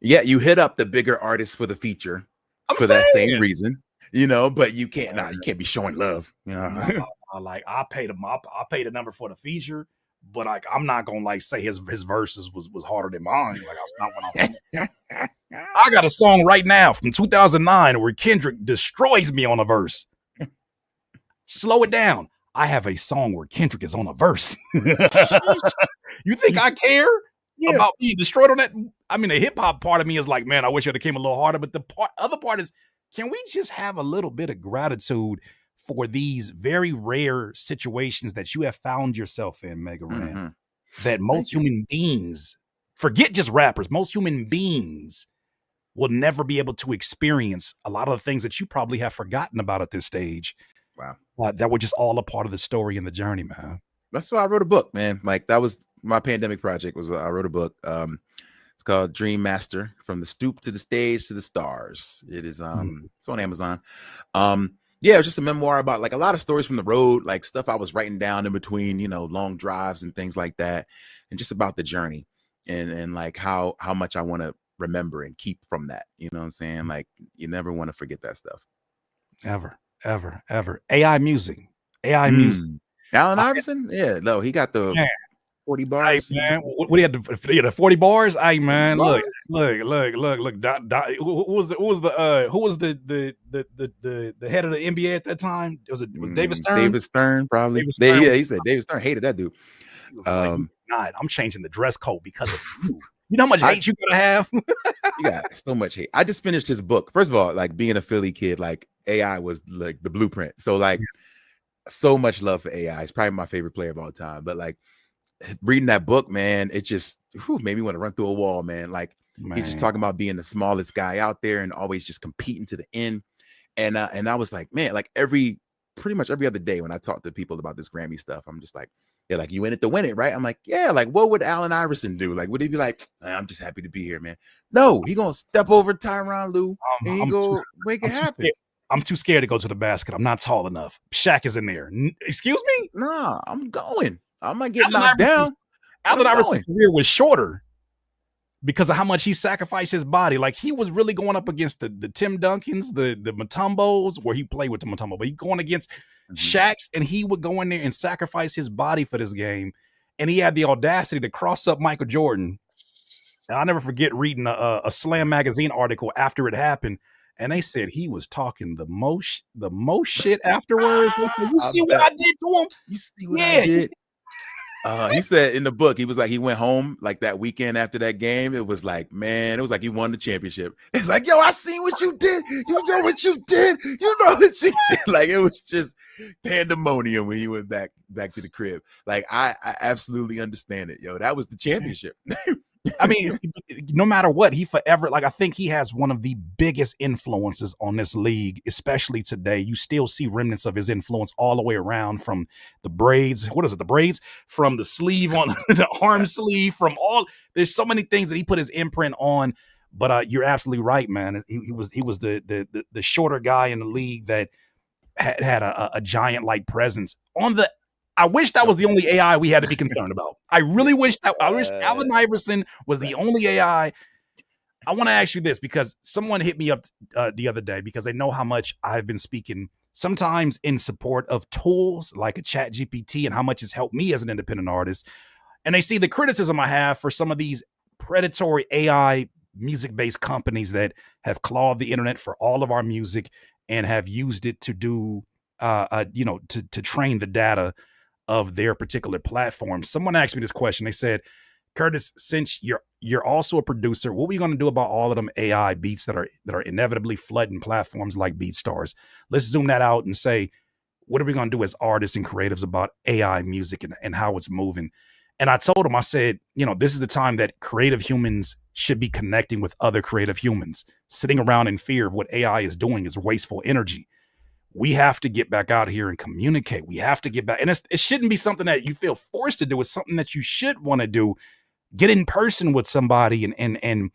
Yeah, you hit up the bigger artists for the feature I'm for that same saying. reason, but you can't. Nah, you can't be showing love. No, like I paid him. I paid a number for the feature, but like I'm not gonna like say his verses was harder than mine. Like that's not what I'm saying. I got a song right now from 2009 where Kendrick destroys me on a verse. Slow it down. I have a song where Kendrick is on a verse. You think I care Yeah. about being destroyed on that? I mean, the hip hop part of me is like, man, I wish it came a little harder. But the other part is, can we just have a little bit of gratitude for these very rare situations that you have found yourself in, Mega Ran? Mm-hmm. That most human beings, forget just rappers, most human beings will never be able to experience a lot of the things that you probably have forgotten about at this stage. Wow. That were just all a part of the story and the journey, man. That's why I wrote a book, man. Like that was my pandemic project. I wrote a book. It's called Dream Master: From the Stoop to the Stage to the Stars. It is it's on Amazon. Yeah, it was just a memoir about like a lot of stories from the road, like stuff I was writing down in between, long drives and things like that, and just about the journey and like how much I want to remember and keep from that. You know what I'm saying? Like you never want to forget that stuff. Ever. AI music. AI music. Allen Iverson? Yeah, no, he got the 40 bars. Hey, man, what do you have the 40 bars? Hey, man, look. Who was the head of the NBA at that time? Was David Stern? David Stern, probably. David Stern. Yeah, he said David Stern hated that dude. I'm changing the dress code because of you. You know how much hate you gotta have? You got so much hate. I just finished his book. First of all, like being a Philly kid, like AI was like the blueprint. So like so much love for AI. He's probably my favorite player of all time. But like reading that book, man, it just made me want to run through a wall, man. Like he's just talking about being the smallest guy out there and always just competing to the end. And I was like, man, like pretty much every other day when I talk to people about this Grammy stuff, I'm just like, yeah, like you in it to win it, right? I'm like, yeah, like what would Allen Iverson do? Like, would he be like, I'm just happy to be here, man? No, he gonna step over Tyronn Lue and he go make it happen. I'm too scared to go to the basket. I'm not tall enough. Shaq is in there. Excuse me? Nah, I'm going. I'm not getting knocked down. Allen Iverson's career was shorter because of how much he sacrificed his body. Like he was really going up against the Tim Duncans, the Mutombos, where he played with the Mutombo, but he going against Shaqs, and he would go in there and sacrifice his body for this game. And he had the audacity to cross up Michael Jordan. And I'll never forget reading a Slam magazine article after it happened. And they said he was talking the most shit afterwards. They said, you see what I did to him? You see what I did? He said in the book, he was like, he went home like that weekend after that game. It was like, man, it was like he won the championship. It's like, yo, I see what you did. You know what you did. You know what you did. Like it was just pandemonium when he went back to the crib. Like I absolutely understand it. Yo, that was the championship. I mean, no matter what, he forever, like, I think he has one of the biggest influences on this league, especially today. You still see remnants of his influence all the way around, from the braids. What is it? The braids from the sleeve on the arm sleeve, there's so many things that he put his imprint on. But you're absolutely right, man. He was the shorter guy in the league that had a giant like presence on the. I wish that was the only AI we had to be concerned about. I really wish that. I wish Allen Iverson was the only AI. I want to ask you this because someone hit me up the other day because they know how much I've been speaking sometimes in support of tools like a Chat GPT and how much it's helped me as an independent artist. And they see the criticism I have for some of these predatory AI music-based companies that have clawed the internet for all of our music and have used it to do, to train the data of their particular platform. Someone asked me this question. They said, Curtis, since you're also a producer, what are we going to do about all of them AI beats that are inevitably flooding platforms like BeatStars? Let's zoom that out and say, what are we going to do as artists and creatives about AI music and how it's moving? And I told him, I said, this is the time that creative humans should be connecting with other creative humans. Sitting around in fear of what AI is doing is wasteful energy. We have to get back out here and communicate. We have to get back. And it shouldn't be something that you feel forced to do. It's something that you should want to do. Get in person with somebody and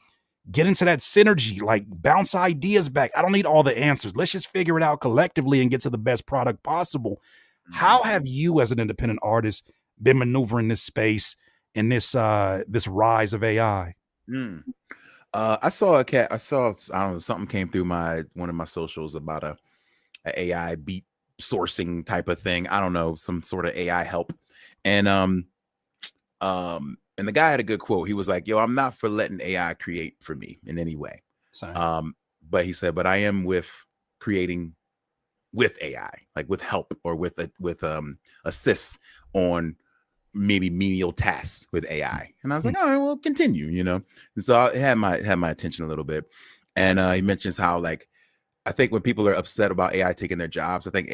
get into that synergy, like bounce ideas back. I don't need all the answers. Let's just figure it out collectively and get to the best product possible. How have you as an independent artist been maneuvering this space in this rise of AI? I saw a cat. I don't know, something came through one of my socials about a AI beat sourcing type of thing. I don't know, some sort of AI help. And and the guy had a good quote. He was like, "Yo, I'm not for letting AI create for me in any way." Same. But he said, "But I am with creating with AI, like with help or with assists on maybe menial tasks with AI." And I was like, "All right, well, continue," you know. And so it had my attention a little bit. And he mentions how, like, I think when people are upset about AI taking their jobs, I think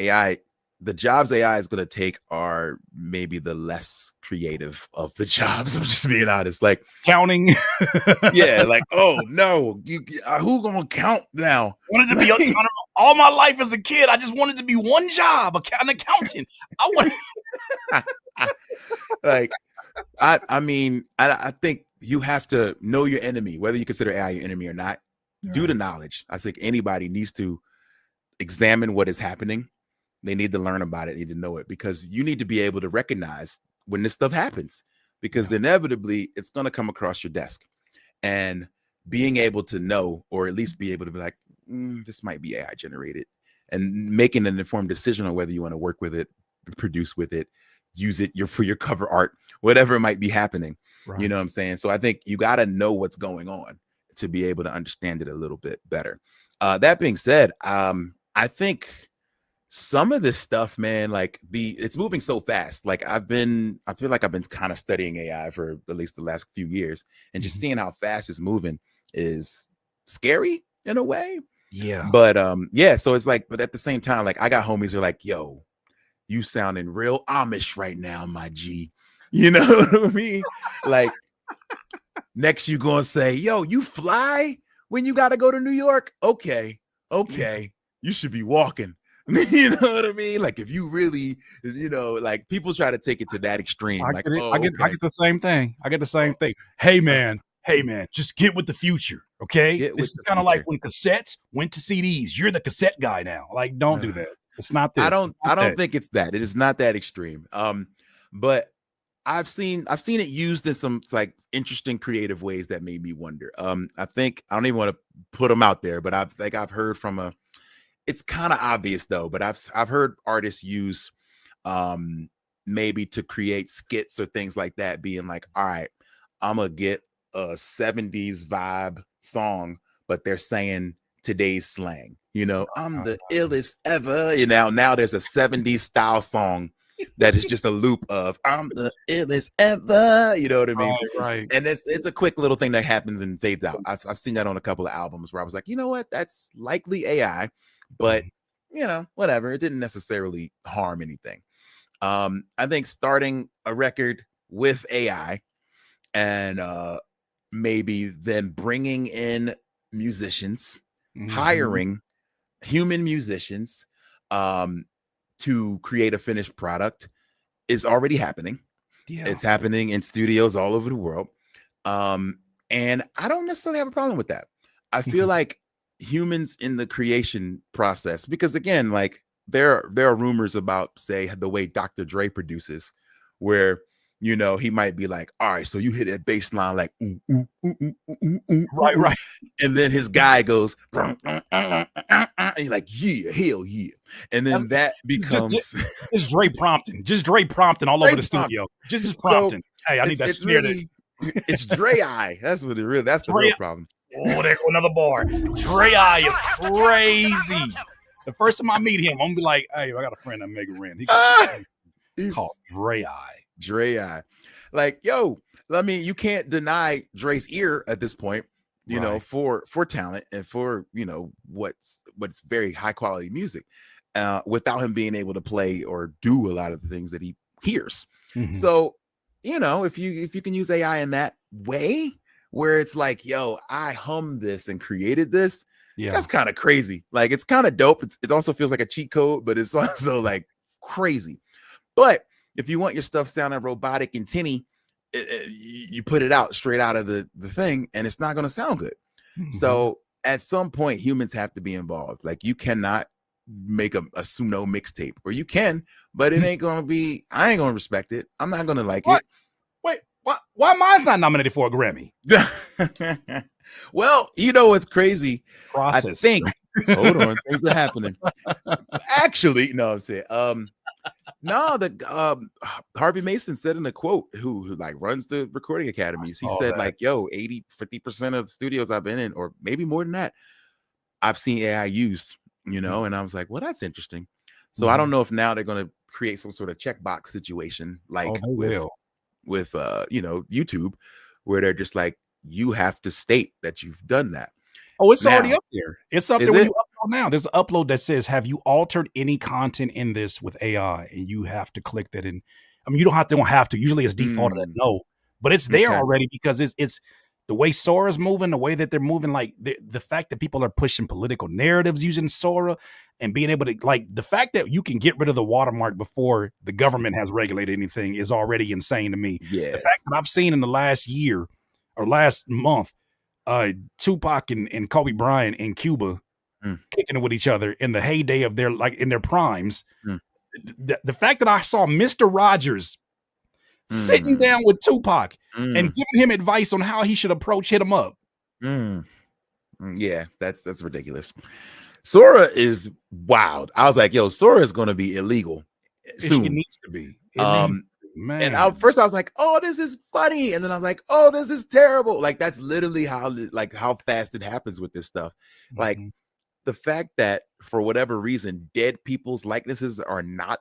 the jobs AI is going to take are maybe the less creative of the jobs. I'm just being honest. Like Counting. yeah, like, oh no, who gonna count now? Wanted to be all my life as a kid. I just wanted to be one job, an accountant. I want. Like, I mean, I think you have to know your enemy, whether you consider AI your enemy or not. Due to knowledge, I think anybody needs to examine what is happening. They need to learn about it, need to know it, because you need to be able to recognize when this stuff happens, because inevitably it's going to come across your desk. And being able to know, or at least be able to be like, this might be AI generated, and making an informed decision on whether you want to work with it, produce with it, use it for your cover art, whatever might be happening. Right. You know what I'm saying? So I think you got to know what's going on to be able to understand it a little bit better. That being said, I think some of this stuff, man, like it's moving so fast. Like I feel like I've been kind of studying AI for at least the last few years, and just seeing how fast it's moving is scary in a way. Yeah. But yeah, so it's like, but at the same time, like I got homies who are like, yo, you sounding real Amish right now, my G. You know what I mean? Like next you gonna say, yo, you fly when you gotta go to New York? Okay. You should be walking. You know what I mean? Like if you really, you know, like people try to take it to that extreme. I like, get it. oh, I get the same thing. I get the same thing. Hey man, just get with the future. Okay. This is kind of like when cassettes went to CDs. You're the cassette guy now. Like, don't do that. It's not this. I don't think it's that. It is not that extreme. But I've seen it used in some like interesting creative ways that made me wonder. I think I don't even want to put them out there, but I've heard from it's kind of obvious though, but I've heard artists use maybe to create skits or things like that, being like, all right, I'm gonna get a 70s vibe song, but they're saying today's slang, you know, I'm the illest ever. You know, now there's a 70s style song that is just a loop of I'm the illest ever. You know what I mean? Right. And it's a quick little thing that happens and fades out. I've seen that on a couple of albums where I was like, you know what, that's likely AI, but you know, whatever. It didn't necessarily harm anything. I think starting a record with AI and maybe then bringing in musicians, hiring human musicians to create a finished product is already happening. Yeah. It's happening in studios all over the world. And I don't necessarily have a problem with that. I feel like humans in the creation process, because again, like there are rumors about, say, the way Dr. Dre produces, where you know he might be like, all right, so you hit that bass line like right, and then his guy goes and you're like, yeah, hell yeah, and then that becomes just Dre prompting all over the studio, just prompting. So, hey, I need that smear. It's Dre eye. That's what that's the real problem. Oh, there go another bar. Dre eye is crazy. The first time I meet him, I'm gonna be like, hey, I got a friend that make a rent. He's called Dre eye. Dre eye. Like, yo, I mean, you can't deny Dre's ear at this point, you know, for talent and for, you know, what's very high quality music, without him being able to play or do a lot of the things that he hears. So, you know, if you can use AI in that way, where it's like, yo, I hummed this and created this. Yeah, that's kind of crazy. Like, it's kind of dope. It also feels like a cheat code, but it's also like crazy. But if you want your stuff sounding robotic and tinny, you put it out straight out of the thing, and it's not going to sound good. So at some point, humans have to be involved. Like, you cannot make a Suno mixtape, or you can, but it ain't going to be. I ain't going to respect it. I'm not going to like it. Wait, why mine's not nominated for a Grammy? Well, you know what's crazy? I Process. think. Hold on, things are happening. Actually, no, I'm saying, no, the Harvey Mason said in a quote, who like runs the recording academies, he saw said that. like, yo, 50% of studios I've been in, or maybe more than that, I've seen AI used, and I was like, well, that's interesting. So I don't know if now they're going to create some sort of checkbox situation Oh, like they will. with YouTube, where they're just like, you have to state that you've done that. Oh, it's already Now, up there. It's up is there when it? you upload now. There's an upload that says, "Have you altered any content in this with AI?" And you have to click that in. I mean, you don't have to. Usually it's defaulted at Mm, no, but it's there okay. already because it's the way Sora's moving, the way that they're moving, like the fact that people are pushing political narratives using Sora and being able to, like, the fact that you can get rid of the watermark before the government has regulated anything is already insane to me. The Yeah. fact that I've seen in the last year or last month, Tupac and Kobe Bryant in Cuba Mm, kicking it with each other in the heyday of their, like, in their primes. mm, The fact that I saw Mr. Rogers sitting mm, down with Tupac and mm, giving him advice on how he should approach hit him up. mm. Yeah, that's ridiculous. Sora is wild. I was like, yo, Sora is going to be illegal It soon. needs to be. It needs Um, to be. and Man. first I was like, oh, this is funny, and then I was like, oh, this is terrible. Like that's literally how fast it happens with this stuff. Like Mhm. the fact that for whatever reason, dead people's likenesses are not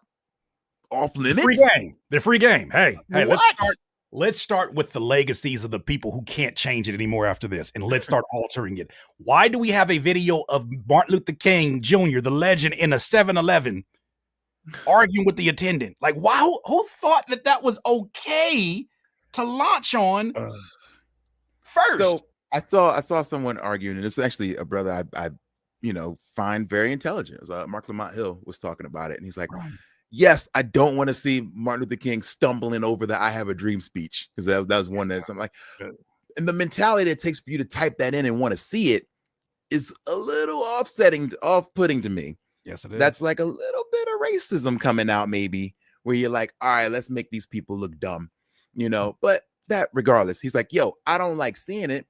off Free limits. game. They're free game. Hey, let's What? start. Let's start with the legacies of the people who can't change it anymore after this, and let's start altering it. Why do we have a video of Martin Luther King Jr., the legend, in a 7-Eleven arguing with the attendant? Like, why? Who thought that that was okay to launch on Ugh. first? So I saw someone arguing, and it's actually a brother I find very intelligent. It was, Mark Lamont Hill was talking about it, and he's like, Right. yes, I don't want to see Martin Luther King stumbling over the "I have a dream" speech, because that was one that's, I'm like, and the mentality that it takes for you to type that in and want to see it is a little off-putting to me. Yes, it is. That's like a little bit of racism coming out, maybe, where you're like, all right, let's make these people look dumb, But that regardless, he's like, yo, I don't like seeing it,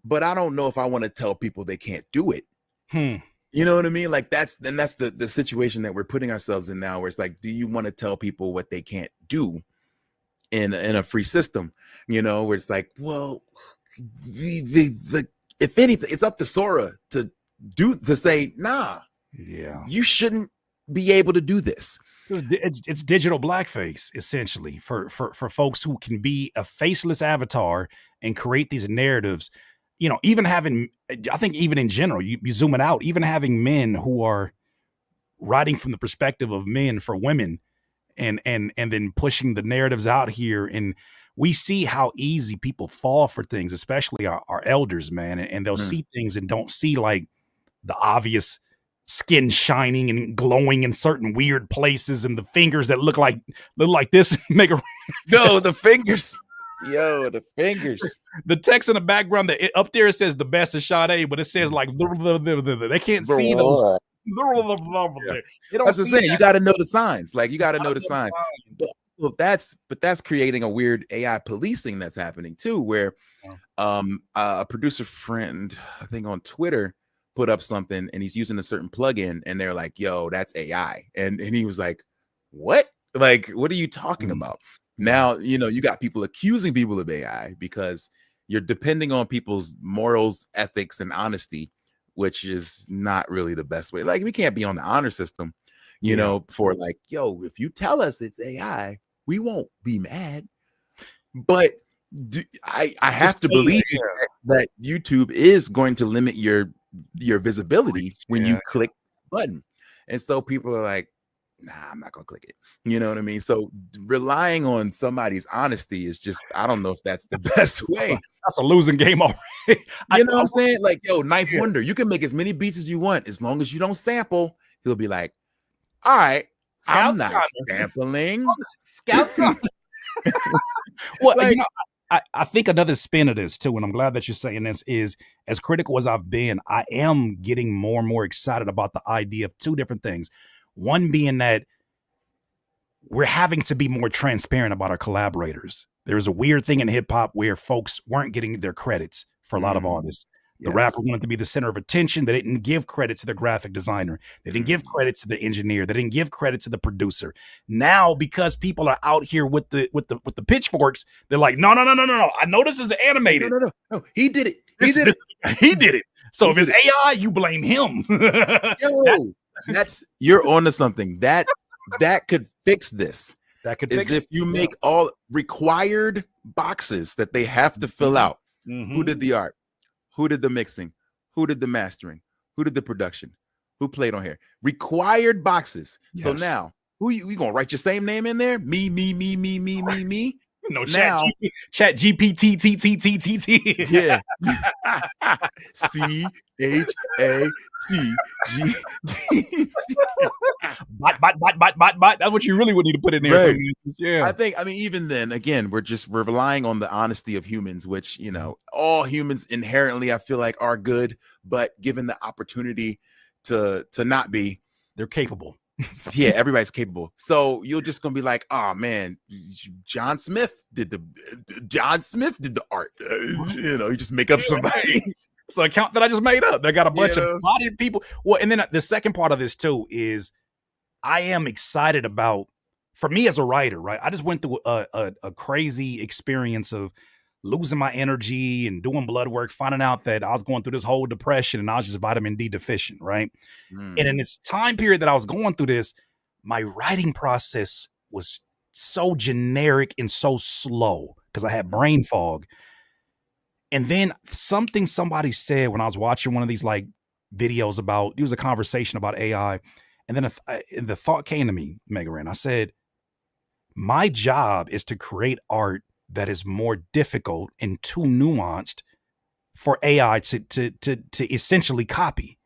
but I don't know if I want to tell people they can't do it. Hmm. You know what I mean? Like that's the situation that we're putting ourselves in now, where it's like, do you want to tell people what they can't do in a free system? Where it's like, well, the if anything, it's up to Sora to say, nah, Yeah. you shouldn't be able to do this. It's digital blackface, essentially, for folks who can be a faceless avatar and create these narratives. Even having, I think, even in general, you zoom it out, even having men who are writing from the perspective of men for women, and then pushing the narratives out here, and we see how easy people fall for things, especially our elders, man, and they'll Mm. see things and don't see, like, the obvious skin shining and glowing in certain weird places, and the fingers that look like this make a No, the fingers. Yo, the fingers. the text in the background that up there, it says the best of Sade, but it says like they can't see those. Yeah. They don't That's the see saying. You that. got to know the signs. Like you got to I know don't the know the signs. sign. But that's creating a weird AI policing that's happening too, where a producer friend, I think on Twitter, put up something and he's using a certain plugin, and they're like, yo, that's AI. And he was like, what? Like, what are you talking Mm. about? Now, you got people accusing people of AI because you're depending on people's morals, ethics, and honesty, which is not really the best way. Like, we can't be on the honor system, Yeah. for like, yo, if you tell us it's AI, we won't be mad. But I have Just to saying believe that. that YouTube is going to limit your visibility when Yeah. you click button. And so people are like, nah, I'm not gonna click it. You know what I mean? So relying on somebody's honesty is just, I don't know if that's the best way. That's a losing game already. You know what I'm saying? Like, yo, Knife Yeah. Wonder, you can make as many beats as you want as long as you don't sample. He'll be like, all right, I'm Scout not Connor. sampling. Scouts on. Well, Like, I think another spin of this too, and I'm glad that you're saying this, is as critical as I've been, I am getting more and more excited about the idea of two different things. One being that we're having to be more transparent about our collaborators. There's a weird thing in hip hop where folks weren't getting their credits for a lot of artists. The Yes. rapper wanted to be the center of attention. They didn't give credit to the graphic designer. They didn't give credit to the engineer. They didn't give credit to the producer. Now, because people are out here with the pitchforks, they're like, no. I know this is animated. No. He did it. He did it. He did it. So if it's AI, you blame him. Yo, you're onto something. That could fix this. That could fix it. If you make all required boxes that they have to fill out. Who did the art? Who did the mixing? Who did the mastering? Who did the production? Who played on here? Required boxes. Yes. So now, who you gonna write your same name in there? Me. No, chat GPT, T. Yeah. CHATG. Bot. That's what you really would need to put in there. Right. Yeah. I mean, even then, again, we're relying on the honesty of humans, which, all humans inherently, I feel like, are good, but given the opportunity to not be, they're capable. Yeah, everybody's capable. So you're just gonna be like, oh man, John Smith did the art. You just make up somebody. It's an account that I just made up. They got a bunch of bodied people. Well, and then the second part of this too is I am excited about, for me as a writer, right? I just went through a crazy experience of losing my energy and doing blood work, finding out that I was going through this whole depression and I was just vitamin D deficient, right? And in this time period that I was going through this, my writing process was so generic and so slow because I had brain fog. And then somebody said when I was watching one of these like videos about, it was a conversation about AI. And then the thought came to me, Megaran. I said, my job is to create art that is more difficult and too nuanced for AI to essentially copy.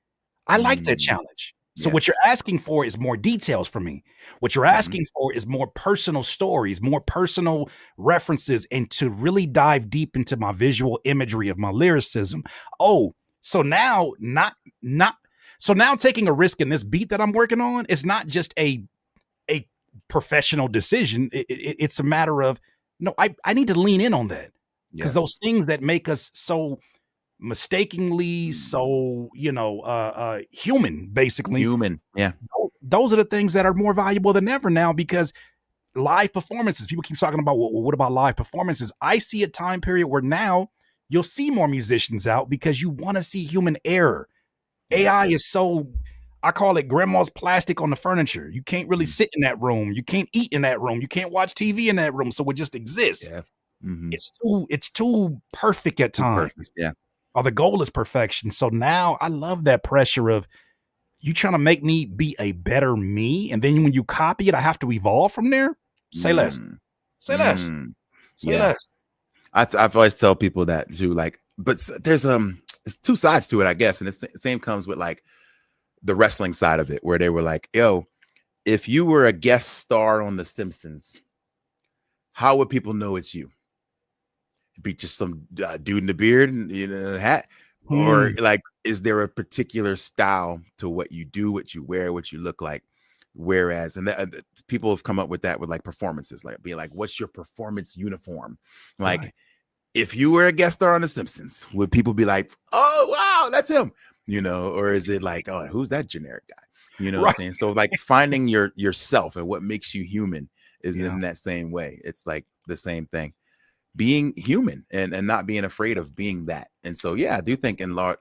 I like that challenge. So what you're asking for is more details for me. What you're asking for is more personal stories, more personal references, and to really dive deep into my visual imagery of my lyricism. Oh, so now taking a risk in this beat that I'm working on is not just a professional decision. It's a matter of, no, I need to lean in on that because those things that make us so mistakenly so human, basically human. Yeah, those are the things that are more valuable than ever now because live performances. People keep talking about what about live performances? I see a time period where now you'll see more musicians out because you want to see human error. AI is so, I call it grandma's plastic on the furniture. You can't really sit in that room. You can't eat in that room. You can't watch TV in that room. So it just exists. Yeah. It's too perfect at times. Perfect. Yeah. Or the goal is perfection. So now I love that pressure of you trying to make me be a better me. And then when you copy it, I have to evolve from there. Say less. Say less. Say less. I've always tell people that too, like, but there's two sides to it, I guess. And it's the same comes with like the wrestling side of it, where they were like, yo, if you were a guest star on The Simpsons, how would people know it's you? It'd be just some dude in the beard and a hat, or like, is there a particular style to what you do, what you wear, what you look like? Whereas, and people have come up with that with like performances, like being like, what's your performance uniform? Like, if you were a guest star on The Simpsons, would people be like, oh, wow, that's him? Or is it like, oh, who's that generic guy? What I'm saying? So like finding yourself and what makes you human is in that same way. It's like the same thing, being human and not being afraid of being that. And so, yeah, I do think in like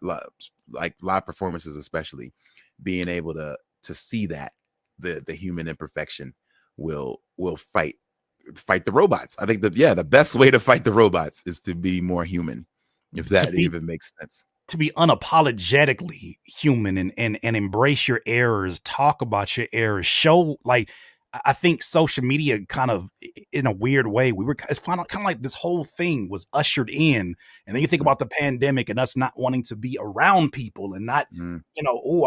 live performances, especially being able to see that the human imperfection will fight the robots. I think the best way to fight the robots is to be more human, if that even makes sense. To be unapologetically human and embrace your errors, talk about your errors, show, like, I think social media kind of, in a weird way, it's kind of like this whole thing was ushered in. And then you think about the pandemic and us not wanting to be around people and not, I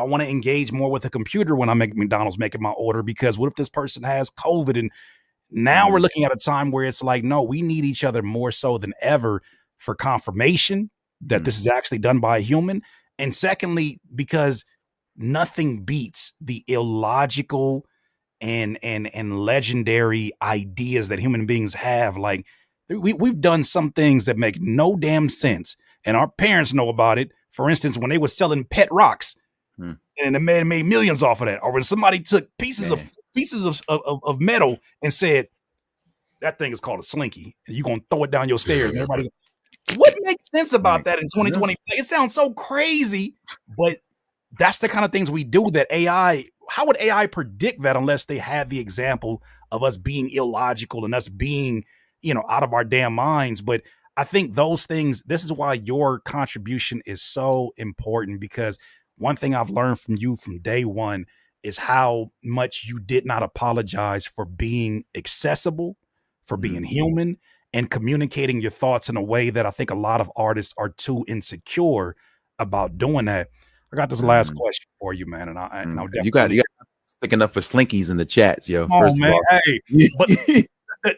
want to engage more with a computer when I make McDonald's making my order, because what if this person has COVID? And now we're looking at a time where it's like, no, we need each other more so than ever for confirmation that this is actually done by a human. And secondly, because nothing beats the illogical and legendary ideas that human beings have. Like we've done some things that make no damn sense. and our parents know about it. For instance, when they were selling pet rocks, and the man made millions off of that, or when somebody took pieces of metal and said that thing is called a slinky, and you're gonna throw it down your stairs, and everybody. What makes sense about that in 2020? It sounds so crazy, but that's the kind of things we do that AI. How would AI predict that unless they have the example of us being illogical and us being, out of our damn minds? But I think those things, this is why your contribution is so important, because one thing I've learned from you from day one is how much you did not apologize for being accessible, for being human, and communicating your thoughts in a way that I think a lot of artists are too insecure about doing that. I got this last question for you, man, and I'll you got sticking up for slinkies in the chats, yo. First of all, hey, but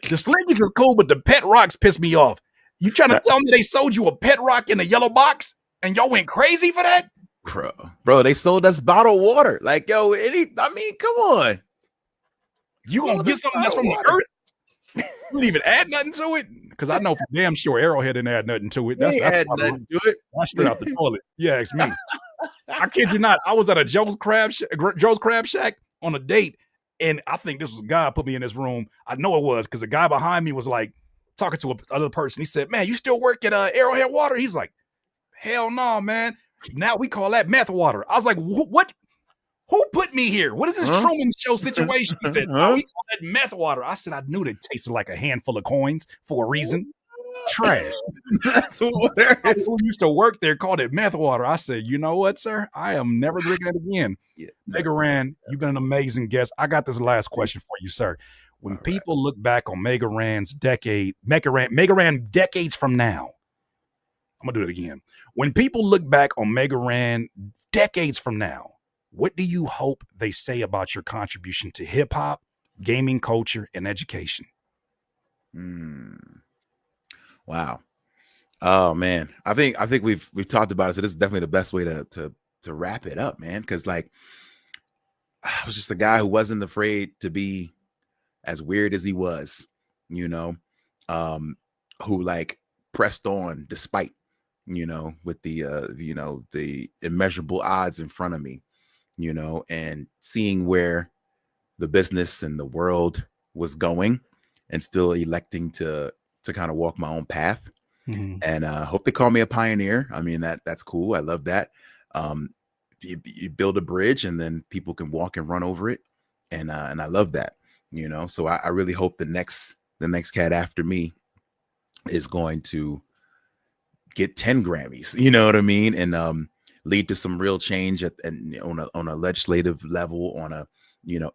the slinkies is cool, but the pet rocks piss me off. You trying to tell me they sold you a pet rock in a yellow box and y'all went crazy for that? Bro, they sold us bottled water. Like, yo, come on. You gonna get something that's from the earth? You didn't even add nothing to it? Because I know for damn sure Arrowhead didn't add nothing to it. That's nothing to it. I straight out the toilet. Yeah, it's me. I kid you not. I was at a Joe's Crab Shack on a date, and I think this was God put me in this room. I know it was, because the guy behind me was like talking to another person. He said, "Man, you still work at Arrowhead Water?" He's like, "Hell no, man. Now we call that meth water." I was like, "What? Who put me here? What is this Truman Show situation?" He said, "Oh, we call that meth water." I said, "I knew they tasted like a handful of coins for a reason." Trash. Who used to work there called it meth water. I said, "You know what, sir? I am never drinking it again." Mega Ran, you've been an amazing guest. I got this last question for you, sir. When people look back on Mega Ran decades from now, I'm gonna do it again. When people look back on Mega Ran decades from now, what do you hope they say about your contribution to hip hop, gaming culture, and education? Wow. Oh man. I think we've talked about it. So this is definitely the best way to wrap it up, man. Cause like I was just a guy who wasn't afraid to be as weird as he was, who like pressed on despite, with the immeasurable odds in front of me, and seeing where the business and the world was going, and still electing to kind of walk my own path. And hope they call me a pioneer. I mean, that's cool. I love that. You build a bridge and then people can walk and run over it. And I love that, so I really hope the next cat after me is going to get 10 Grammys, you know what I mean? And lead to some real change on a legislative level, on a,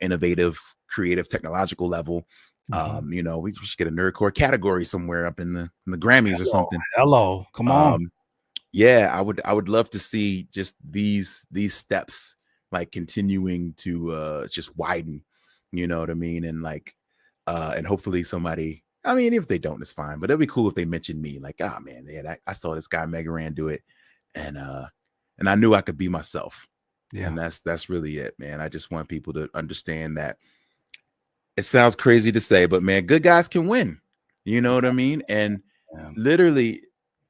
innovative, creative, technological level. We should get a nerdcore category somewhere up in the Grammys or something. Hello, come on. Yeah, I would love to see just these steps like continuing to just widen, you know what I mean? And like and hopefully somebody, I mean, if they don't, it's fine, but it'd be cool if they mentioned me, like, oh man, yeah, I saw this guy Mega Ran do it, and I knew I could be myself. Yeah. And that's really it, man. I just want people to understand that it sounds crazy to say, but man, good guys can win. You know what I mean? And literally,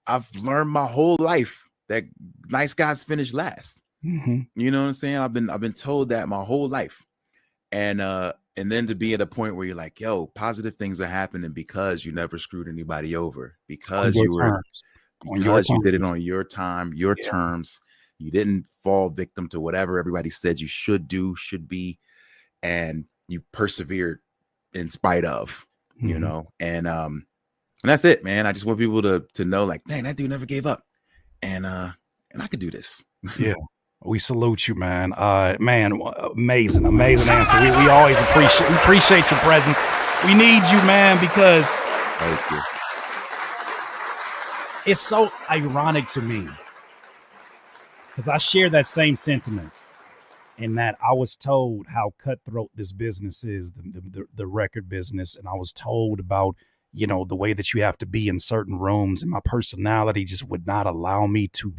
I've learned my whole life that nice guys finish last. You know what I'm saying? I've been told that my whole life. And then to be at a point where you're like, yo, positive things are happening because you never screwed anybody over, because you did it on your time, your terms. You didn't fall victim to whatever everybody said you should do, should be, and you persevered in spite of, and that's it, man. I just want people to know, like, dang, that dude never gave up, and I could do this. Yeah. We salute you, man. Man, amazing answer. We always appreciate your presence. We need you, man, because thank you. It's so ironic to me, because I share that same sentiment, in that I was told how cutthroat this business is, the record business, and I was told about, the way that you have to be in certain rooms, and my personality just would not allow me to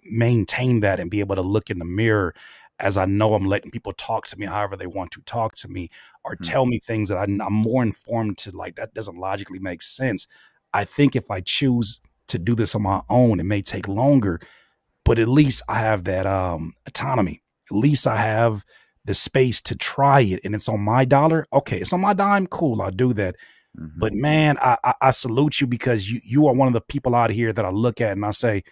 maintain that and be able to look in the mirror, as I know I'm letting people talk to me however they want to talk to me, or tell me things that I'm more informed to, like, that doesn't logically make sense. I think if I choose to do this on my own. It may take longer, but at least I have that autonomy. At least I have the space to try it, and it's on my dollar. Okay, it's on my dime. Cool, I'll do that. Mhm. But man, I salute you, because you are one of the people out here that I look at and I say,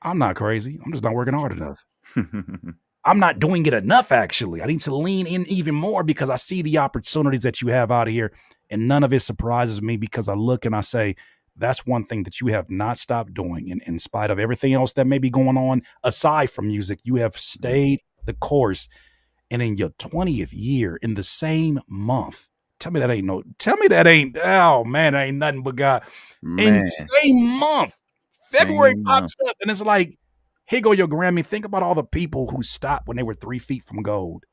I'm not crazy. I'm just not working hard enough. I'm not doing it enough, actually. I need to lean in even more, because I see the opportunities that you have out here, and none of it surprises me, because I look and I say, that's one thing that you have not stopped doing. And in spite of everything else that may be going on, aside from music, you have stayed the course. And in your 20th year, in the same month, tell me that ain't, oh man, that ain't nothing but God. In the Man, same month, February same month. pops up, and it's like, here go your Grammy. Think about all the people who stopped when they were 3 feet from gold.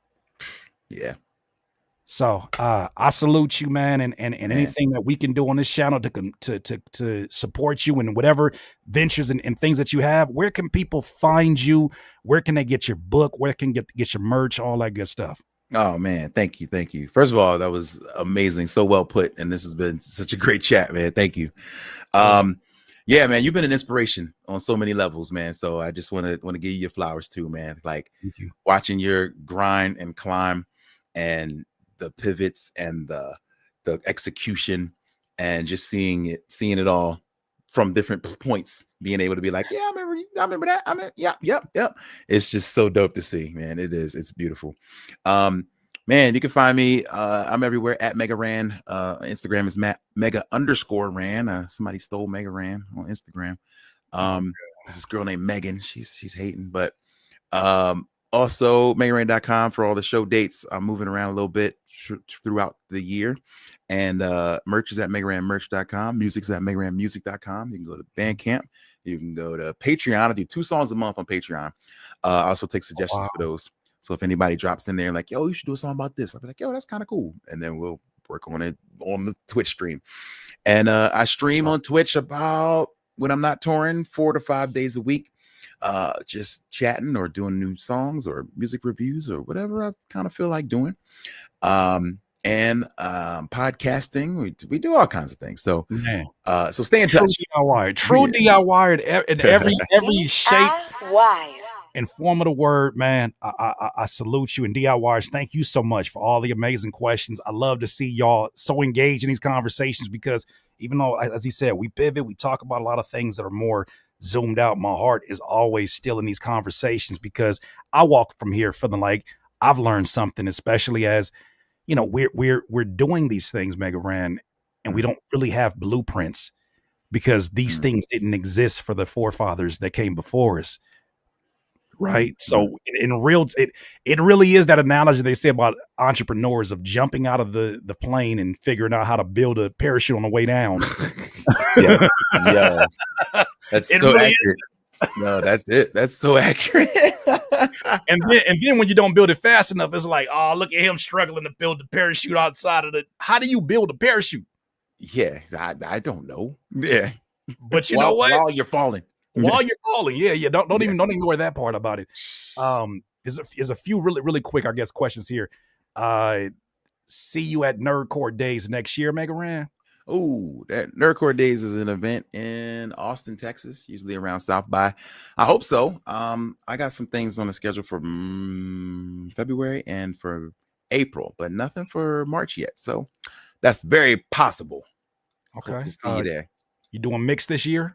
Yeah, So I salute you, man, and man. anything that we can do on this channel to support you in whatever ventures and things that you have. Where can people find you? Where can they get your book? Where can get your merch? All that good stuff. Oh man, thank you. First of all, that was amazing, so well put, and this has been such a great chat, man. Thank you. Yeah, man, you've been an inspiration on so many levels, man. So I just want to give you your flowers too, man. Like, Thank you. watching your grind and climb, and the pivots and the execution, and just seeing it all from different points, being able to be like, yeah, I remember that. Yep. It's just so dope to see, man. It's beautiful. Man, you can find me. I'm everywhere at Mega Ran. Instagram is Mega_Ran. Somebody stole Mega Ran on Instagram. There's this girl named Megan. She's hating, but also megaran.com for all the show dates. I'm moving around a little bit throughout the year, and merch is at megaranmerch.com. Music's at megaranmusic.com. You can go to Bandcamp. You can go to Patreon. I do 2 songs a month on Patreon. I also take suggestions for those. So if anybody drops in there like, yo, you should do a song about this, I'll be like, yo, that's kind of cool. And then we'll work on it on the Twitch stream. And I stream on Twitch about, when I'm not touring, 4 to 5 days a week, just chatting or doing new songs or music reviews or whatever I kind of feel like doing. And podcasting, we do all kinds of things. So so stay in touch. True DIY in every shape DIY. and form of the word, man. I salute you, and DIYers, thank you so much for all the amazing questions. I love to see y'all so engaged in these conversations, because even though, as he said, we pivot, we talk about a lot of things that are more zoomed out, my heart is always still in these conversations, because I walk from here feeling like I've learned something, especially as, you know, we're doing these things, Mega Ran, and we don't really have blueprints, because these things didn't exist for the forefathers that came before us. Right. So in real, it really is that analogy they say about entrepreneurs of jumping out of the plane and figuring out how to build a parachute on the way down. Yeah. That's It so really accurate. No, that's it. That's so accurate. And then when you don't build it fast enough, it's like, oh, look at him struggling to build the parachute outside of the. How do you build a parachute? Yeah, I don't know. Yeah, but you know what? While you're falling. While you're falling, yeah. Don't ignore that part about it. There's a few really quick, I guess, questions here. See you at NERDCORE Days next year, Mega Ran. Oh, that NERDCORE Days is an event in Austin, Texas, usually around South by. I hope so. I got some things on the schedule for February and for April, but nothing for March yet. So that's very possible. Okay. Hope to see you there. You doing mix this year?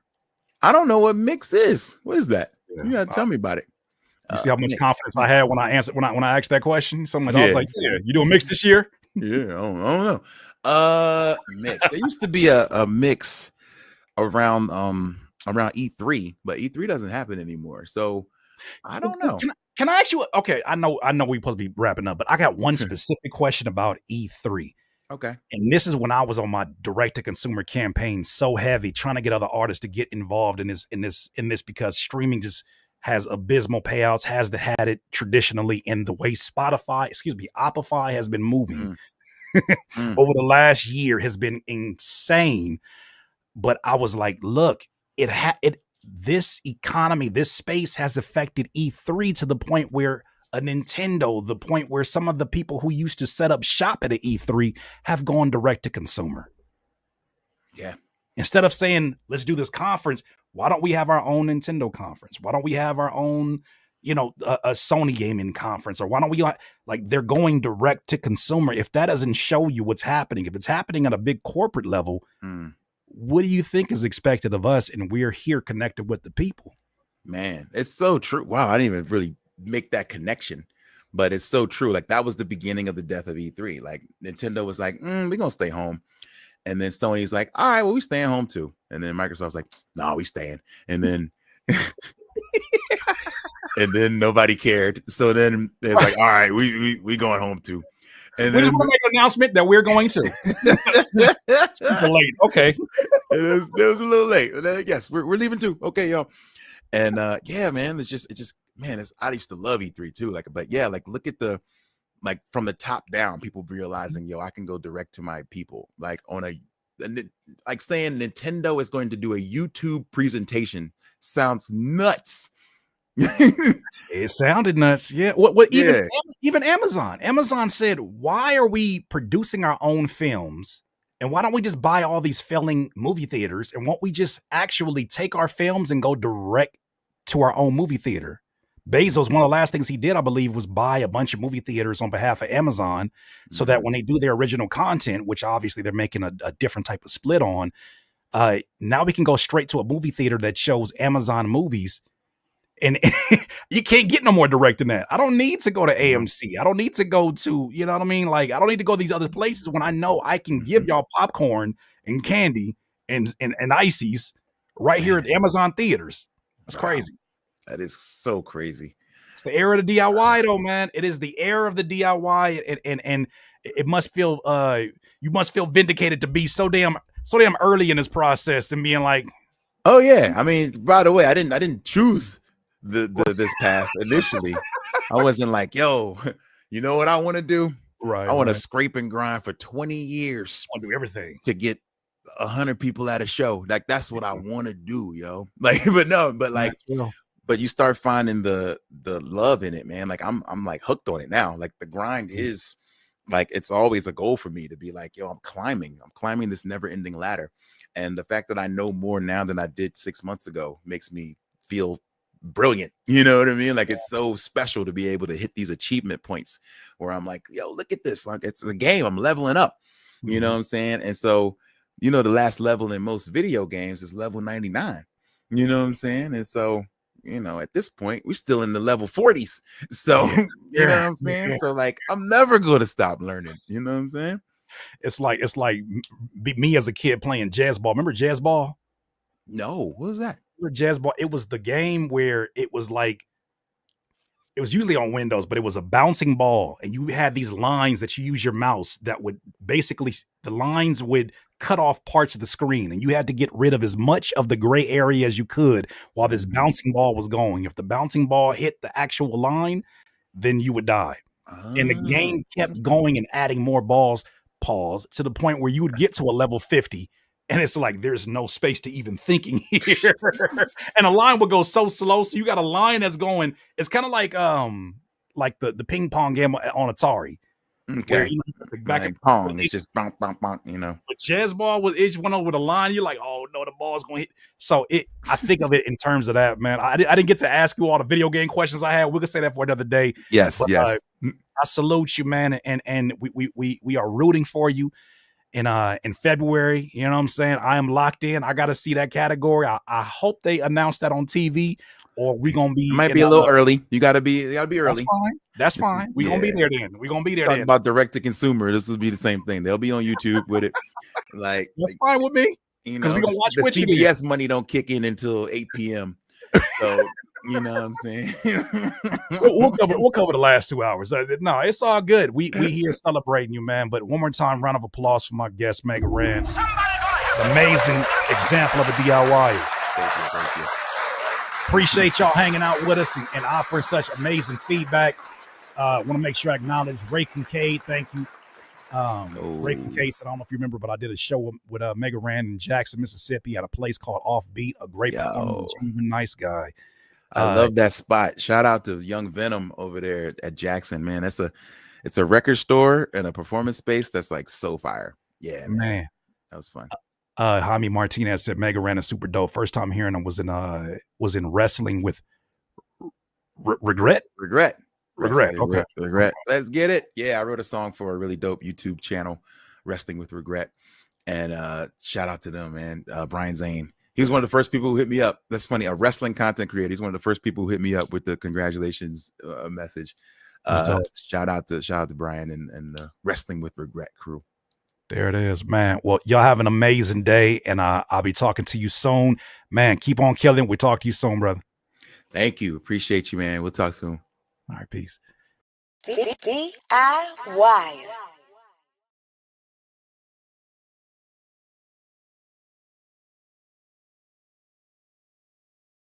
I don't know what mix is. What is that? Yeah. You gotta tell me about it. You see how much confidence I had when I answered when I asked that question? I was like, yeah, you doing mix this year? Yeah, I don't know. Mix. There used to be a mix around E3, but E3 doesn't happen anymore. So I don't know. Can I ask you? Okay, I know we're supposed to be wrapping up, but I got one specific question about E3. Okay. And this is when I was on my direct to consumer campaign so heavy, trying to get other artists to get involved in this because streaming just has abysmal payouts, has had it traditionally, and the way Apify has been moving over the last year has been insane. But I was like, look, this economy, this space has affected E3 to the point where a Nintendo, the point where some of the people who used to set up shop at an E3 have gone direct to consumer. Yeah. Instead of saying, let's do this conference, why don't we have our own Nintendo conference? Why don't we have our own, a Sony gaming conference? Or why don't we, like, they're going direct to consumer. If that doesn't show you what's happening, if it's happening at a big corporate level, what do you think is expected of us? And we're here connected with the people. Man, it's so true. Wow, I didn't even really make that connection, but it's so true. Like, that was the beginning of the death of E3. Like, Nintendo was like, we're gonna stay home. And then Sony's like, all right, well, we staying home too. And then Microsoft's like, no, we staying. And then and then nobody cared. So then it's like, all right, we going home too. And we then just want to make an announcement that we're going to. It's late. Okay. It was a little late. Yes, we're leaving too. Okay, y'all. And yeah, man, it just man, I used to love E3 too. Like, but yeah, like, look at like from the top down, people realizing, I can go direct to my people. Like, like saying Nintendo is going to do a YouTube presentation sounds nuts. It sounded nuts. Yeah. Even Amazon. Amazon said, why are we producing our own films? And why don't we just buy all these failing movie theaters? And won't we just actually take our films and go direct to our own movie theater? Bezos, one of the last things he did, I believe, was buy a bunch of movie theaters on behalf of Amazon so that when they do their original content, which obviously they're making a different type of split on, now we can go straight to a movie theater that shows Amazon movies. And you can't get no more direct than that. I don't need to go to AMC. I don't need to go to, you know what I mean? Like, I don't need to go to these other places when I know I can give y'all popcorn and candy and ices right here at Amazon theaters. That's crazy. That is so crazy. It's the era of the DIY, though, man. It is the era of the DIY, and it must feel you must feel vindicated to be so damn early in this process and being like, oh yeah. I mean, by the way, I didn't choose this path initially. I wasn't like, yo, you know what I want to do? Right. I want to scrape and grind for 20 years. I want to do everything to get 100 people at a show. Like, that's what I want to do, yo. Like, but you start finding the love in it, man. Like, I'm like hooked on it now. Like, the grind is like, it's always a goal for me to be like, yo, I'm climbing this never ending ladder. And the fact that I know more now than I did 6 months ago makes me feel brilliant. You know what I mean? Like, it's so special to be able to hit these achievement points where I'm like, yo, look at this. Like, it's a game. I'm leveling up. You know what I'm saying? And so, the last level in most video games is level 99. You know what I'm saying? And so, at this point, we're still in the level 40s. So, you know what I'm saying? So, like, I'm never going to stop learning. You know what I'm saying? It's like me as a kid playing jazz ball. Remember jazz ball? No, what was that? Jazz ball. It was the game where it was like, it was usually on Windows, but it was a bouncing ball, and you had these lines that you use your mouse that would basically, the lines would cut off parts of the screen, and you had to get rid of as much of the gray area as you could while this bouncing ball was going. If the bouncing ball hit the actual line, then you would die. And the game kept going and adding more balls, to the point where you would get to a level 50. And it's like, there's no space to even thinking here. And a line would go so slow. So you got a line that's going, it's kind of like the ping pong game on Atari. Okay. Like pong, it's just bonk, bonk, bonk, But jazz ball it went over the line. You're like, oh no, the ball's going to hit. So I think of it in terms of that, man. I didn't get to ask you all the video game questions I had. We could say that for another day. Yes, but, yes. I salute you, man. And we are rooting for you. In February, you know what I'm saying? I am locked in. I got to see that category. I hope they announce that on TV, or we're gonna be. It might be a little early. You gotta be early. That's fine. We're gonna be there then. We're gonna be there. Talking about direct to consumer, this will be the same thing. They'll be on YouTube with it. Like, that's fine with me. Because we gonna watch the CBS money don't kick in until 8 p.m. So. You know what I'm saying? we'll cover the last 2 hours. No, it's all good. We here celebrating you, man. But one more time, round of applause for my guest, Mega Ran. Amazing example of a DIY. Thank you. Appreciate y'all hanging out with us and offering such amazing feedback. Want to make sure I acknowledge Ray Kincaid. Thank you. Ray Kincaid said, I don't know if you remember, but I did a show with Mega Ran in Jackson, Mississippi at a place called Offbeat. A great performer, nice guy. I love that spot. Shout out to Young Venom over there at Jackson, man. It's a record store and a performance space that's like so fire. Yeah, man. That was fun. Jaime Martinez said Mega Ran is super dope. First time hearing him was in wrestling with regret. Regret. Regret. Wrestling Okay. Regret. Let's get it. Yeah, I wrote a song for a really dope YouTube channel, Wrestling with Regret. And shout out to them, man. Brian Zane. He was one of the first people who hit me up. That's funny. A wrestling content creator. He's one of the first people who hit me up with the congratulations message. Shout out to Brian and the Wrestling with Regret crew. There it is, man. Well, y'all have an amazing day, and I'll be talking to you soon. Man, keep on killing. We'll talk to you soon, brother. Thank you. Appreciate you, man. We'll talk soon. All right, peace. DIY.